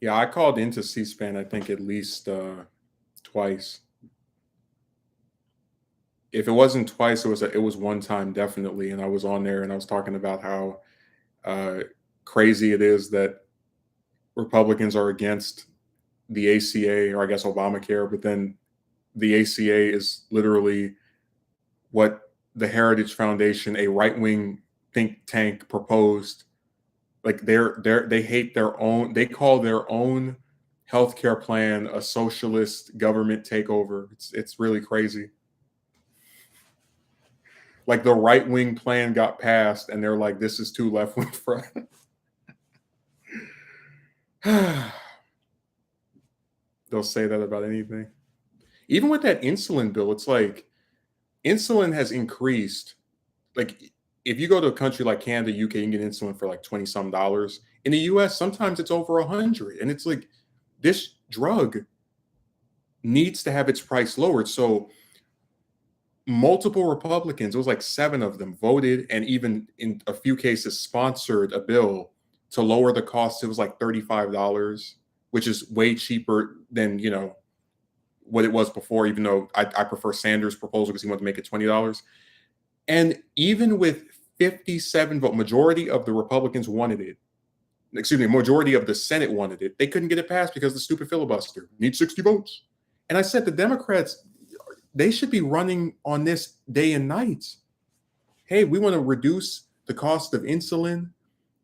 A: Yeah, I called into C-SPAN, I think at least twice. If it wasn't twice, it was one time definitely, and I was on there and I was talking about how crazy it is that Republicans are against the ACA, or I guess Obamacare, but then the ACA is literally what the Heritage Foundation, a right-wing think tank, proposed. Like they hate their own. They call their own healthcare plan a socialist government takeover. It's really crazy. Like the right-wing plan got passed, and they're like, "This is too left-wing for us." They'll say that about anything. Even with that insulin bill, it's like insulin has increased. Like if you go to a country like Canada, UK, you can get insulin for like 20 some dollars. In the US, sometimes it's over 100. And it's like this drug needs to have its price lowered. So multiple Republicans, it was like 7 of them, voted and even in a few cases sponsored a bill to lower the cost. It was like $35, which is way cheaper than, what it was before, even though I prefer Sanders' proposal because he wanted to make it $20. And even with 57 vote, majority of the Republicans wanted it. Excuse me, majority of the Senate wanted it. They couldn't get it passed because the stupid filibuster need 60 votes. And I said the Democrats, they should be running on this day and night. Hey, we want to reduce the cost of insulin.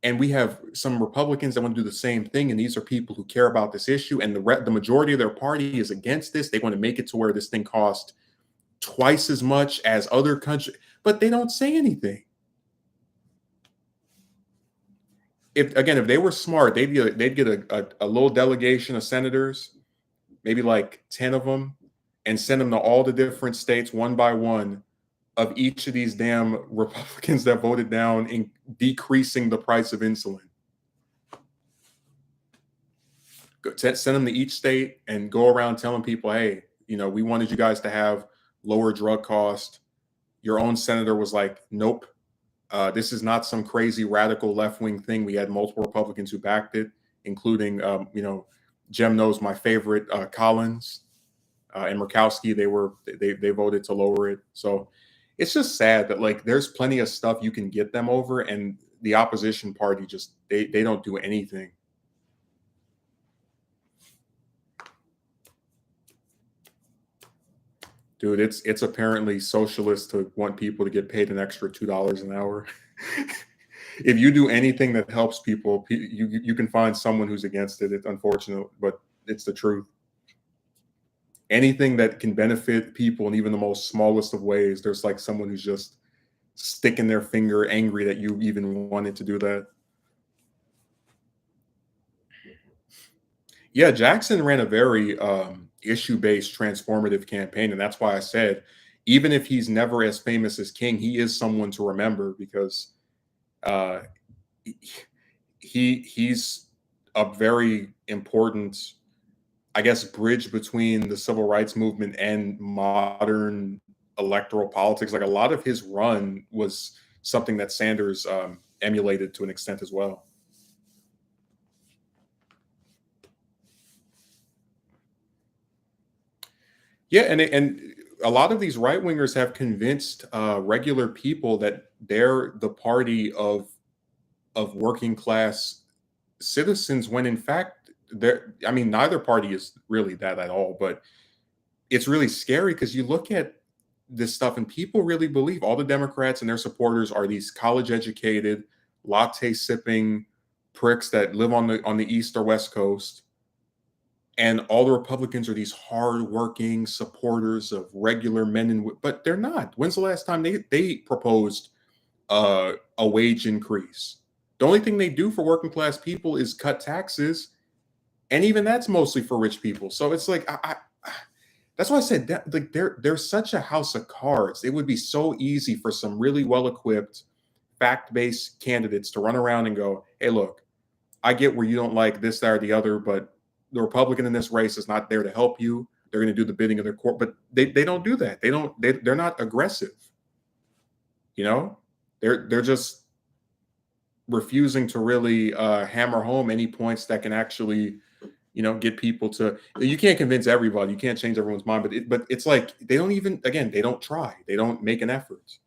A: And we have some Republicans that want to do the same thing. And these are people who care about this issue. And the majority of their party is against this. They want to make it to where this thing costs twice as much as other countries. But they don't say anything. If they were smart, they'd get a little delegation of senators, maybe like 10 of them, and send them to all the different states one by one of each of these damn Republicans that voted down in decreasing the price of insulin. Send them to each state and go around telling people, hey, we wanted you guys to have lower drug cost. Your own senator was like, nope, this is not some crazy radical left-wing thing. We had multiple Republicans who backed it, including, Jem knows my favorite, Collins and Murkowski. They voted to lower it. So it's just sad that like there's plenty of stuff you can get them over, and the opposition party just they don't do anything. Dude, it's apparently socialist to want people to get paid an extra $2 an hour. If you do anything that helps people, you can find someone who's against it. It's unfortunate, but it's the truth. Anything that can benefit people in even the most smallest of ways, there's like someone who's just sticking their finger, angry that you even wanted to do that. Yeah, Jackson ran a very issue-based, transformative campaign, and that's why I said, even if he's never as famous as King, he is someone to remember because uh, he's a very important, I guess, bridge between the civil rights movement and modern electoral politics. Like a lot of his run was something that Sanders emulated to an extent as well. Yeah, and a lot of these right wingers have convinced regular people that they're the party of working class citizens, when in fact they're. I mean, neither party is really that at all. But it's really scary because you look at this stuff and people really believe all the Democrats and their supporters are these college educated, latte sipping pricks that live on the East or West Coast, and all the Republicans are these hardworking supporters of regular men but they're not. When's the last time they proposed a wage increase? The only thing they do for working class people is cut taxes, and even that's mostly for rich people. So it's like that's why I said that, like they're such a house of cards. It would be so easy for some really well equipped, fact based candidates to run around and go, "Hey, look, I get where you don't like this, that, or the other, but the Republican in this race is not there to help you. They're going to do the bidding of their court." But they don't do that. They're not aggressive. They're just refusing to really hammer home any points that can actually get people to. You can't convince everybody. You can't change everyone's mind. But it's like they don't even. Again, they don't try. They don't make an effort.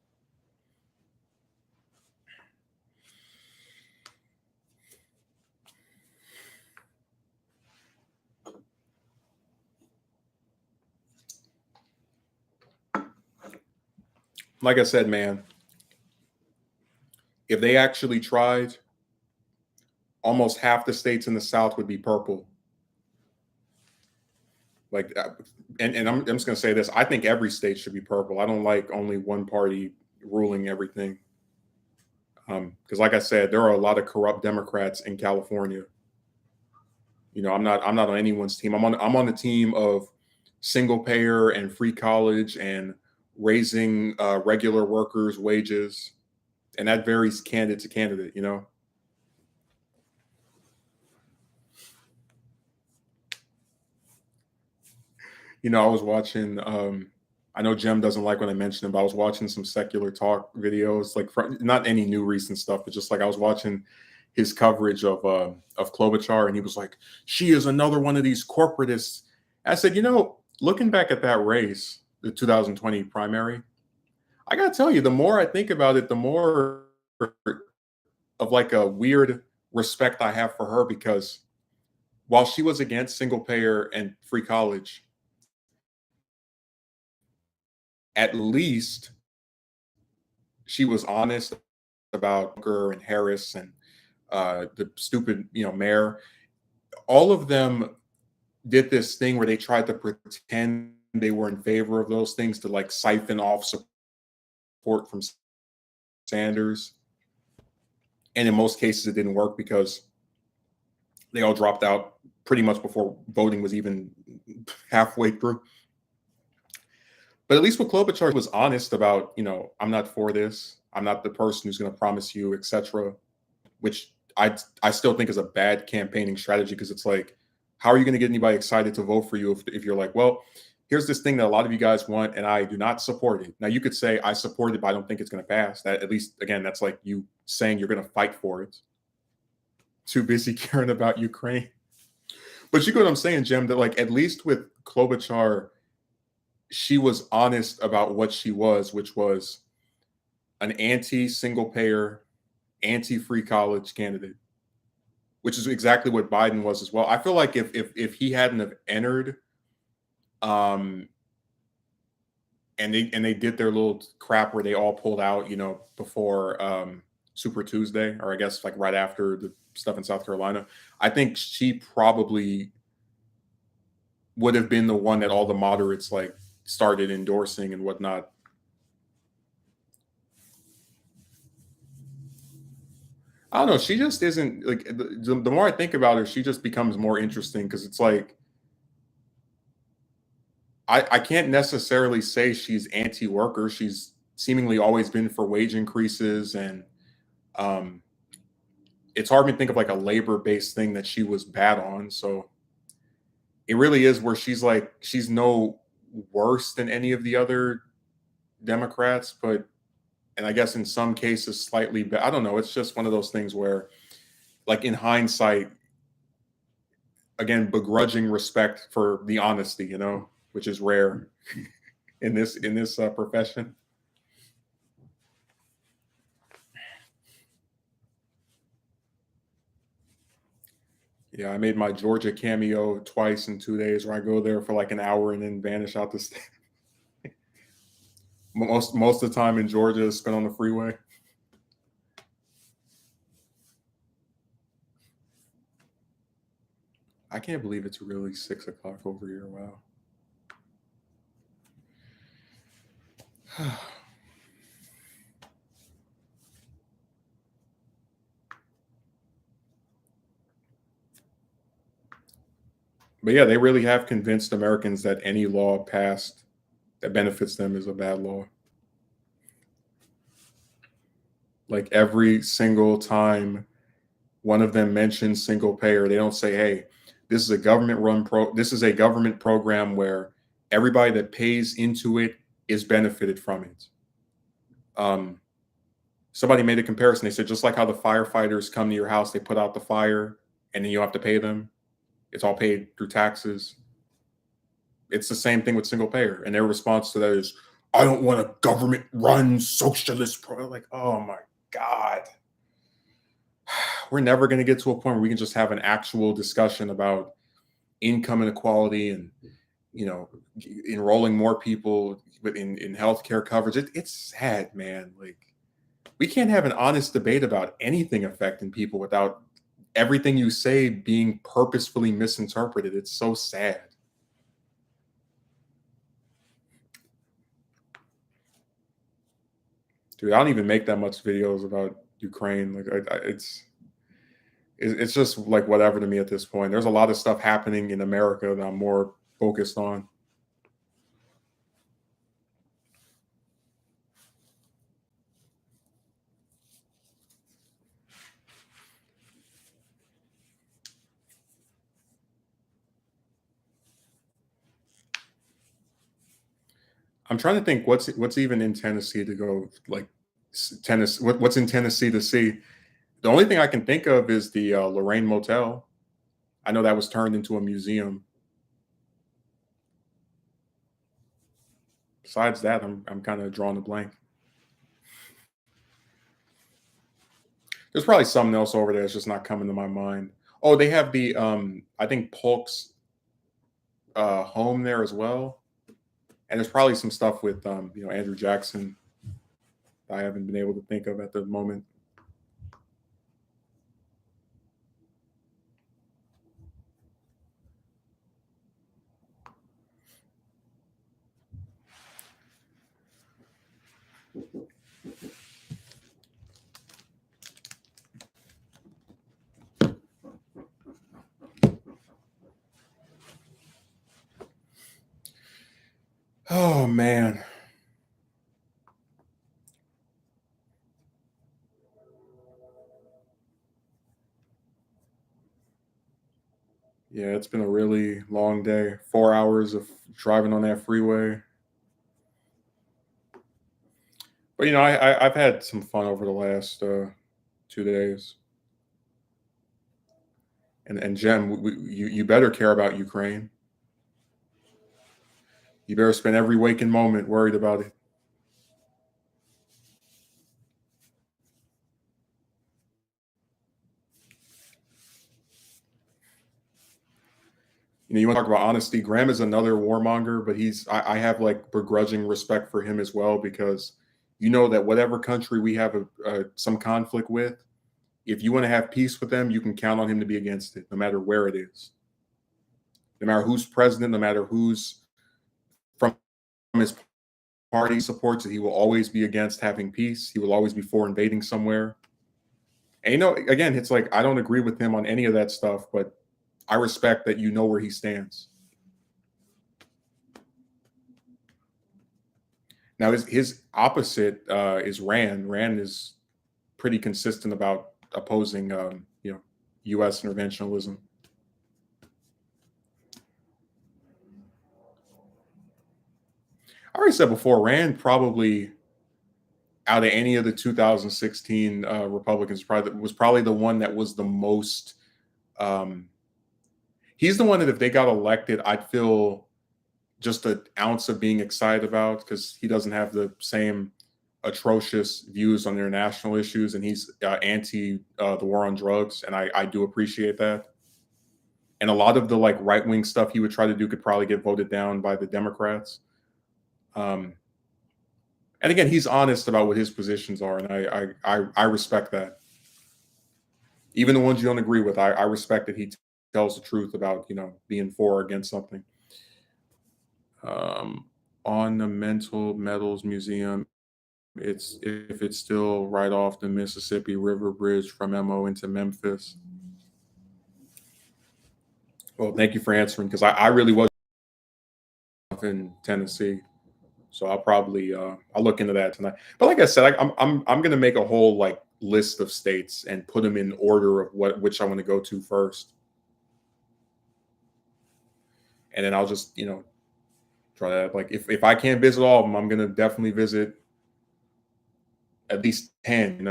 A: Like I said, man, if they actually tried, almost half the states in the South would be purple. Like, and I'm just going to say this: I think every state should be purple. I don't like only one party ruling everything. Because, like I said, there are a lot of corrupt Democrats in California. I'm not on anyone's team. I'm on the team of single payer and free college and raising regular workers' wages, and that varies candidate to candidate. I was watching. I know Jem doesn't like when I mention him, but I was watching some secular talk videos, like from not any new recent stuff, but just like I was watching his coverage of Klobuchar, and he was like, "She is another one of these corporatists." I said, looking back at that race, the 2020 primary, I gotta tell you, the more I think about it, the more of like a weird respect I have for her because while she was against single payer and free college, at least she was honest about Booker and Harris and the stupid, mayor. All of them did this thing where they tried to pretend they were in favor of those things to like siphon off support from Sanders. And in most cases, it didn't work because they all dropped out pretty much before voting was even halfway through. But at least with Klobuchar was honest about, I'm not for this. I'm not the person who's going to promise you, etc. Which I still think is a bad campaigning strategy because it's like, how are you going to get anybody excited to vote for you if you're like, well, here's this thing that a lot of you guys want and I do not support it. Now you could say I support it, but I don't think it's going to pass. That at least again, that's like you saying you're going to fight for it. Too busy caring about Ukraine. But you get what I'm saying, Jim, that like at least with Klobuchar, she was honest about what she was, which was an anti-single payer, anti-free college candidate, which is exactly what Biden was as well. I feel like if he hadn't have entered, and they did their little crap where they all pulled out, before Super Tuesday, or I guess like right after the stuff in South Carolina, I think she probably would have been the one that all the moderates like started endorsing and whatnot. I don't know. She just isn't like the more I think about her, she just becomes more interesting because it's like I can't necessarily say she's anti-worker. She's seemingly always been for wage increases, and um, it's hard to think of like a labor-based thing that she was bad on. So it really is where she's no worse than any of the other Democrats, but and I guess in some cases slightly better. I don't know. It's just one of those things where, like in hindsight, again, begrudging respect for the honesty, which is rare in this profession. Yeah, I made my Georgia cameo twice in 2 days, where I go there for like an hour and then vanish out the state. Most of the time in Georgia is spent on the freeway. I can't believe it's really 6 o'clock over here. Wow. But yeah, they really have convinced Americans that any law passed that benefits them is a bad law. Like every single time one of them mentions single payer, they don't say, "Hey, this is a government program where everybody that pays into it is benefited from it." Um, Somebody made a comparison. They said just like how the firefighters come to your house, they put out the fire, and then you have to pay them. It's all paid through taxes. It's the same thing with single payer, and their response to that is, "I don't want a government-run socialist program." Like, oh my god, we're never going to get to a point where we can just have an actual discussion about income inequality and you know enrolling more people in healthcare coverage. It's sad, man. Like we can't have an honest debate about anything affecting people without everything you say being purposefully misinterpreted. It's so sad. Dude, I don't even make that much videos about Ukraine. Like it's just like whatever to me at this point. There's a lot of stuff happening in America that I'm more focused on. I'm trying to think what's even in Tennessee to go like Tennessee. What's in Tennessee to see? The only thing I can think of is the Lorraine Motel. I know that was turned into a museum. Besides that, I'm kind of drawing a blank. There's probably something else over there that's just not coming to my mind. Oh, they have the I think Polk's home there as well, and there's probably some stuff with Andrew Jackson that I haven't been able to think of at the moment. Oh man, yeah, it's been a really long day. 4 hours of driving on that freeway. But I've had some fun over the last 2 days. And Jen, you better care about Ukraine. You better spend every waking moment worried about it. You want to talk about honesty? Graham is another warmonger, but I have like begrudging respect for him as well because you know that whatever country we have some conflict with, if you want to have peace with them, you can count on him to be against it, no matter where it is, no matter who's president, no matter who's from his party supports it. He will always be against having peace. He will always be for invading somewhere. And again, it's like I don't agree with him on any of that stuff, but I respect that you know where he stands. Now, his opposite is Rand. Rand is pretty consistent about opposing, U.S. interventionism. I already said before, Rand probably out of any of the 2016 Republicans was probably the one that was the most. Um, he's the one that if they got elected, I'd feel just an ounce of being excited about because he doesn't have the same atrocious views on international issues, and he's anti the war on drugs, and I do appreciate that. And a lot of the like right wing stuff he would try to do could probably get voted down by the Democrats. Um, and again, he's honest about what his positions are, and I respect that. Even the ones you don't agree with, I respect that he tells the truth about being for or against something. Um, Ornamental Metals Museum. It's if it's still right off the Mississippi River Bridge from Mo into Memphis. Well, thank you for answering because I really was in Tennessee, so I'll look into that tonight. But like I said, I'm gonna make a whole like list of states and put them in order of which I want to go to first, and then I'll just try that. Like if I can't visit all of them, I'm gonna definitely visit at least 10,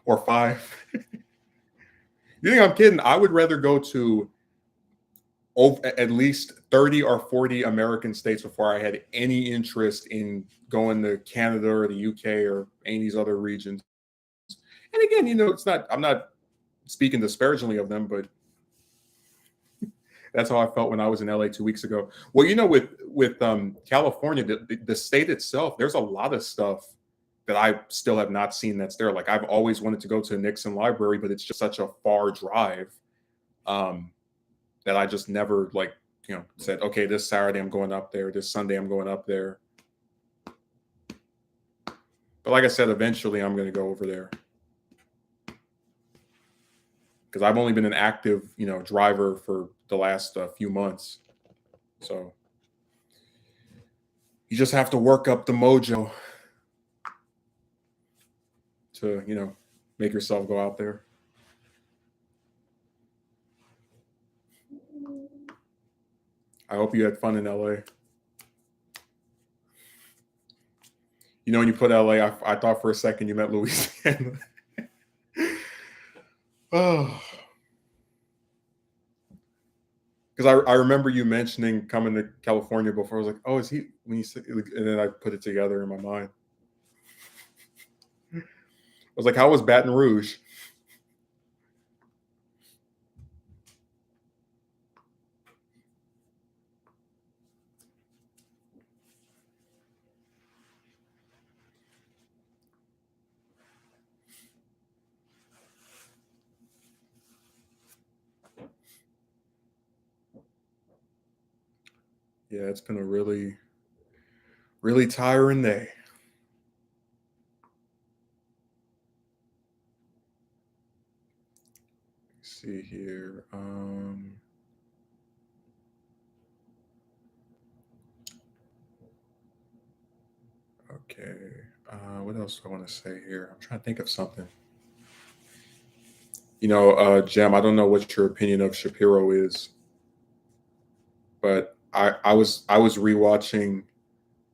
A: or 5. You think I'm kidding? I would rather go to at least 30 or 40 American states before I had any interest in going to Canada or the UK or any of these other regions. And again, I'm not speaking disparagingly of them, but that's how I felt when I was in LA 2 weeks ago. Well, with California, the state itself, there's a lot of stuff that I still have not seen that's there. Like I've always wanted to go to the Nixon Library, but it's just such a far drive. That I just never said, okay, this Saturday I'm going up there, this Sunday I'm going up there. But like I said, eventually I'm going to go over there because I've only been an active, driver for the last few months. So you just have to work up the mojo to, make yourself go out there. I hope you had fun in LA. You know, when you put LA, I thought for a second you meant Louisiana. Oh, because I remember you mentioning coming to California before. I was like, oh, is he? When you said, and then I put it together in my mind. I was like, how was Baton Rouge? Yeah, it's been a really, really tiring day. Let's see here. Okay. What else do I want to say here? I'm trying to think of something. You know, Jem, I don't know what your opinion of Shapiro is, but I was rewatching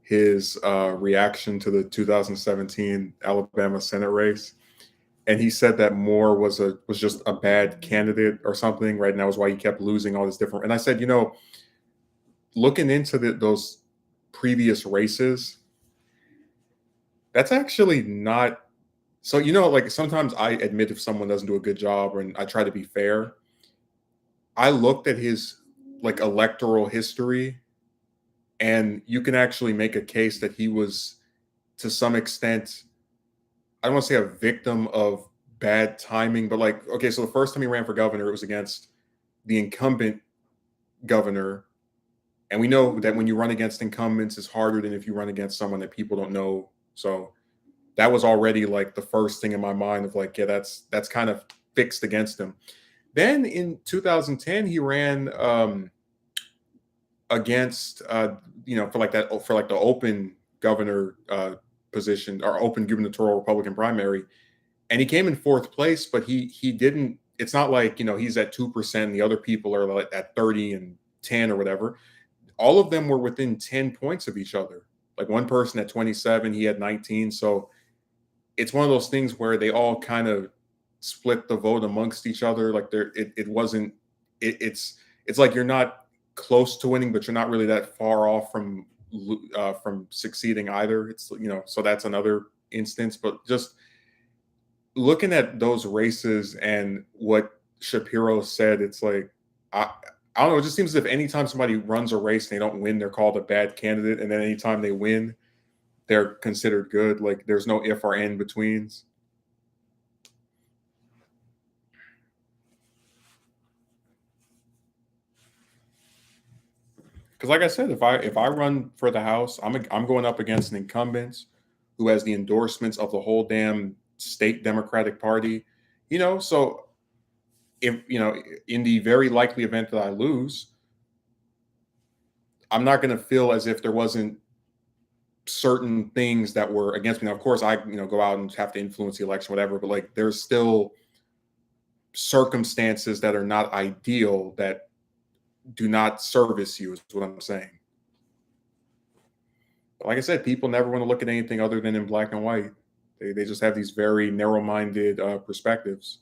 A: his reaction to the 2017 Alabama Senate race, and he said that Moore was just a bad candidate or something, right? And that was why he kept losing all this different. And I said, you know, looking into those previous races, that's actually not. So you know, like sometimes I admit if someone doesn't do a good job, and I try to be fair. I looked at his like electoral history, and you can actually make a case that he was to some extent, I don't want to say a victim of bad timing, but like, okay, so the first time he ran for governor, it was against the incumbent governor. And we know that when you run against incumbents, it's harder than if you run against someone that people don't know. So that was already like the first thing in my mind of like, yeah, that's kind of fixed against him. Then in 2010, he ran against you know, for like that, for like the open governor position or open gubernatorial Republican primary, and he came in fourth place, but he didn't. It's not like, you know, he's at 2%, the other people are like at 30 and 10 or whatever. All of them were within 10 points of each other. Like one person at 27, he had 19. So it's one of those things where they all kind of split the vote amongst each other. Like it wasn't. It's like you're not close to winning, but you're not really that far off from succeeding either. It's, you know, so that's another instance. But just looking at those races and what Shapiro said, it's like I don't know. It just seems as if anytime somebody runs a race and they don't win, they're called a bad candidate, and then anytime they win, they're considered good. Like there's no if or in betweens. Because like I said, if I run for the House, I'm going up against an incumbent who has the endorsements of the whole damn state Democratic Party. You know, so if you know, in the very likely event that I lose, I'm not going to feel as if there wasn't certain things that were against me. Now, of course, I, you know, go out and have to influence the election, whatever. But like, there's still circumstances that are not ideal that do not service you. Is what I'm saying. But like I said, people never want to look at anything other than in black and white. They just have these very narrow-minded perspectives.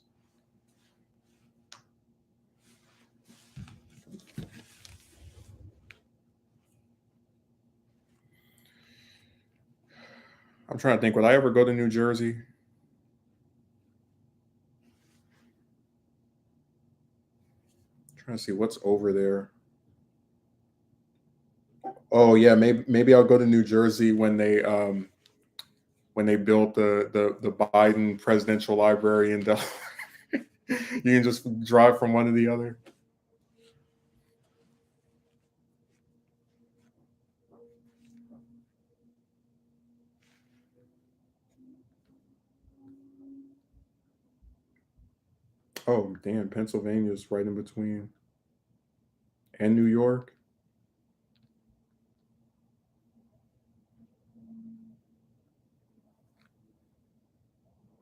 A: I'm trying to think. Would I ever go to New Jersey? I'm trying to see what's over there. Oh yeah, maybe I'll go to New Jersey when they built the Biden Presidential Library in Delaware. You can just drive from one to the other. Oh damn, Pennsylvania's right in between, and New York.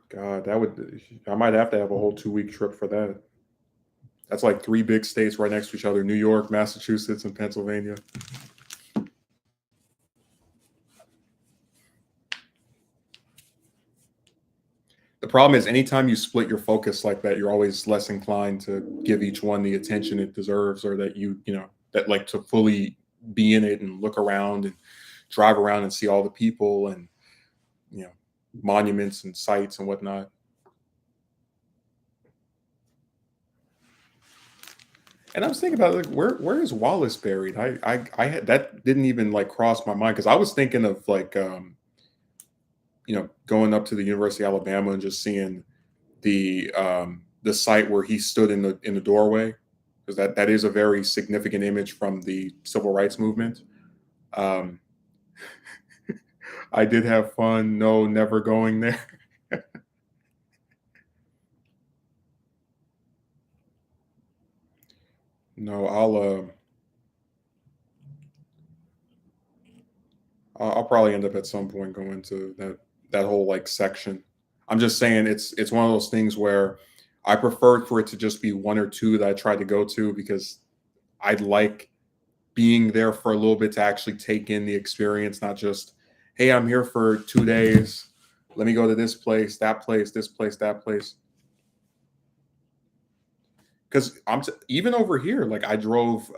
A: God, that would, I might have to have a whole 2 week trip for that. That's like three big states right next to each other: New York, Massachusetts, and Pennsylvania. The problem is anytime you split your focus like that, you're always less inclined to give each one the attention it deserves, or that that like to fully be in it and look around and drive around and see all the people and you know monuments and sites and whatnot. And I was thinking about like where is Wallace buried? I had that didn't even like cross my mind because I was thinking of like going up to the University of Alabama and just seeing the site where he stood in the doorway, because that is a very significant image from the civil rights movement. Um, I did have fun. No, never going there. No, I'll probably end up at some point going to that whole like section. I'm just saying it's one of those things where I preferred for it to just be one or two that I tried to go to because I'd like being there for a little bit to actually take in the experience, not just, hey, I'm here for 2 days. Let me go to this place, that place, this place, that place. Because even over here, like I drove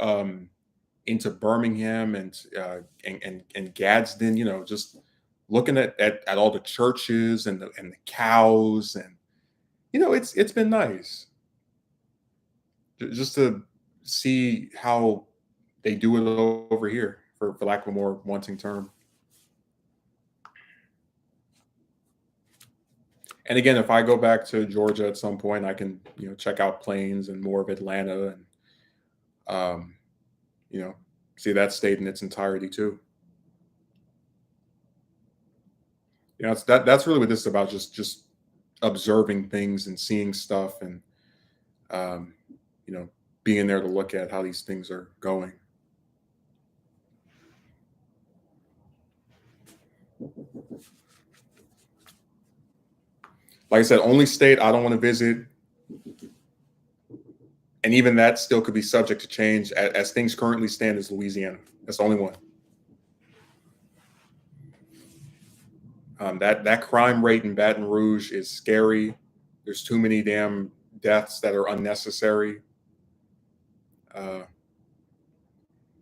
A: into Birmingham and Gadsden, just looking at all the churches and the cows, and it's been nice just to see how they do it over here, for lack of a more wanting term. And again, if I go back to Georgia at some point, I can check out Plains and more of Atlanta, and um, you know see that state in its entirety too. That's really what this is about, just observing things and seeing stuff, and um, you know being there to look at how these things are going. Like I said, only state I don't want to visit, and even that still could be subject to change as things currently stand, is Louisiana. That's the only one. That crime rate in Baton Rouge is scary. There's too many damn deaths that are unnecessary. Uh,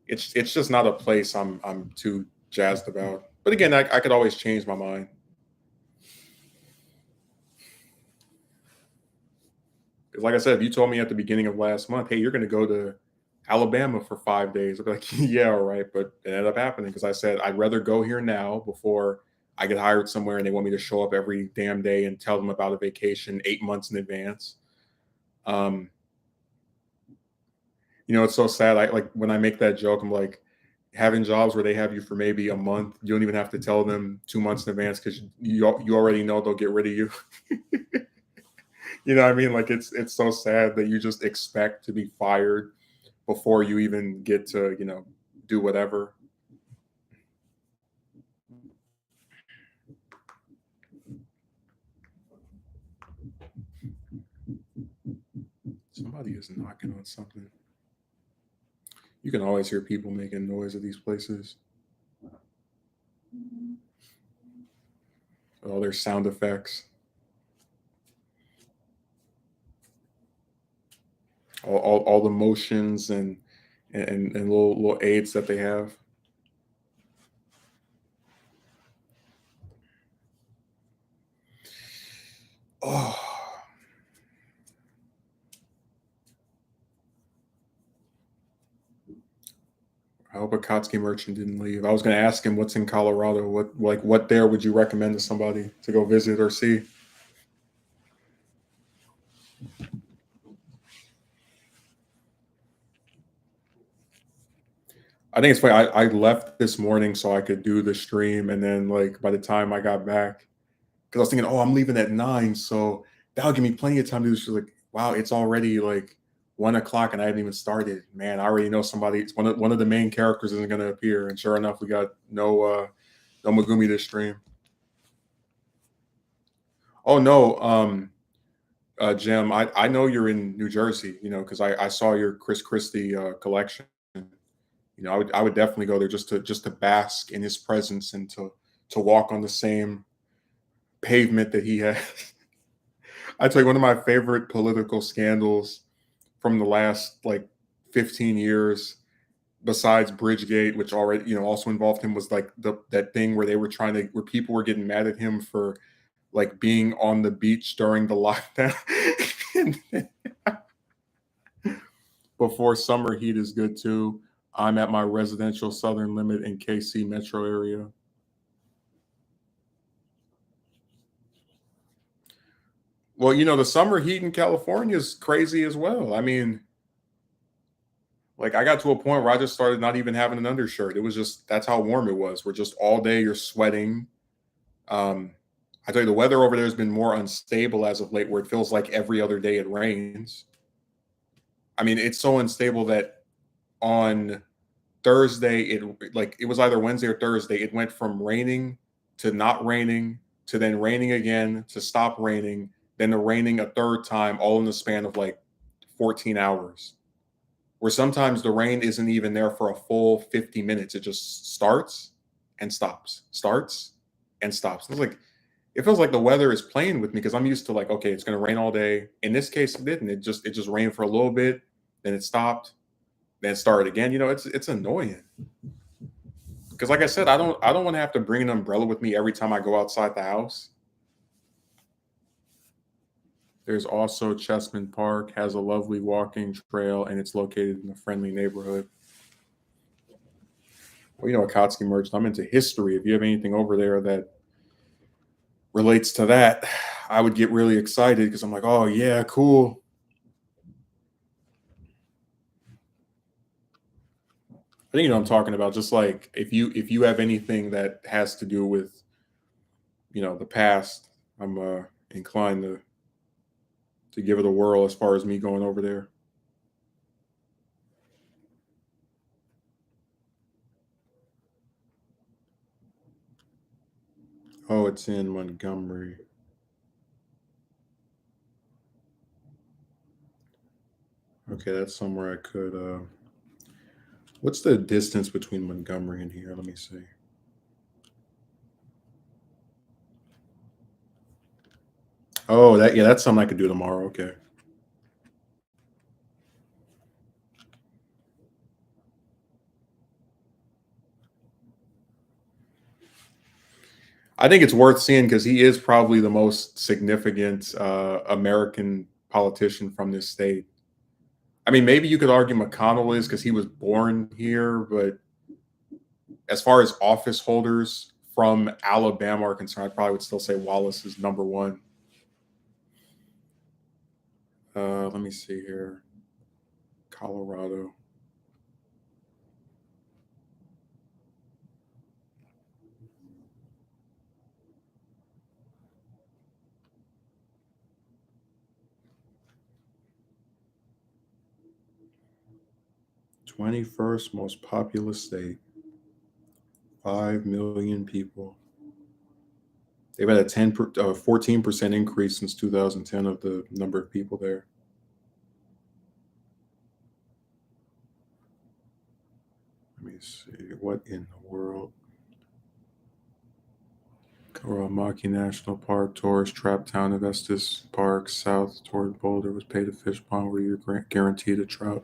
A: it's just not a place I'm too jazzed about. But again, I could always change my mind. 'Cause like I said, if you told me at the beginning of last month, hey, you're going to go to Alabama for 5 days, I'd be like, yeah, all right. But it ended up happening because I said I'd rather go here now before I get hired somewhere and they want me to show up every damn day and tell them about a vacation 8 months in advance. Um, it's so sad. I like when I make that joke, I'm like, having jobs where they have you for maybe a month, you don't even have to tell them 2 months in advance because you already know they'll get rid of you. You know what I mean? Like it's so sad that you just expect to be fired before you even get to, do whatever. Somebody is knocking on something. You can always hear people making noise at these places. All their sound effects, all the motions and little aids that they have. Oh, I hope a Kotsky merchant didn't leave. I was going to ask him what's in Colorado. What there would you recommend to somebody to go visit or see? I think it's funny. I left this morning so I could do the stream, and then like by the time I got back, because I was thinking, oh, I'm leaving at 9, so that'll give me plenty of time to do. She's like, wow, it's already like 1 o'clock and I haven't even started. Man, I already know somebody. It's one of the main characters isn't going to appear, and sure enough, we got no Megumi this stream. Oh no, Jim, I know you're in New Jersey, because I saw your Chris Christie collection. I would definitely go there just to bask in his presence and to walk on the same pavement that he has. I tell you, one of my favorite political scandals from the last like 15 years, besides Bridgegate, which already, also involved him, was like that thing where they were trying to, where people were getting mad at him for like being on the beach during the lockdown. Before summer heat is good too. I'm at my residential southern limit in KC metro area. Well, the summer heat in California is crazy as well. I mean, like I got to a point where I just started not even having an undershirt. It was just that's how warm it was. We're just all day you're sweating. Um, I tell you, the weather over there has been more unstable as of late, where it feels like every other day it rains. I mean, it's so unstable that on Thursday, it was either Wednesday or Thursday. It went from raining to not raining to then raining again to stop raining, then to raining a third time, all in the span of like 14 hours. Where sometimes the rain isn't even there for a full 50 minutes. It just starts and stops, starts and stops. It feels like the weather is playing with me because I'm used to like, okay, it's going to rain all day. In this case, it didn't. It just rained for a little bit, then it stopped, then it started again. It's annoying because, like I said, I don't want to have to bring an umbrella with me every time I go outside the house. There's also Chessman Park, has a lovely walking trail, and it's located in a friendly neighborhood. Well, Akatsuki merchant. I'm into history. If you have anything over there that relates to that, I would get really excited because I'm like, oh yeah, cool. I think you know what I'm talking about. Just like if you have anything that has to do with the past, I'm inclined to give it a whirl as far as me going over there. Oh, it's in Montgomery. Okay, that's somewhere I could. What's the distance between Montgomery and here? Let me see. Oh, that's something I could do tomorrow. Okay. I think it's worth seeing because he is probably the most significant American politician from this state. I mean, maybe you could argue McConnell is because he was born here, but as far as office holders from Alabama are concerned, I probably would still say Wallace is number one. Let me see here. Colorado. 21st most populous state. 5 million people. They've had a 14% increase since 2010 of the number of people there. Let me see. What in the world? Karamaki National Park, tourist trap town of Estes Park, south toward Boulder, was paid a fish pond where you're guaranteed a trout.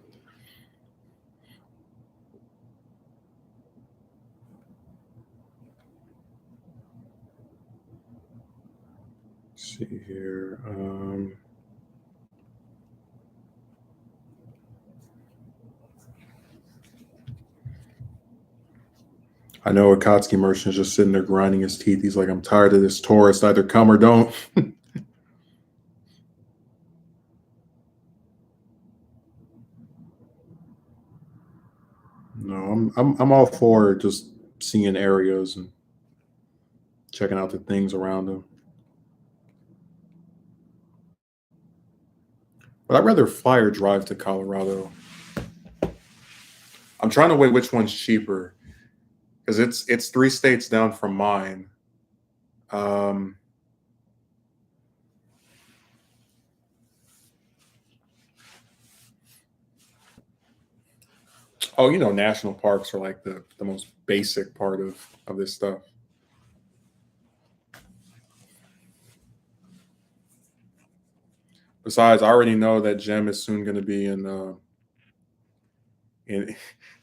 A: Let's see here. I know Akatsuki merchant is just sitting there grinding his teeth. He's like, I'm tired of this tourist. Either come or don't. No, I'm all for just seeing areas and checking out the things around them. But I'd rather fly or drive to Colorado. I'm trying to weigh which one's cheaper because it's 3 states down from mine. Um, oh, national parks are like the most basic part of this stuff. Besides, I already know that Jem is soon going to be in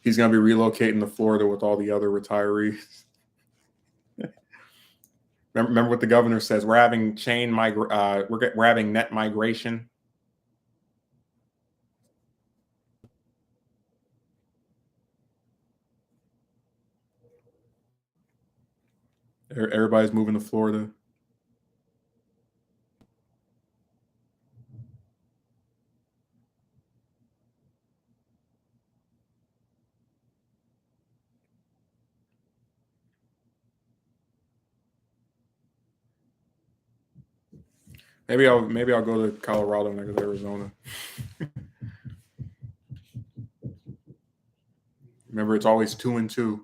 A: he's going to be relocating to Florida with all the other retirees. Remember what the governor says? We're having we're having net migration. Everybody's moving to Florida. Maybe I'll go to Colorado next to Arizona. Remember, it's always 2-2.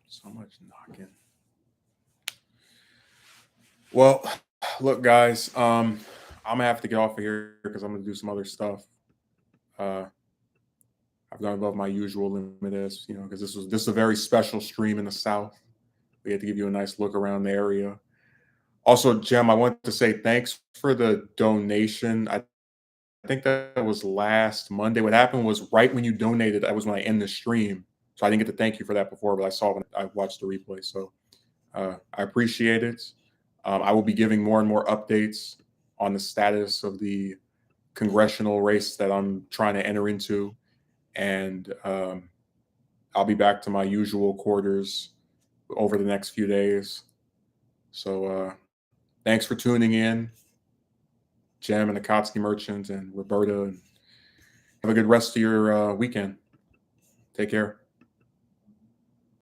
A: So much knocking. Well, look, guys, I'm gonna have to get off of here because I'm gonna do some other stuff. Uh, I've gone above my usual limit, as you know, because this is a very special stream in the South. We had to give you a nice look around the area. Also, Jem, I want to say thanks for the donation. I think that was last Monday. What happened was right when you donated, that was when I end the stream. So I didn't get to thank you for that before, but I saw when I watched the replay. So I appreciate it. I will be giving more and more updates on the status of the congressional race that I'm trying to enter into. And I'll be back to my usual quarters over the next few days. So thanks for tuning in, Jem and Akatsuki Merchant and Roberta. And have a good rest of your weekend. Take care.